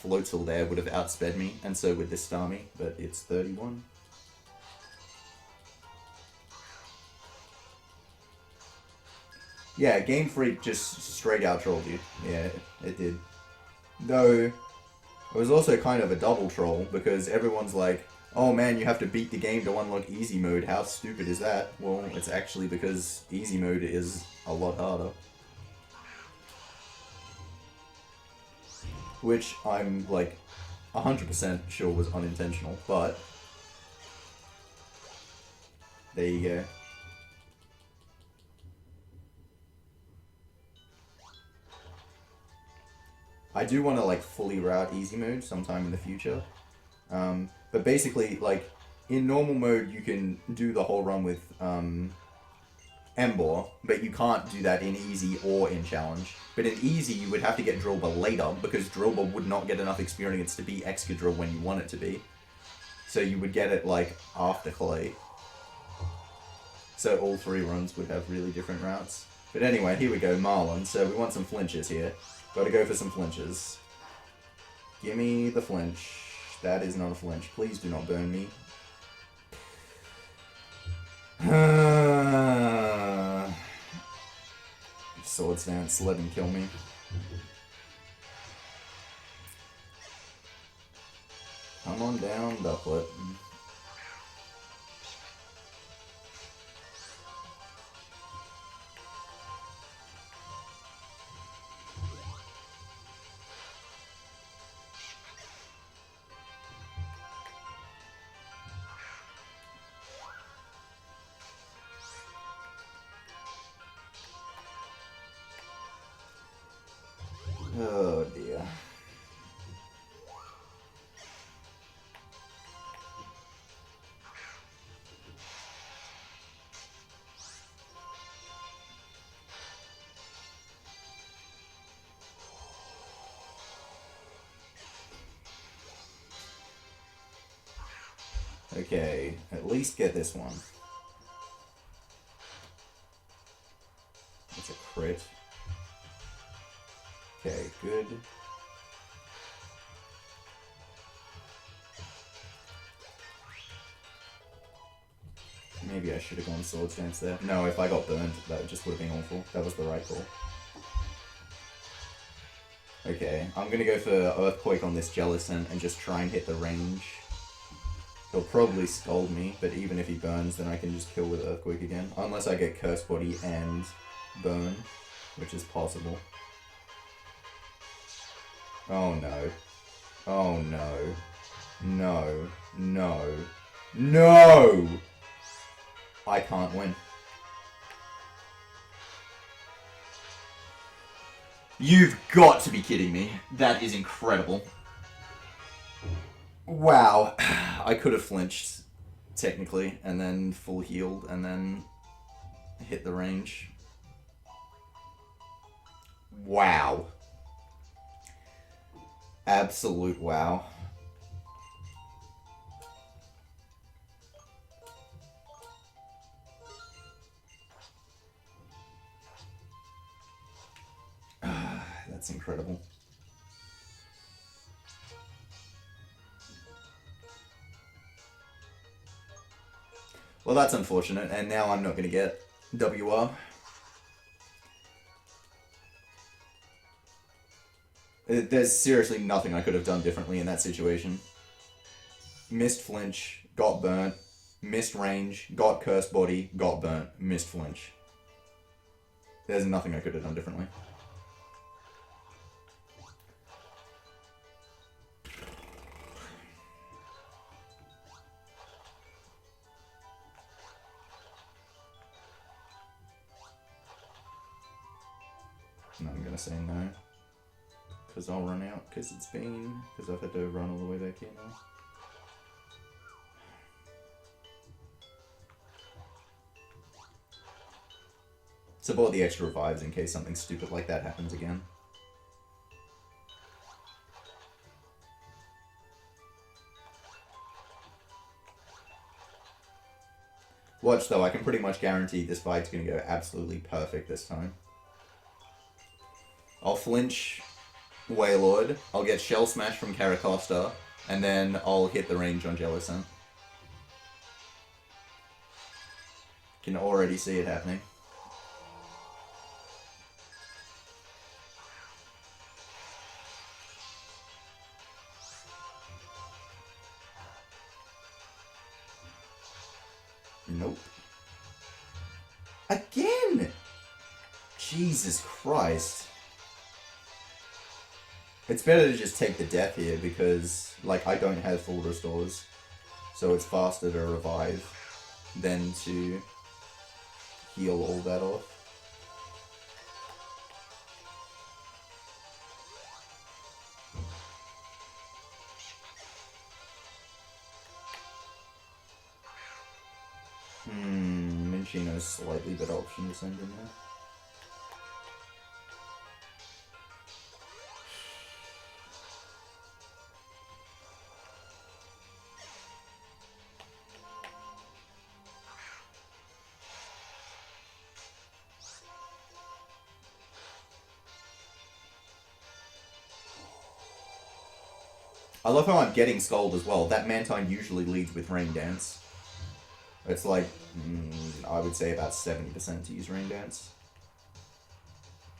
Floatzel there would have outsped me, and so would this Starmie, but it's 31. Yeah, Game Freak just straight out trolled you. Yeah, it did. Though, it was also kind of a double troll, because everyone's like, oh man, you have to beat the game to unlock easy mode, how stupid is that? Well, it's actually because easy mode is a lot harder. Which I'm like 100% sure was unintentional, but there you go. I do want to like fully route easy mode sometime in the future, but basically like in normal mode you can do the whole run with Embor, but you can't do that in easy or in challenge. But in easy, you would have to get Drilbur later, because Drilbur would not get enough experience to be Excadrill when you want it to be. So you would get it, like, after Clay. So all 3 runs would have really different routes. But anyway, here we go, Marlin. So we want some flinches here. Gotta go for some flinches. Gimme the flinch. That is not a flinch. Please do not burn me. Swords Dance, let him kill me. Come on down, Ducklet. Oh dear. Okay, at least get this one. crit. Okay, good. Maybe I should have gone Sword Stance there. No, if I got burned, that just would have been awful. That was the right call. Okay, I'm gonna go for Earthquake on this Jellicent and just try and hit the range. He'll probably scold me, but even if he burns, then I can just kill with Earthquake again. Unless I get Curse Body and burn, which is possible. Oh no. Oh no. No. No. No! I can't win. You've got to be kidding me. That is incredible. Wow. I could have flinched, technically, and then full healed, and then hit the range. Wow. Absolute wow. That's incredible. Well, that's unfortunate, and now I'm not going to get WR. There's seriously nothing I could have done differently in that situation. Missed flinch, got burnt, missed range, got cursed body, got burnt, missed flinch. There's nothing I could have done differently. No, I'm gonna say no. Because I'll run out, because it's been... because I've had to run all the way back here now. So bought the extra revives in case something stupid like that happens again. Watch though, I can pretty much guarantee this fight's gonna go absolutely perfect this time. I'll flinch Wailord, I'll get Shell Smash from Caracosta, and then I'll hit the range on Jellicent. Can already see it happening. Nope. Again! Jesus Christ. It's better to just take the death here because, like, I don't have full restores. So it's faster to revive than to heal all that off. Minchino's slightly better option to send in there. I love how I'm getting Scold as well. That Mantine usually leads with Rain Dance. It's like, I would say about 70% to use Rain Dance.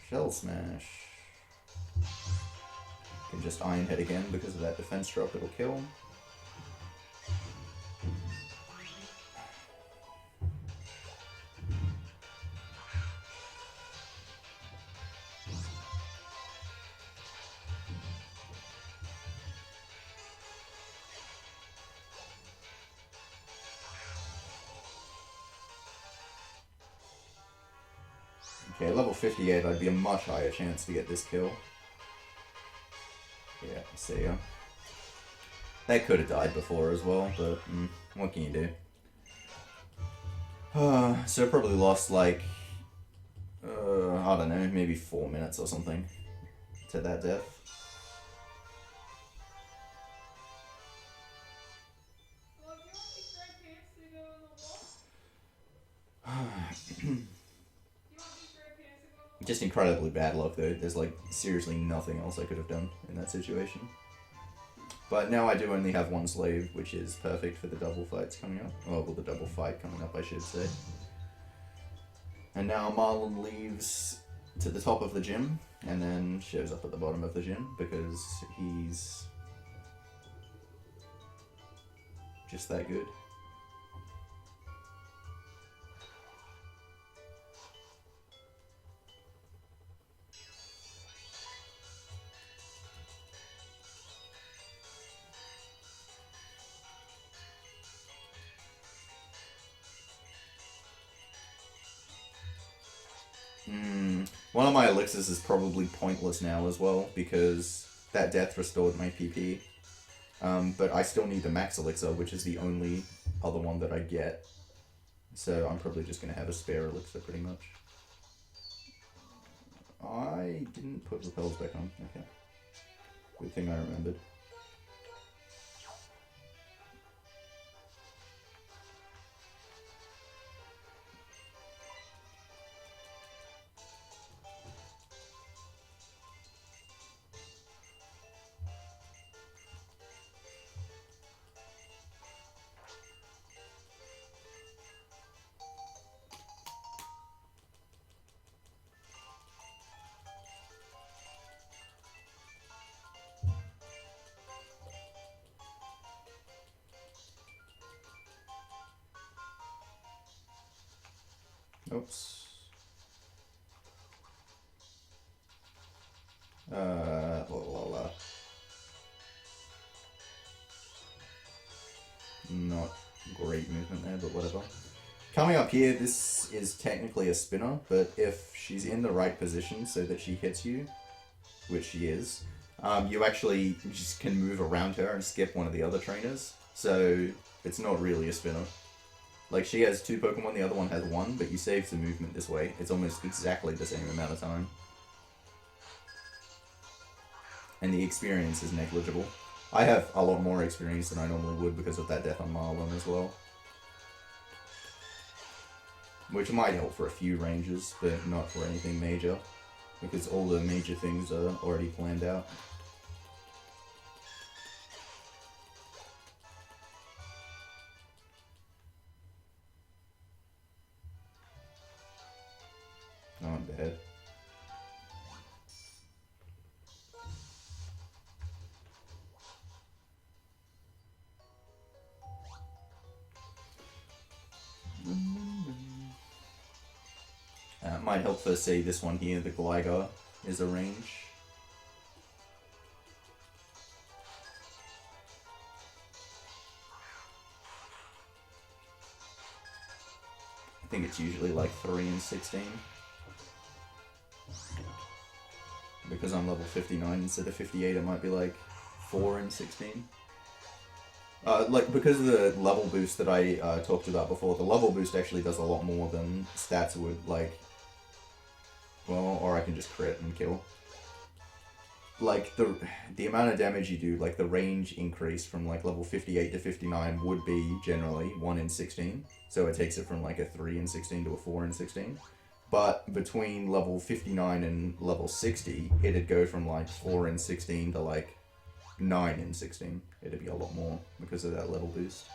Shell Smash. Can just Iron Head again because of that defense drop, it'll kill. Okay, level 58, I'd be a much higher chance to get this kill. Yeah, see ya. That could have died before as well, but what can you do? So probably lost like, I don't know, maybe 4 minutes or something to that death. Just incredibly bad luck though. There's like seriously nothing else I could have done in that situation. But now I do only have one slave, which is perfect for the double fights coming up. Oh, well, the double fight coming up, I should say. And now Marlon leaves to the top of the gym, and then shows up at the bottom of the gym, because he's just that good. One of my elixirs is probably pointless now as well, because that death restored my PP. But I still need the max elixir, which is the only other one that I get. So I'm probably just going to have a spare elixir pretty much. I didn't put repels back on. Okay. Good thing I remembered. Oops. Not great movement there, but whatever. Coming up here, this is technically a spinner, but if she's in the right position so that she hits you, which she is, you actually just can move around her and skip one of the other trainers, so it's not really a spinner. Like, she has 2 Pokemon, the other one has 1, but you save some movement this way. It's almost exactly the same amount of time. And the experience is negligible. I have a lot more experience than I normally would because of that death on Marlon as well. Which might help for a few ranges, but not for anything major. Because all the major things are already planned out. Oh, I'm bad. Might help for, say, this one here, the Gligar is a range. I think it's usually like 3 and 16. Because I'm level 59 instead of 58, it might be like 4 and 16. Like, because of the level boost that I talked about before, the level boost actually does a lot more than stats would, like... Well, or I can just crit and kill. Like, the amount of damage you do, like, the range increase from, like, level 58 to 59 would be, generally, 1 in 16. So it takes it from, like, a 3 in 16 to a 4 in 16. But between level 59 and level 60, it'd go from, like, 4 in 16 to, like, 9 in 16. It'd be a lot more because of that level boost.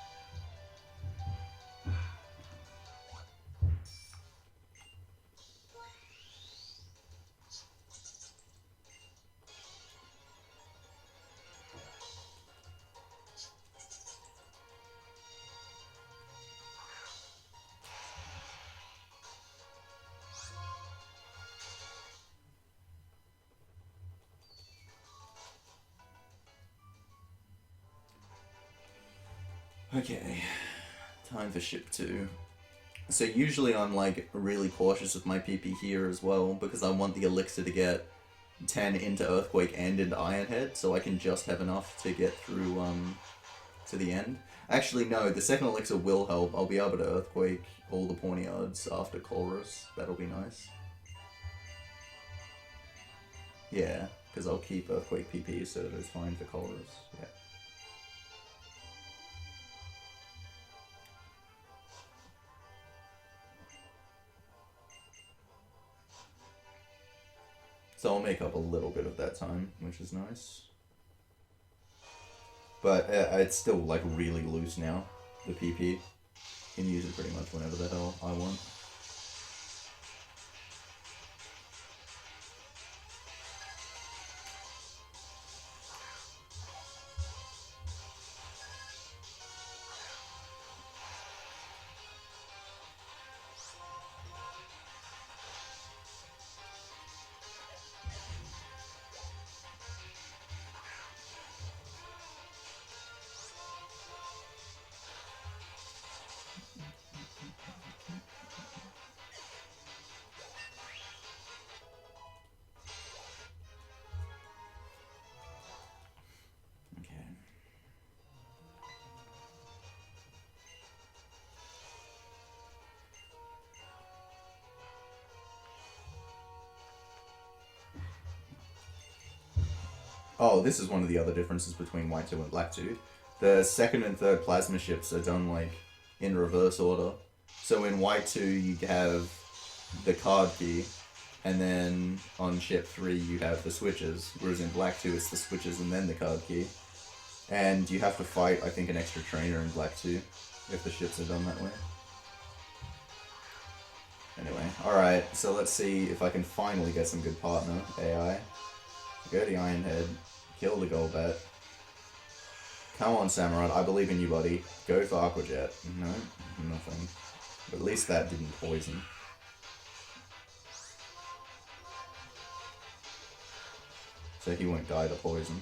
Okay, time for ship 2. So usually I'm like really cautious with my PP here as well because I want the elixir to get 10 into Earthquake and into Iron Head so I can just have enough to get through to the end. Actually no, the second elixir will help. I'll be able to Earthquake all the Pawniards after Chorus. That'll be nice. Yeah, because I'll keep Earthquake PP so that it's fine for Chorus. Yeah. So I'll make up a little bit of that time, which is nice. But it's still like really loose now, the PP. Can use it pretty much whenever the hell I want. Oh, this is one of the other differences between White 2 and Black 2. The second and third plasma ships are done like in reverse order. So in White 2 you have the card key, and then on ship 3 you have the switches, whereas in Black 2 it's the switches and then the card key. And you have to fight, I think, an extra trainer in Black 2 if the ships are done that way. Anyway, alright, so let's see if I can finally get some good partner AI. Go to the Ironhead, kill the Golbat. Come on, Samurai, I believe in you, buddy. Go for Aquajet. No, nothing. But at least that didn't poison. So he won't die to poison.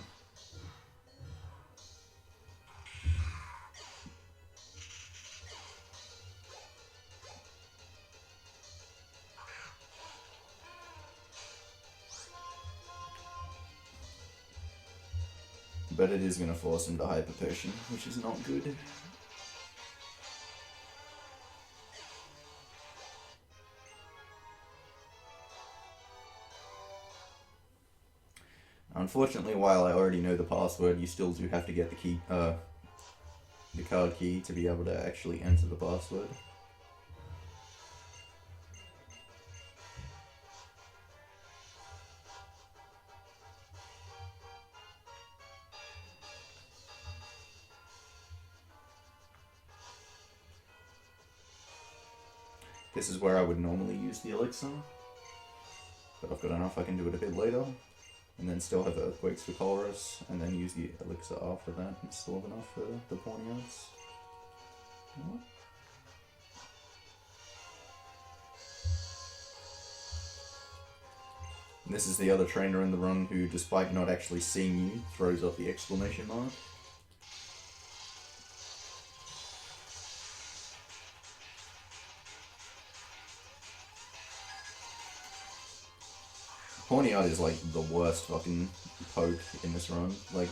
But it is going to force him to Hyper Potion, which is not good. Unfortunately, while I already know the password, you still do have to get the key, the card key to be able to actually enter the password. This is where I would normally use the elixir, but I've got enough I can do it a bit later, and then still have Earthquakes for Colress, and then use the elixir after that, and still have enough for the Pawniards. And this is the other trainer in the run who, despite not actually seeing you, throws up the exclamation mark. Pawniard is like the worst fucking poke in this run. Like,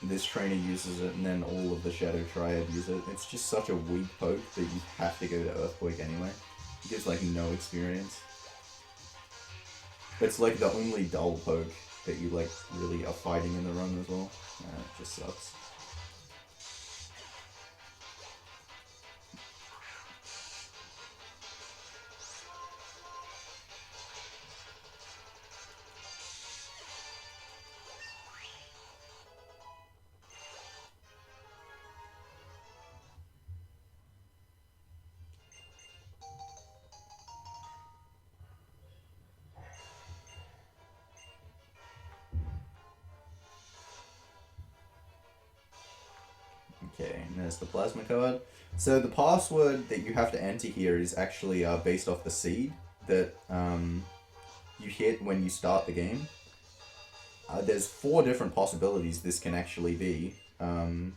this trainer uses it and then all of the Shadow Triad use it. It's just such a weak poke that you have to go to Earthquake anyway. It gives like no experience. It's like the only dull poke that you like really are fighting in the run as well. It just sucks. Okay, and there's the plasma card. So the password that you have to enter here is actually based off the seed that you hit when you start the game. There's 4 different possibilities this can actually be. My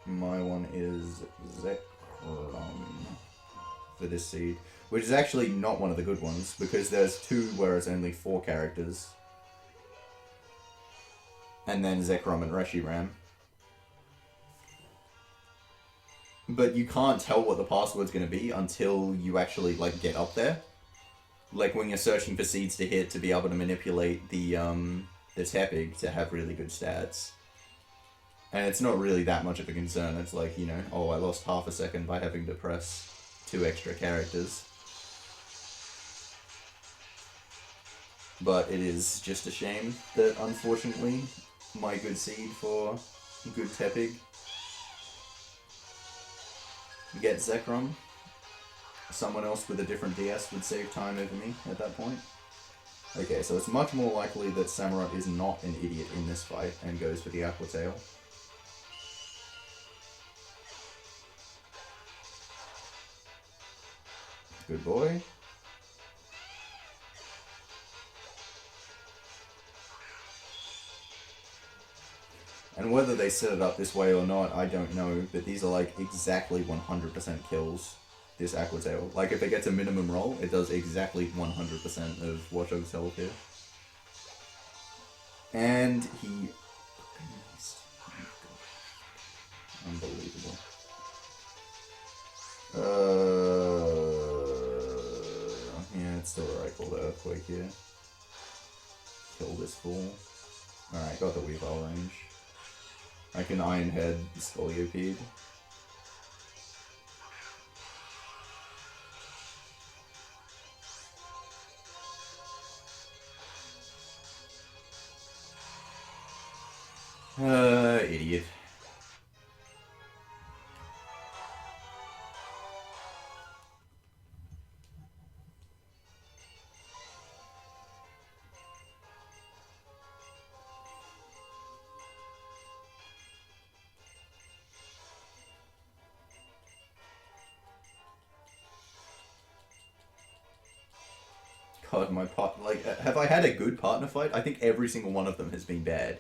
one is Zekrom for this seed, which is actually not one of the good ones, because there's 2 where it's only 4 characters. And then Zekrom and Reshiram. But you can't tell what the password's going to be until you actually like get up there. Like when you're searching for seeds to hit to be able to manipulate the Tepig to have really good stats. And it's not really that much of a concern. It's like, you know, oh, I lost half a second by having to press 2 extra characters. But it is just a shame that, unfortunately, my good seed for good Tepig gets Zekrom. Someone else with a different DS would save time over me at that point. Okay, so it's much more likely that Samurott is not an idiot in this fight and goes for the Aqua Tail. Good boy. And whether they set it up this way or not, I don't know, but these are like exactly 100% kills, this Aqua Tail. Like if it gets a minimum roll, it does exactly 100% of Watchog's health here. And he... Unbelievable. Yeah, it's still alright, call the Earthquake here. Kill this fool. Alright, got the Weavile range. I can Iron Head the Scolipede. Idiot. God, my part, like, have I had a good partner fight? I think every single one of them has been bad.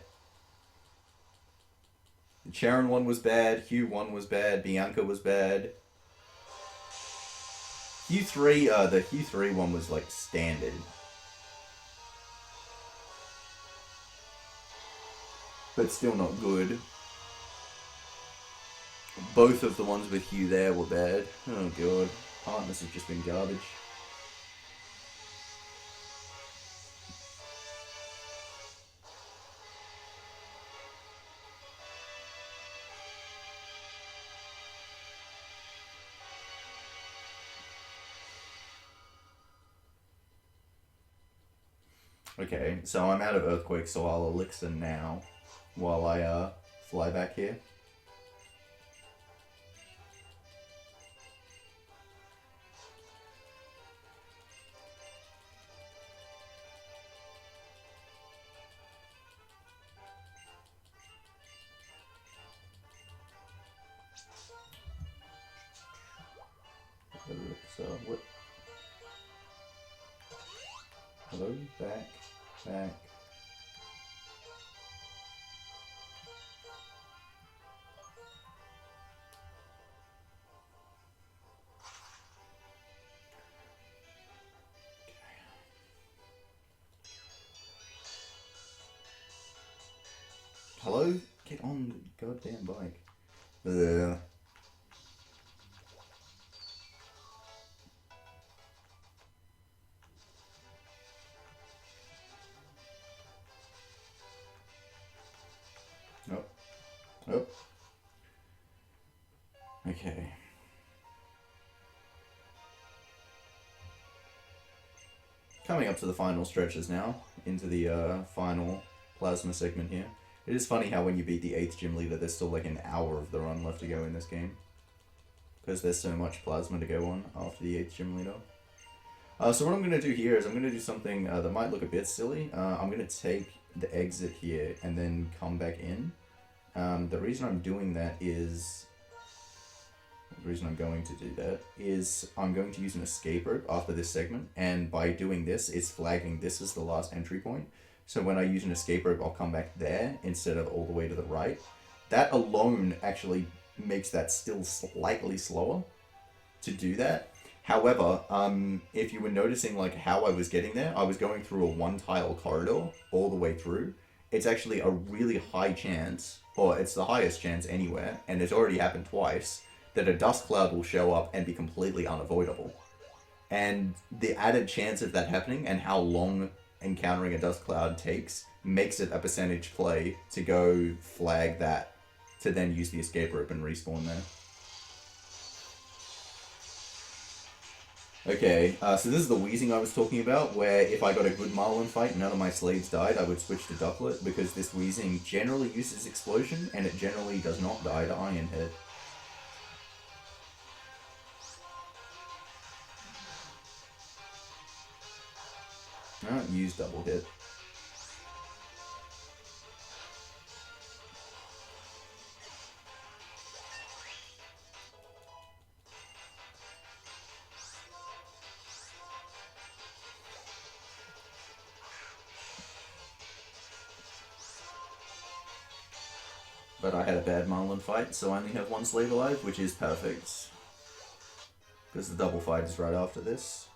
The Cheren one was bad, Hugh one was bad, Bianca was bad. The Hugh 3 one was like standard. But still not good. Both of the ones with Hugh there were bad. Oh god, partners have just been garbage. Okay, so I'm out of Earthquake, so I'll Elixir now, while I fly back here. Elixir, what? Hello, back. Hello? Get on the goddamn bike. Ugh. Oh. Okay. Coming up to the final stretches now, into the final plasma segment here. It is funny how when you beat the 8th gym leader, there's still like an hour of the run left to go in this game. Because there's so much plasma to go on after the 8th gym leader. So what I'm going to do here is I'm going to do something that might look a bit silly. I'm going to take the exit here and then come back in. The reason I'm doing that is... The reason I'm going to do that is I'm going to use an escape rope after this segment, and by doing this, it's flagging this is the last entry point. So when I use an escape rope, I'll come back there instead of all the way to the right. That alone actually makes that still slightly slower to do that. However, if you were noticing like how I was getting there, I was going through a one-tile corridor all the way through. It's actually a really high chance, or it's the highest chance anywhere, and it's already happened twice, that a dust cloud will show up and be completely unavoidable. And the added chance of that happening and how long encountering a dust cloud takes makes it a percentage play to go flag that, to then use the escape rope and respawn there. Okay, so this is the wheezing I was talking about, where if I got a good Marlin fight and none of my slaves died, I would switch to Ducklet, because this wheezing generally uses explosion, and it generally does not die to Iron Head. Use double hit. But I had a bad Marlin fight, so I only have one slave alive, which is perfect. Because the double fight is right after this.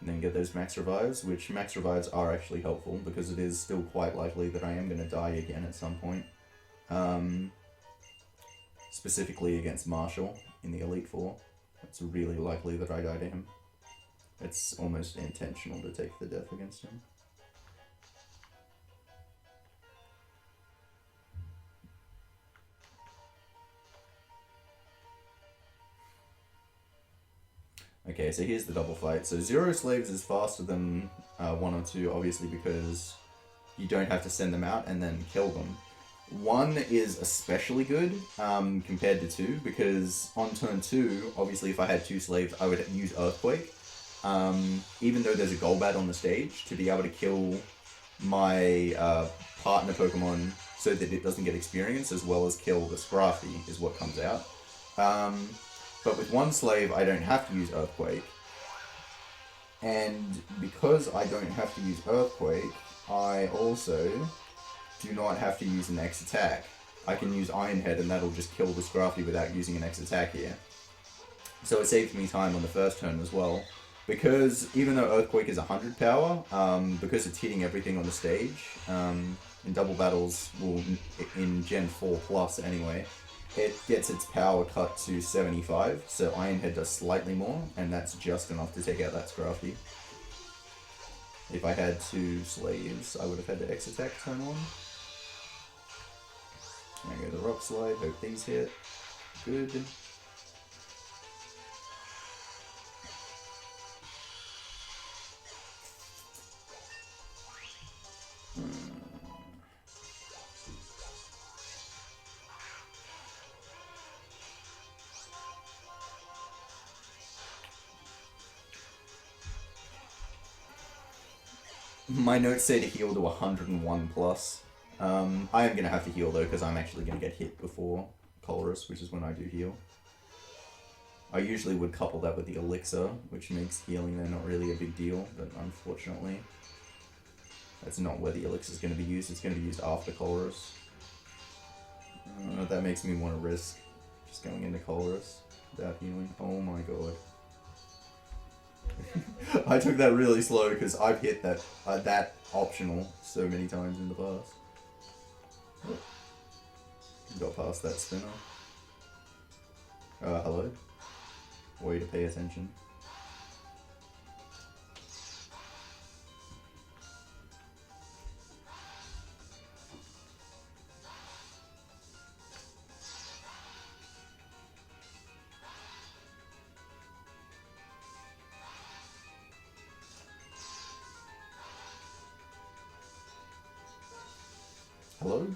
And then get those max revives, which max revives are actually helpful, because it is still quite likely that I am going to die again at some point. Specifically against Marshall in the Elite Four. It's really likely that I die to him. It's almost intentional to take the death against him. Okay, so here's the double fight. So 0 slaves is faster than 1 or 2, obviously, because you don't have to send them out and then kill them. 1 is especially good compared to 2, because on turn 2, obviously if I had 2 slaves, I would use Earthquake. Even though there's a Golbat on the stage, to be able to kill my partner Pokemon so that it doesn't get experience, as well as kill the Scrafty, is what comes out. But with 1 slave, I don't have to use Earthquake. And because I don't have to use Earthquake, I also do not have to use an X attack. I can use Iron Head and that'll just kill the Scrafty without using an X attack here. So it saves me time on the first turn as well. Because even though Earthquake is 100 power, because it's hitting everything on the stage, in double battles, well, in Gen 4 plus anyway, it gets its power cut to 75, so Iron Head does slightly more, and that's just enough to take out that Scrafty. If I had 2 slaves, I would have had to X attack turn 1. I go to the Rock Slide, hope these hit. Good. My notes say to heal to 101 plus. I am going to have to heal though, because I'm actually going to get hit before Colress, which is when I do heal. I usually would couple that with the Elixir, which makes healing there not really a big deal, but unfortunately, that's not where the Elixir is going to be used. It's going to be used after Colress. That makes me want to risk just going into Colress without healing. Oh my god. I took that really slow because I've hit that that optional so many times in the past. Oh. Got past that spinner. Hello? Way to pay attention. Hello?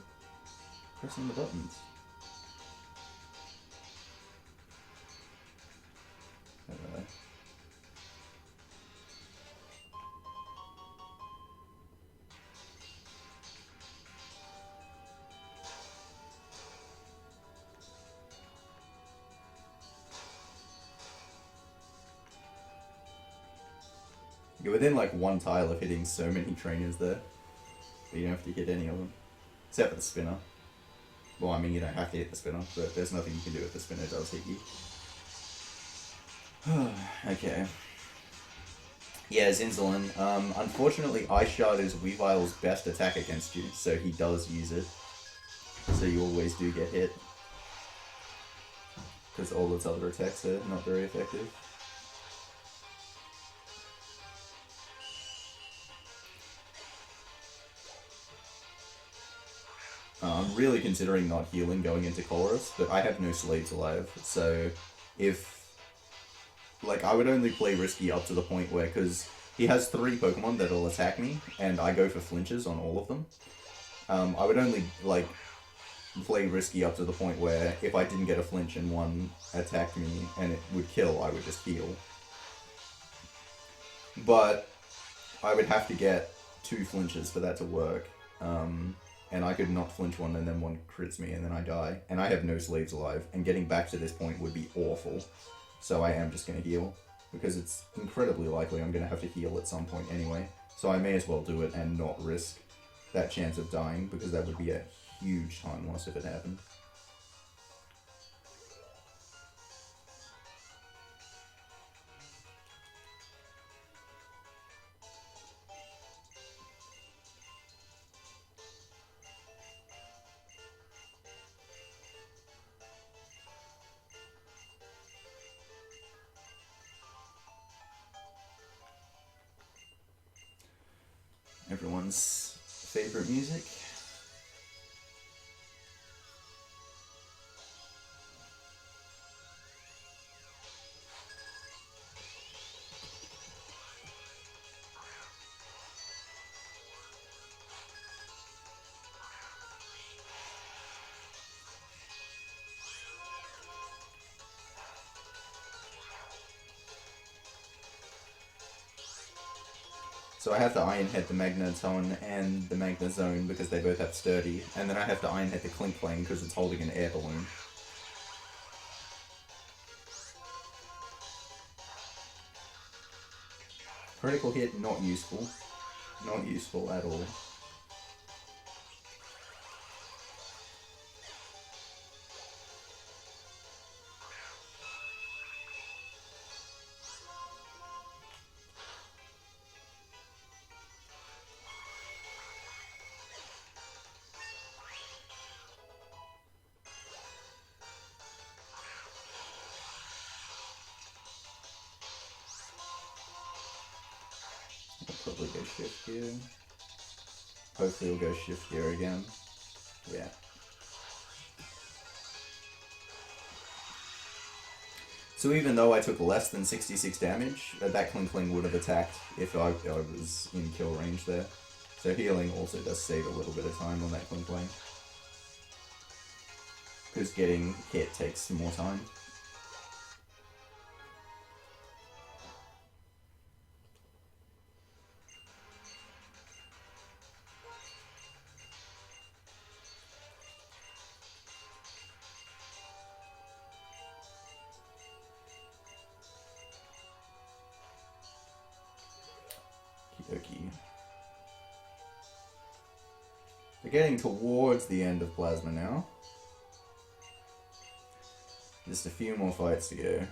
Pressing the buttons. Anyway. You're within like one tile of hitting so many trainers there, but you don't have to hit any of them. Except for the spinner. Well, I mean, you don't have to hit the spinner, but there's nothing you can do if the spinner does hit you. Okay. Yeah, Zinzalin. Unfortunately, Ice Shard is Weavile's best attack against you, so he does use it. So you always do get hit. Because all its other attacks are not very effective. I'm really considering not healing going into chorus, but I have no slaves alive, so if... Like, I would only play risky up to the point where, because he has 3 Pokemon that'll attack me, and I go for flinches on all of them. I would only, like, play risky up to the point where if I didn't get a flinch and one attacked me and it would kill, I would just heal. But I would have to get 2 flinches for that to work. And I could not flinch one and then one crits me and then I die. And I have no slaves alive, and getting back to this point would be awful. So I am just going to heal, because it's incredibly likely I'm going to have to heal at some point anyway. So I may as well do it and not risk that chance of dying, because that would be a huge time loss if it happened. Everyone's favorite music. So I have to Iron Head the Magneton and the Magnezone because they both have Sturdy, and then I have to Iron Head the Klinklang because it's holding an air balloon. Critical hit, not useful. Not useful at all. Probably go shift gear. Hopefully we'll go shift gear again. Yeah. So even though I took less than 66 damage, that Klinkling would have attacked if I was in kill range there. So healing also does save a little bit of time on that Klinkling, because getting hit takes more time. Okie. We're getting towards the end of Plasma now. Just a few more fights to go.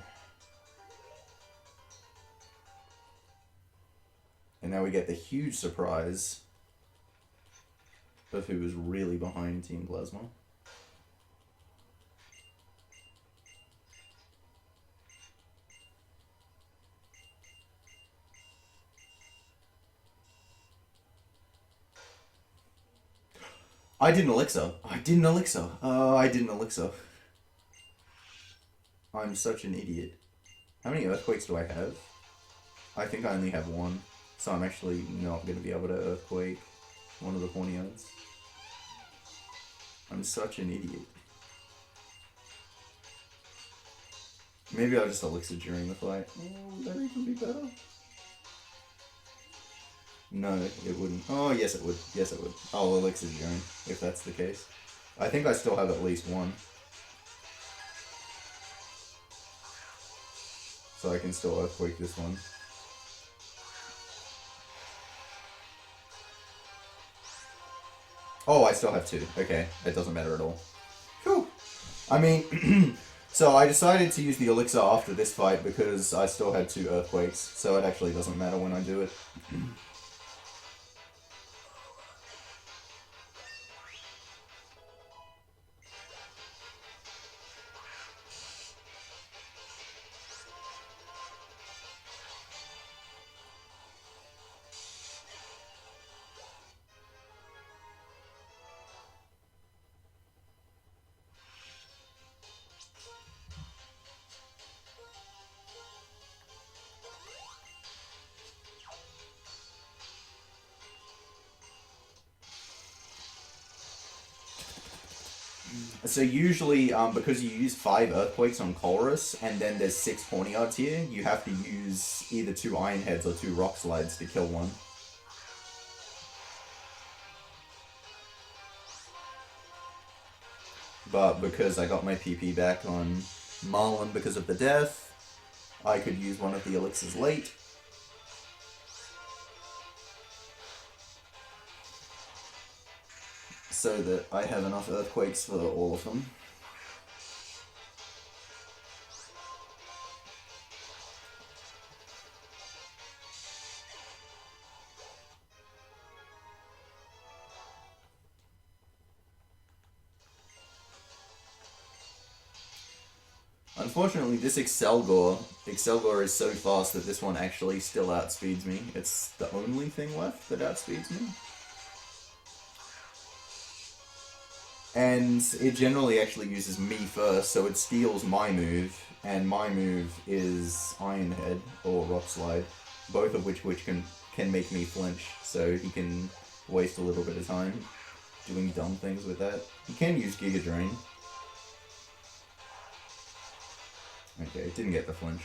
And now we get the huge surprise of who is really behind Team Plasma. I did an elixir. I did an elixir. I did an elixir. I'm such an idiot. How many earthquakes do I have? I think I only have 1. So I'm actually not going to be able to earthquake one of the Pawniards. I'm such an idiot. Maybe I'll just elixir during the fight. Oh, would that even be better? No, it wouldn't. Oh, yes it would. Yes it would. I'll elixir during, if that's the case. I think I still have at least 1. So I can still earthquake this one. Oh, I still have 2. Okay, that doesn't matter at all. Whew. I mean, so I decided to use the elixir after this fight because I still had 2 earthquakes, so it actually doesn't matter when I do it. So usually, because you use 5 Earthquakes on Colress, and then there's 6 Pawniards here, you have to use either 2 Iron Heads or 2 Rock Slides to kill one. But because I got my PP back on Marlin because of the death, I could use one of the elixirs late. So that I have enough Earthquakes for all of them. Unfortunately, this Excelgor is so fast that this one actually still outspeeds me. It's the only thing left that outspeeds me. And it generally actually uses me first, so it steals my move, and my move is Iron Head or Rock Slide, both of which can make me flinch, so he can waste a little bit of time doing dumb things with that. He can use Giga Drain. Okay, it didn't get the flinch.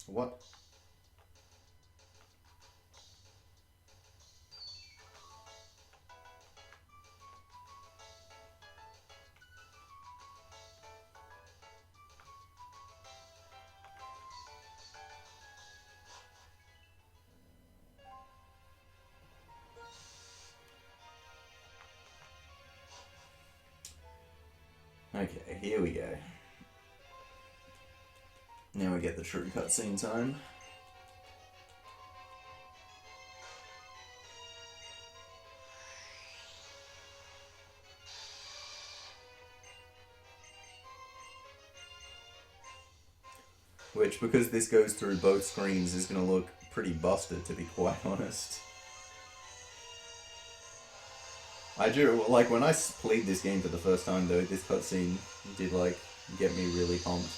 What? Okay, here we go. Now we get the true cutscene time. Which, because this goes through both screens, is going to look pretty busted, to be quite honest. I do, like, when I played this game for the first time, though, this cutscene did, like, get me really pumped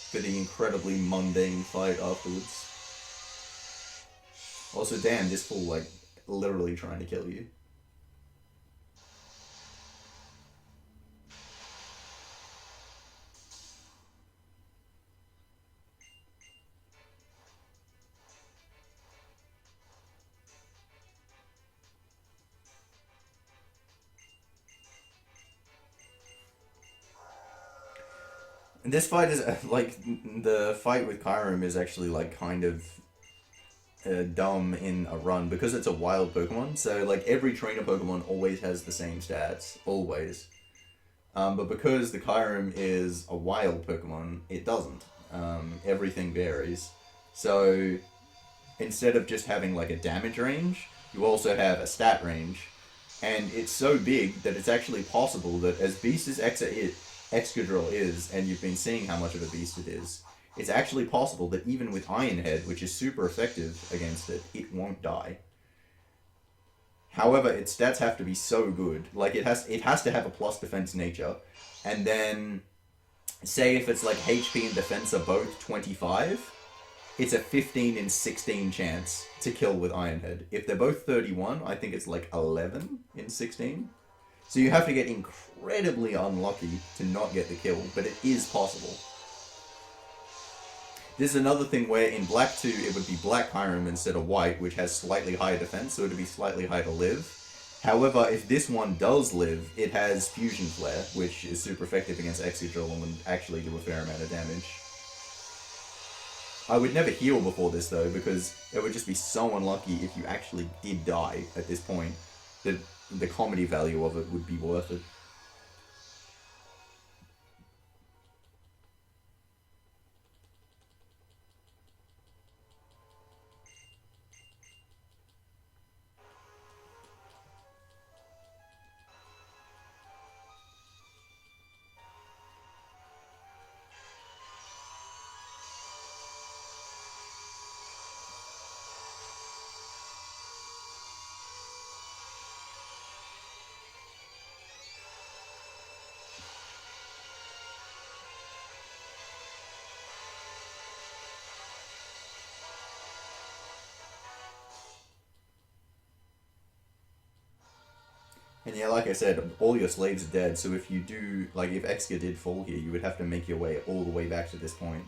for the incredibly mundane fight afterwards. Also, damn, this fool, like, literally trying to kill you. And this fight is, like, the fight with Kyurem is actually, like, kind of dumb in a run because it's a wild Pokemon. So, like, every trainer Pokemon always has the same stats. Always. But because the Kyurem is a wild Pokemon, it doesn't. Everything varies. So, instead of just having, like, a damage range, you also have a stat range. And it's so big that it's actually possible that as beast as Excadrill is, and you've been seeing how much of a beast it is, it's actually possible that even with Iron Head, which is super effective against it, it won't die. However, its stats have to be so good. Like, it has to have a plus defense nature, and then, say if it's like HP and defense are both 25, it's a 15 in 16 chance to kill with Iron Head. If they're both 31, I think it's like 11 in 16. So you have to get incredibly unlucky to not get the kill, but it is possible. This is another thing where in Black 2 it would be Black Kyurem instead of White, which has slightly higher defense, so it would be slightly higher to live. However, if this one does live, it has Fusion Flare, which is super effective against Excadrill and would actually do a fair amount of damage. I would never heal before this though, because it would just be so unlucky if you actually did die at this point, that the comedy value of it would be worth it. And yeah, like I said, all your slaves are dead, so if you do, like, if Exca did fall here, you would have to make your way all the way back to this point.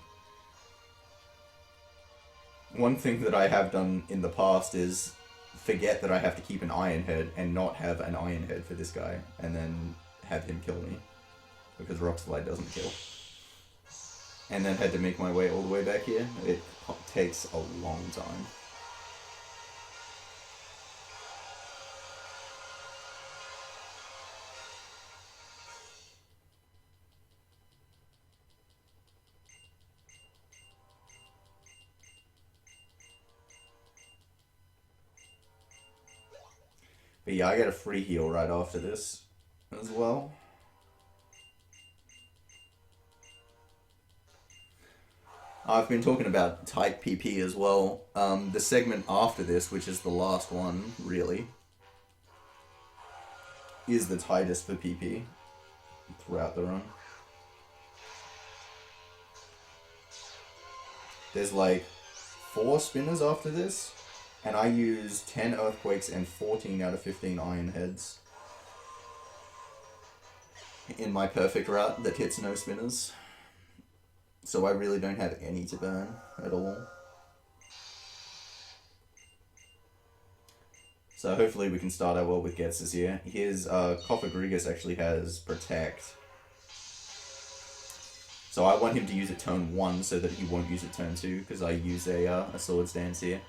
One thing that I have done in the past is forget that I have to keep an Iron Head and not have an Iron Head for this guy, and then have him kill me, because Roxie doesn't kill. And then had to make my way all the way back here. It takes a long time. But yeah, I get a free heal right after this as well. I've been talking about tight PP as well. The segment after this, which is the last one, really, is the tightest for PP throughout the run. There's like 4 spinners after this, and I use 10 Earthquakes and 14 out of 15 Iron Heads in my perfect route that hits no spinners. So I really don't have any to burn at all. So hopefully we can start out well with Ghetsis here. His Confronting actually has Protect. So I want him to use it turn 1 so that he won't use it turn 2, because I use a Swords Dance here.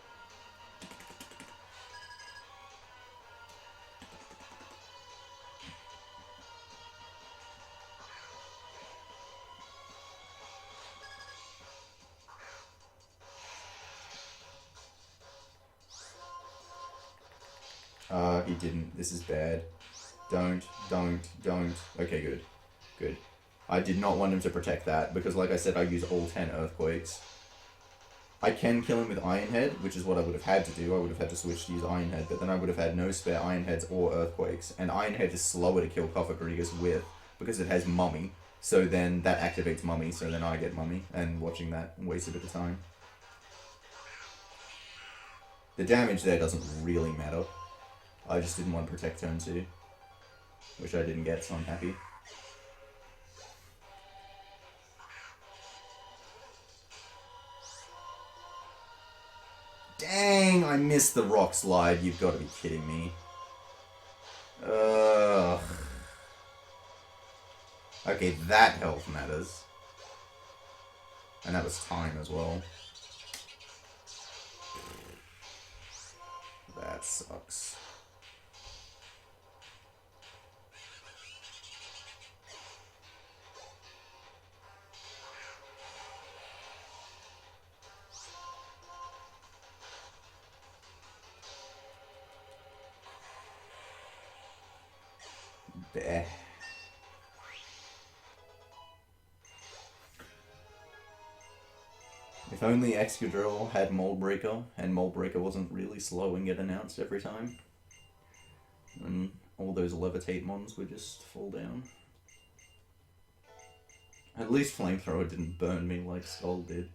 He didn't. This is bad. Don't. Okay, good. Good. I did not want him to protect that, because like I said, I use all 10 Earthquakes. I can kill him with Iron Head, which is what I would have had to do. I would have had to switch to use Iron Head, but then I would have had no spare Iron Heads or Earthquakes. And Iron Head is slower to kill Confronting with, because it has Mummy. So then that activates Mummy, so then I get Mummy, and watching that wastes a bit of time. The damage there doesn't really matter. I just didn't want to protect turn 2, which I didn't get, so I'm happy. Dang, I missed the rock slide. You've got to be kidding me. Ugh. Okay, that health matters. And that was time as well. That sucks. Bleh. If only Excadrill had Mold Breaker, and Mold Breaker wasn't really slow and get announced every time. And all those Levitate mons would just fall down. At least Flamethrower didn't burn me like Skull did.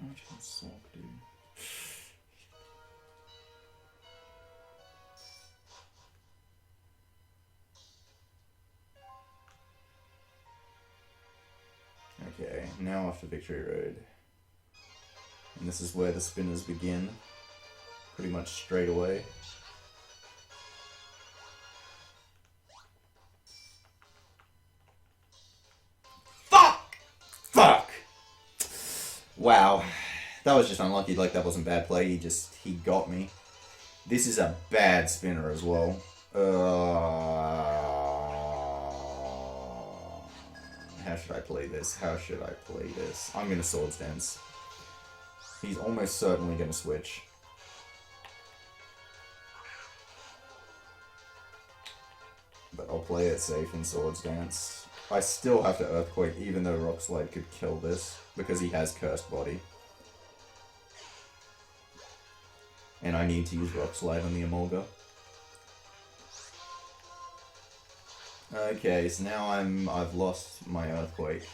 How much can Sock do? Okay, now off to Victory Road. And this is where the spinners begin. Pretty much straight away. Fuck! Wow. That was just unlucky, like that wasn't bad play, he got me. This is a bad spinner as well. How should I play this? How should I play this? I'm going to Swords Dance. He's almost certainly going to switch. But I'll play it safe in Swords Dance. I still have to Earthquake, even though Rock Slide could kill this, because he has Cursed Body. And I need to use Rock Slide on the Emolga. Okay, so now I've lost my Earthquake.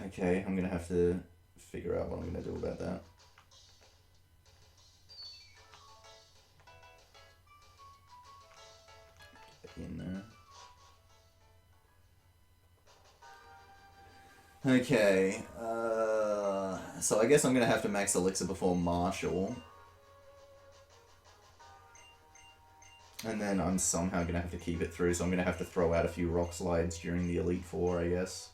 Okay, I'm gonna have to figure out what I'm gonna do about that. Get in there. Okay, so I guess I'm gonna have to max Elixir before Marshall. And then I'm somehow gonna have to keep it through, so I'm gonna have to throw out a few Rock Slides during the Elite Four, I guess.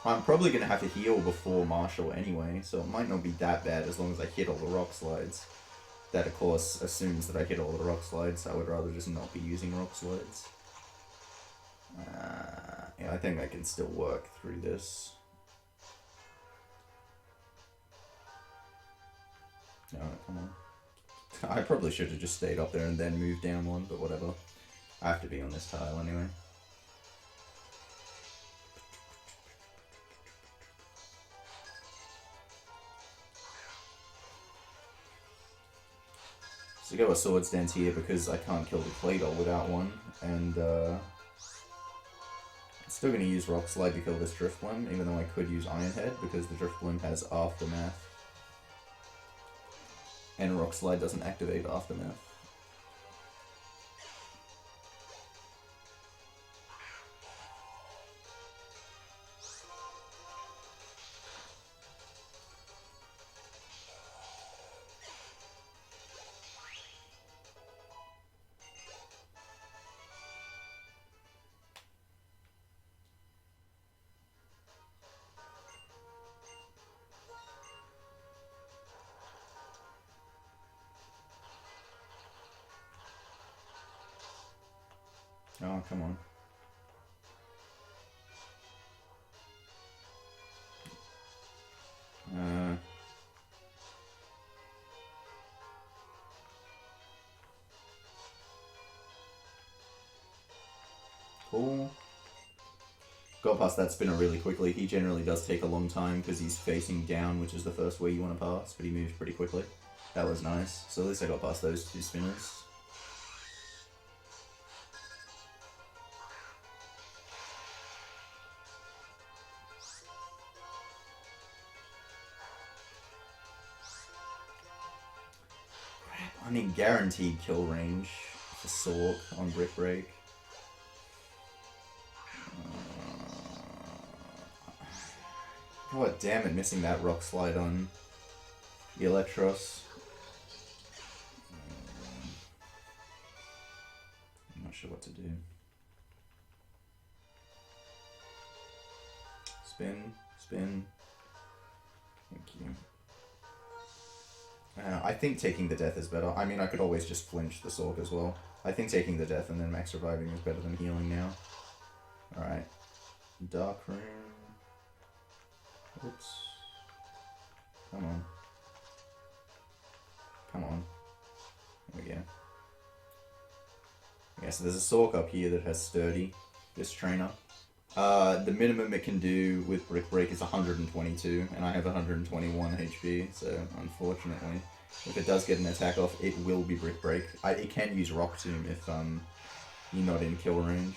I'm probably going to have to heal before Marshall anyway, so it might not be that bad as long as I hit all the Rock Slides. That, of course, assumes that I hit all the Rock Slides. I would rather just not be using Rock Slides. Yeah, I think I can still work through this. No, come on. I probably should have just stayed up there and then moved down one, but whatever. I have to be on this tile anyway. So go a Swords Dance here because I can't kill the Clay Doll without one, and I'm still going to use Rock Slide to kill this Drifblim, even though I could use Iron Head because the Drifblim has Aftermath. And Rock Slide doesn't activate Aftermath. Oh, come on. Cool. Got past that spinner really quickly. He generally does take a long time because he's facing down, which is the first way you want to pass, but he moves pretty quickly. That was nice. So at least I got past those two spinners. I mean, guaranteed kill range for Sork on Brick Break. God damn it, missing that Rock Slide on the Electros. I'm not sure what to do. Spin, spin. Thank you. I think taking the death is better. I mean, I could always just flinch the Sork as well. I think taking the death and then max reviving is better than healing now. Alright. Dark Room. Oops. Come on. Come on. There we go. Yeah, so there's a Sork up here that has Sturdy, this trainer. The minimum it can do with Brick Break is 122, and I have 121 HP, so unfortunately, if it does get an attack off, it will be Brick Break. It can use Rock Tomb if you're not in kill range.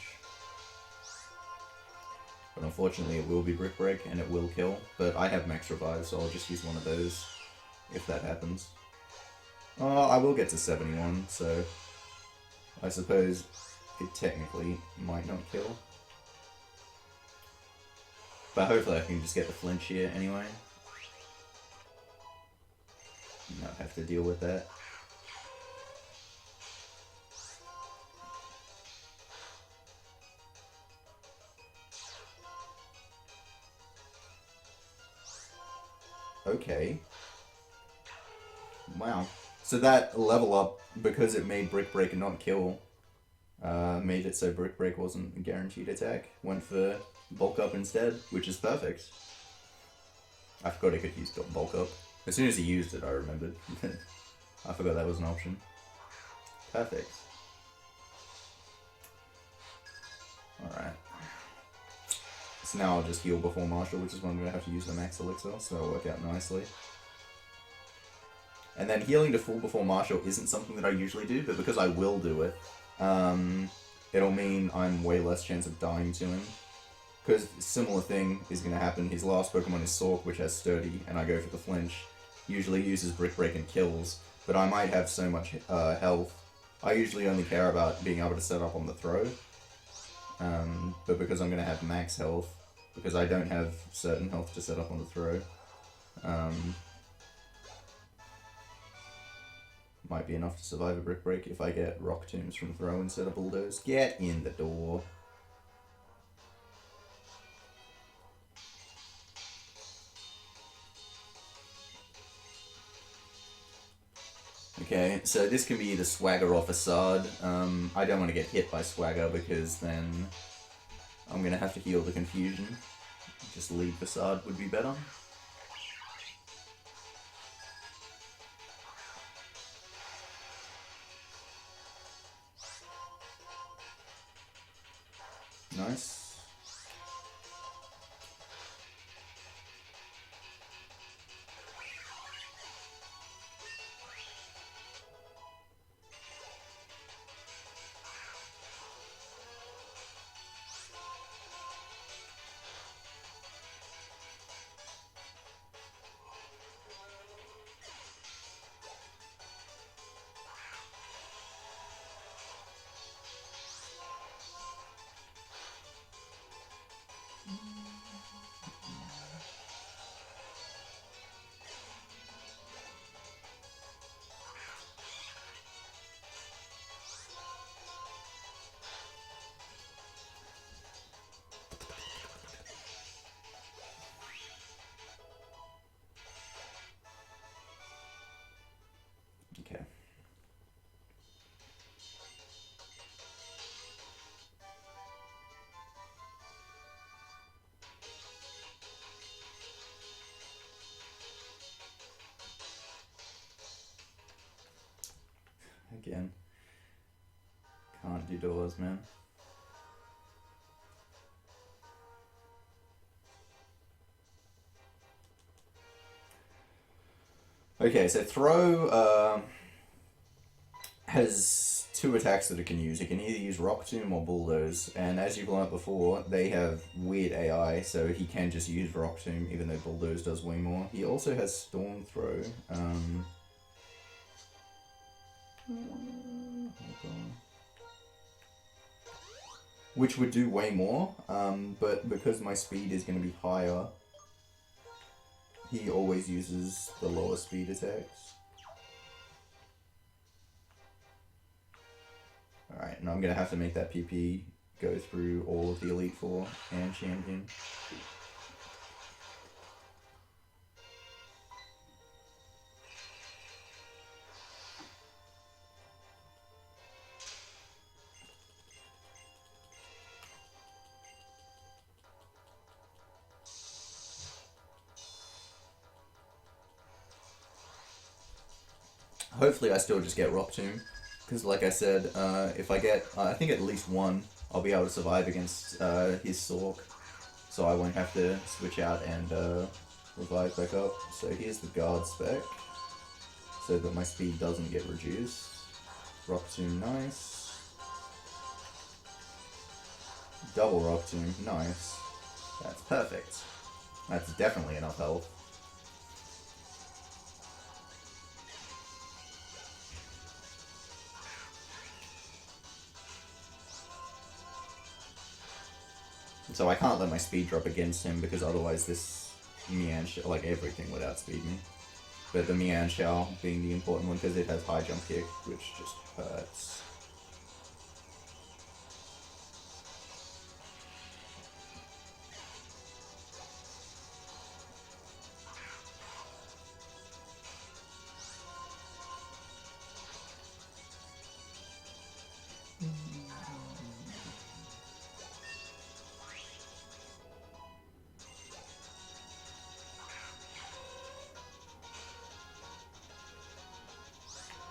But unfortunately it will be Brick Break and it will kill. But I have max revive, so I'll just use one of those if that happens. Oh, I will get to 71, so I suppose it technically might not kill. But hopefully I can just get the flinch here anyway. Not have to deal with that. Okay. Wow. So that level up, because it made Brick Break and not kill, made it so Brick Break wasn't a guaranteed attack. Went for bulk up instead, which is perfect. I forgot I could use bulk up. As soon as he used it, I remembered. I forgot that was an option. Perfect. Alright. So now I'll just heal before Marshall, which is when I'm going to have to use the max elixir, so that'll work out nicely. And then healing to full before Marshall isn't something that I usually do, but because I will do it, it'll mean I'm way less chance of dying to him. Because similar thing is going to happen. His last Pokemon is Sork, which has Sturdy, and I go for the flinch. Usually uses Brick Break and kills, but I might have so much health. I usually only care about being able to set up on the throw. But because I'm going to have max health, because I don't have certain health to set up on the throw, might be enough to survive a Brick Break if I get Rock Tombs from throw instead of Bulldoze. Get in the door. Okay, so this can be either Swagger or Facade. I don't want to get hit by Swagger because then I'm going to have to heal the confusion. Just lead Facade would be better. Nice. Okay. Again. Can't do doors, man. Okay, so throw has two attacks that it can use. It can either use Rock Tomb or Bulldoze, and as you've learnt before, they have weird AI, so he can just use Rock Tomb, even though Bulldoze does way more. He also has Storm Throw. Which would do way more, but because my speed is going to be higher, he always uses the lower speed attacks. Alright, and I'm going to have to make that PP go through all of the Elite Four and Champion. Hopefully I still just get Rock Tomb, because like I said, if I get, I think at least one, I'll be able to survive against his Sork, so I won't have to switch out and revive back up. So here's the guard spec, so that my speed doesn't get reduced. Rock Tomb, nice. Double Rock Tomb, nice. That's perfect. That's definitely enough health. So I can't let my speed drop against him because otherwise this Mian, like everything would outspeed me. But the Mian Shao being the important one because it has high jump kick, which just hurts.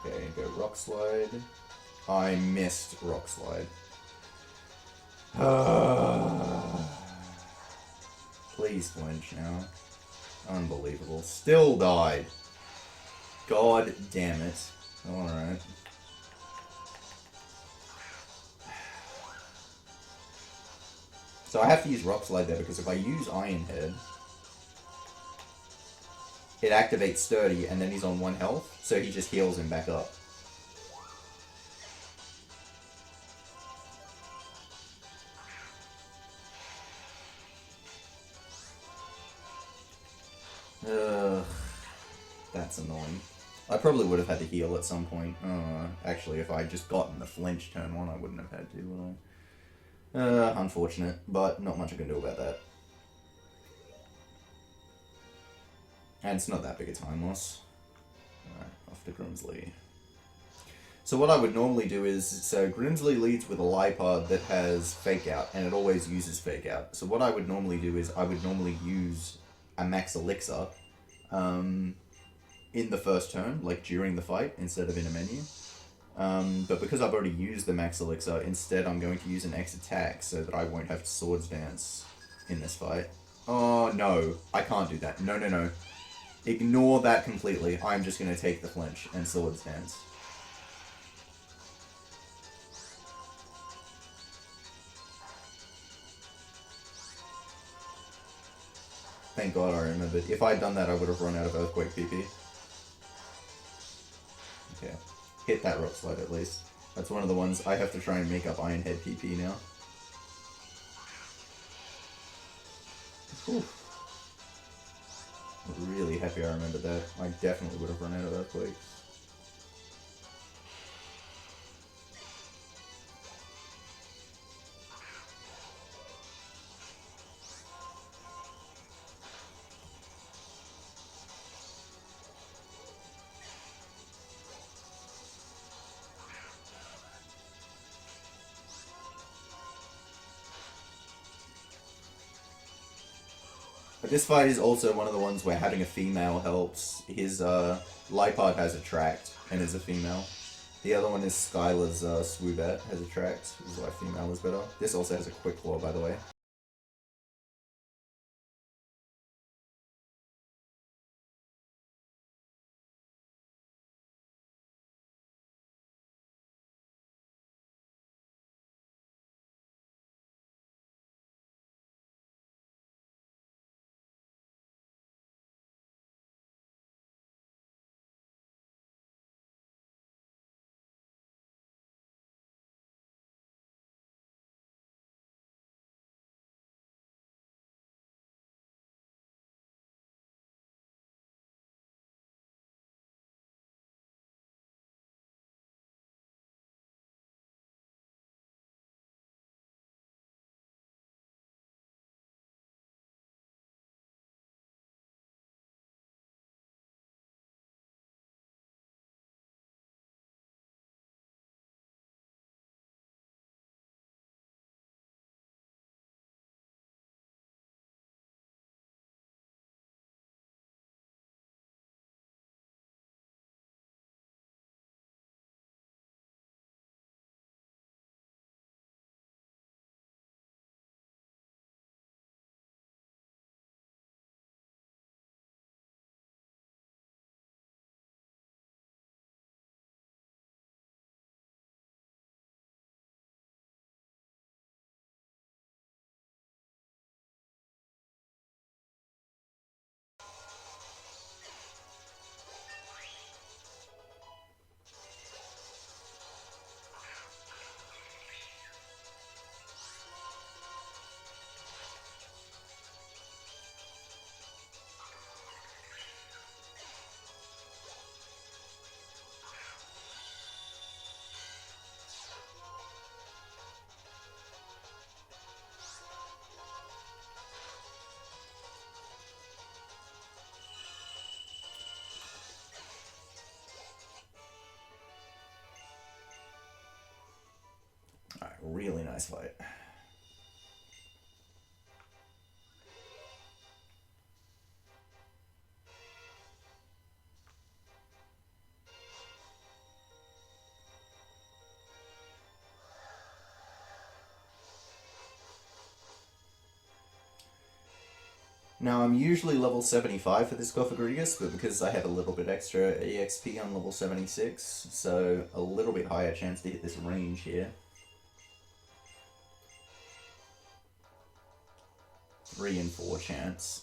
Okay, go Rock Slide. I missed Rock Slide. Please flinch now. Unbelievable. Still died. God damn it. Alright. So I have to use Rock Slide there because if I use Iron Head, it activates Sturdy and then he's on 1 health, so he just heals him back up. Ugh, that's annoying. I probably would have had to heal at some point. Actually, if I had just gotten the flinch turn 1, I wouldn't have had to, would I? Unfortunate, but not much I can do about that. And it's not that big a time loss. Alright, off to Grimsley. So what I would normally do is, so Grimsley leads with a Lipod that has Fake Out, and it always uses Fake Out. So what I would normally do is, I would normally use a Max Elixir in the first turn, like during the fight, instead of in a menu. But because I've already used the Max Elixir, instead I'm going to use an X attack so that I won't have to Swords Dance in this fight. Oh no, I can't do that. No, no, no. Ignore that completely. I'm just going to take the flinch and Swords Dance. Thank God I remembered. If I'd done that, I would have run out of Earthquake PP. Okay. Hit that Rock Slide at least. That's one of the ones I have to try and make up Iron Head PP now. Whew. I'm really happy I remembered that. I definitely would have run out of Earthquakes. But this fight is also one of the ones where having a female helps. His Lipod has Attract and is a female. The other one is Skyla's Swoobat has Attract, which is why female is better. This also has a Quick Claw, by the way. really nice fight. Now, I'm usually level 75 for this Gothagrigus, but because I have a little bit extra EXP, I'm level 76, so a little bit higher chance to hit this range here. 3 and 4 chance.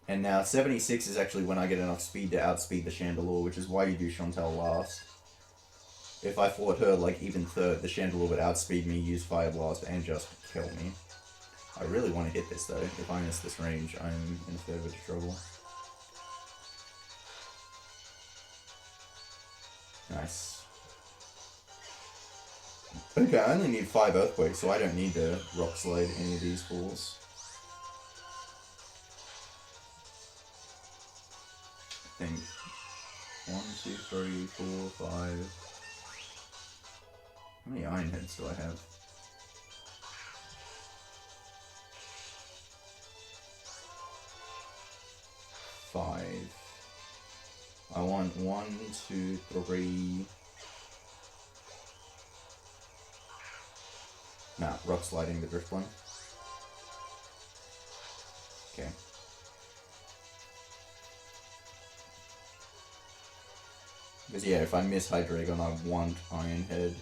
And now 76 is actually when I get enough speed to outspeed the Chandelure, which is why you do Chantel last. If I fought her like even third, the Chandelure would outspeed me, use Fire Blast, and just kill me. I really want to hit this though. If I miss this range, I'm in further trouble. Nice. Okay, I only need 5 Earthquakes, so I don't need to Rock Slide any of these fools. I think 1, 2, 3, 4, 5. How many Iron Heads do I have? 5. I want 1, 2, 3. Nah, Rock Sliding the Drift one. Okay. Because yeah, if I miss Hydreigon, I want Iron Head.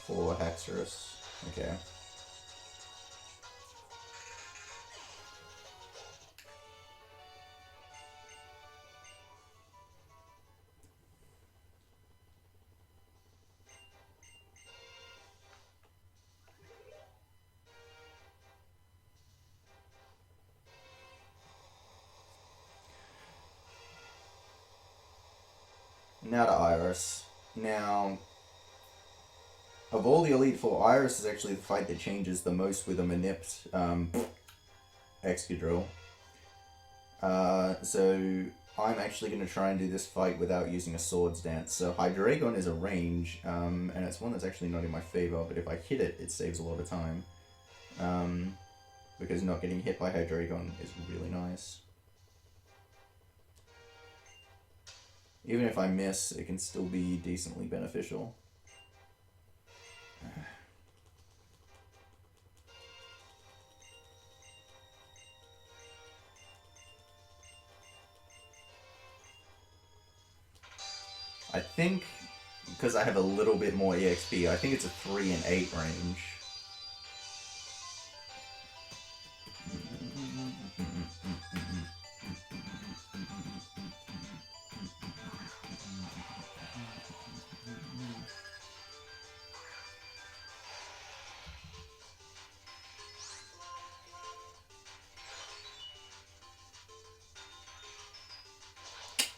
4 Haxorus. Okay. Now to Iris. Now, of all the Elite Four, Iris is actually the fight that changes the most with a manipped Excadrill. So I'm actually going to try and do this fight without using a Swords Dance. So Hydreigon is a range, and it's one that's actually not in my favor, but if I hit it, it saves a lot of time. Because not getting hit by Hydreigon is really nice. Even if I miss, it can still be decently beneficial. I think, because I have a little bit more EXP, I think it's a 3 and 8 range.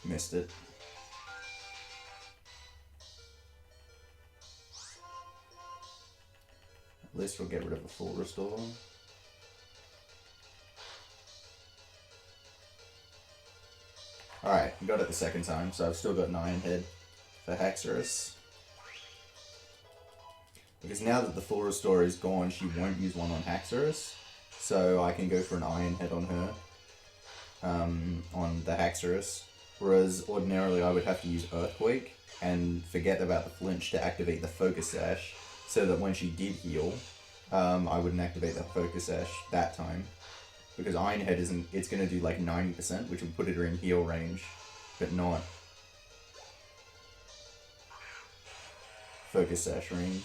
Missed it. At least we'll get rid of a full restore. Alright, got it the second time, so I've still got an Iron Head for Haxorus. Because now that the full restore is gone, she won't use one on Haxorus, so I can go for an Iron Head on her, on the Haxorus. Whereas ordinarily I would have to use Earthquake and forget about the flinch to activate the Focus Sash, so that when she did heal, I wouldn't activate the Focus Sash that time. Because Iron Head isn't, it's going to do like 90%, which would put her in heal range, but not Focus Sash range.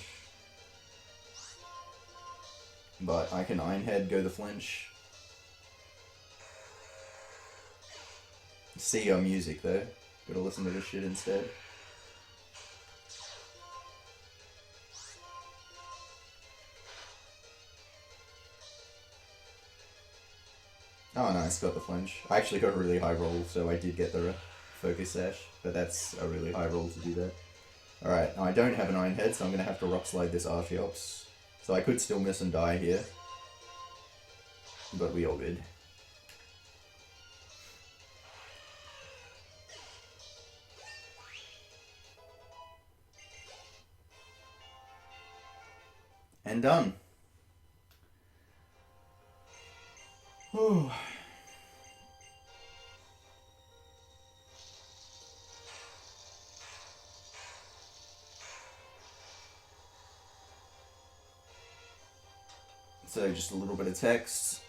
But I can Iron Head, go the flinch. See your music though. Gotta listen to this shit instead. Oh nice, got the flinch. I actually got a really high roll, so I did get the Focus Sash, but that's a really high roll to do that. Alright, now I don't have an Iron Head, so I'm gonna have to Rock Slide this Archeops. So I could still miss and die here. But we all good. And done. Whew. So just a little bit of text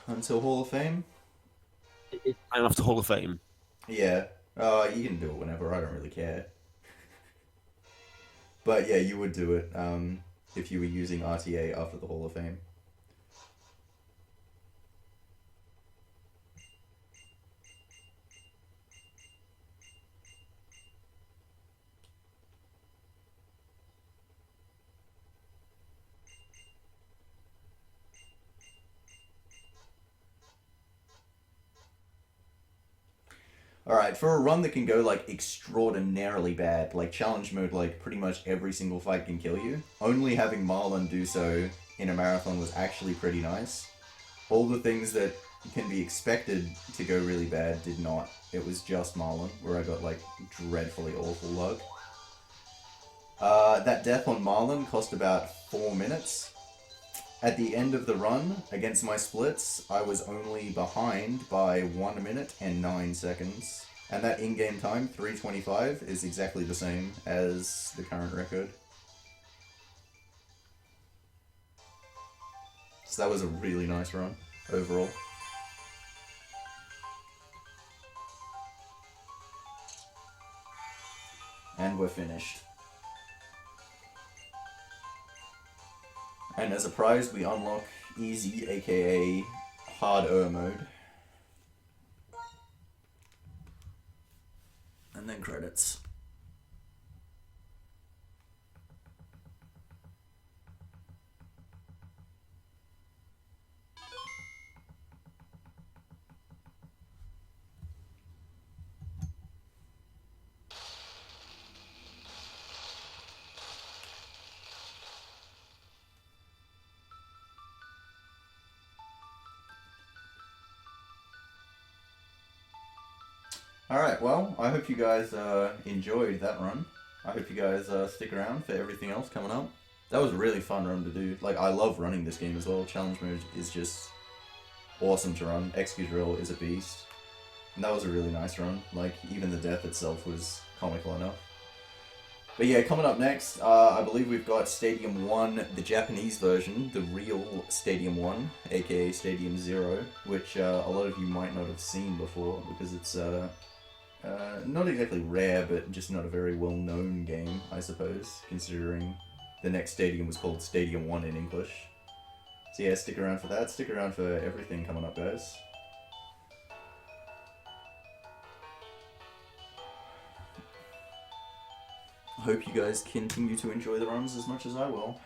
until Hall of Fame. I'm off to Hall of Fame. Yeah. You can do it whenever. I don't really care. But yeah, you would do it if you were using RTA after the Hall of Fame. Alright, for a run that can go, like, extraordinarily bad, like, challenge mode, like, pretty much every single fight can kill you, only having Marlon do so in a marathon was actually pretty nice. All the things that can be expected to go really bad did not. It was just Marlon, where I got, like, dreadfully awful luck. That death on Marlon cost about 4 minutes. At the end of the run, against my splits, I was only behind by 1 minute and 9 seconds. And that in-game time, 3:25, is exactly the same as the current record. So that was a really nice run, overall. And we're finished. And as a prize, we unlock Easy, aka Hard mode. And then credits. Alright, well, I hope you guys enjoyed that run. I hope you guys stick around for everything else coming up. That was a really fun run to do. Like, I love running this game as well. Challenge mode is just awesome to run. Execute Drill is a beast. And that was a really nice run. Like, even the death itself was comical enough. But yeah, coming up next, I believe we've got Stadium 1, the Japanese version, the real Stadium 1, aka Stadium 0, which a lot of you might not have seen before, because it's not exactly rare, but just not a very well-known game, I suppose, considering the next stadium was called Stadium 1 in English. So yeah, stick around for that. Stick around for everything coming up, guys. I hope you guys continue to enjoy the runs as much as I will.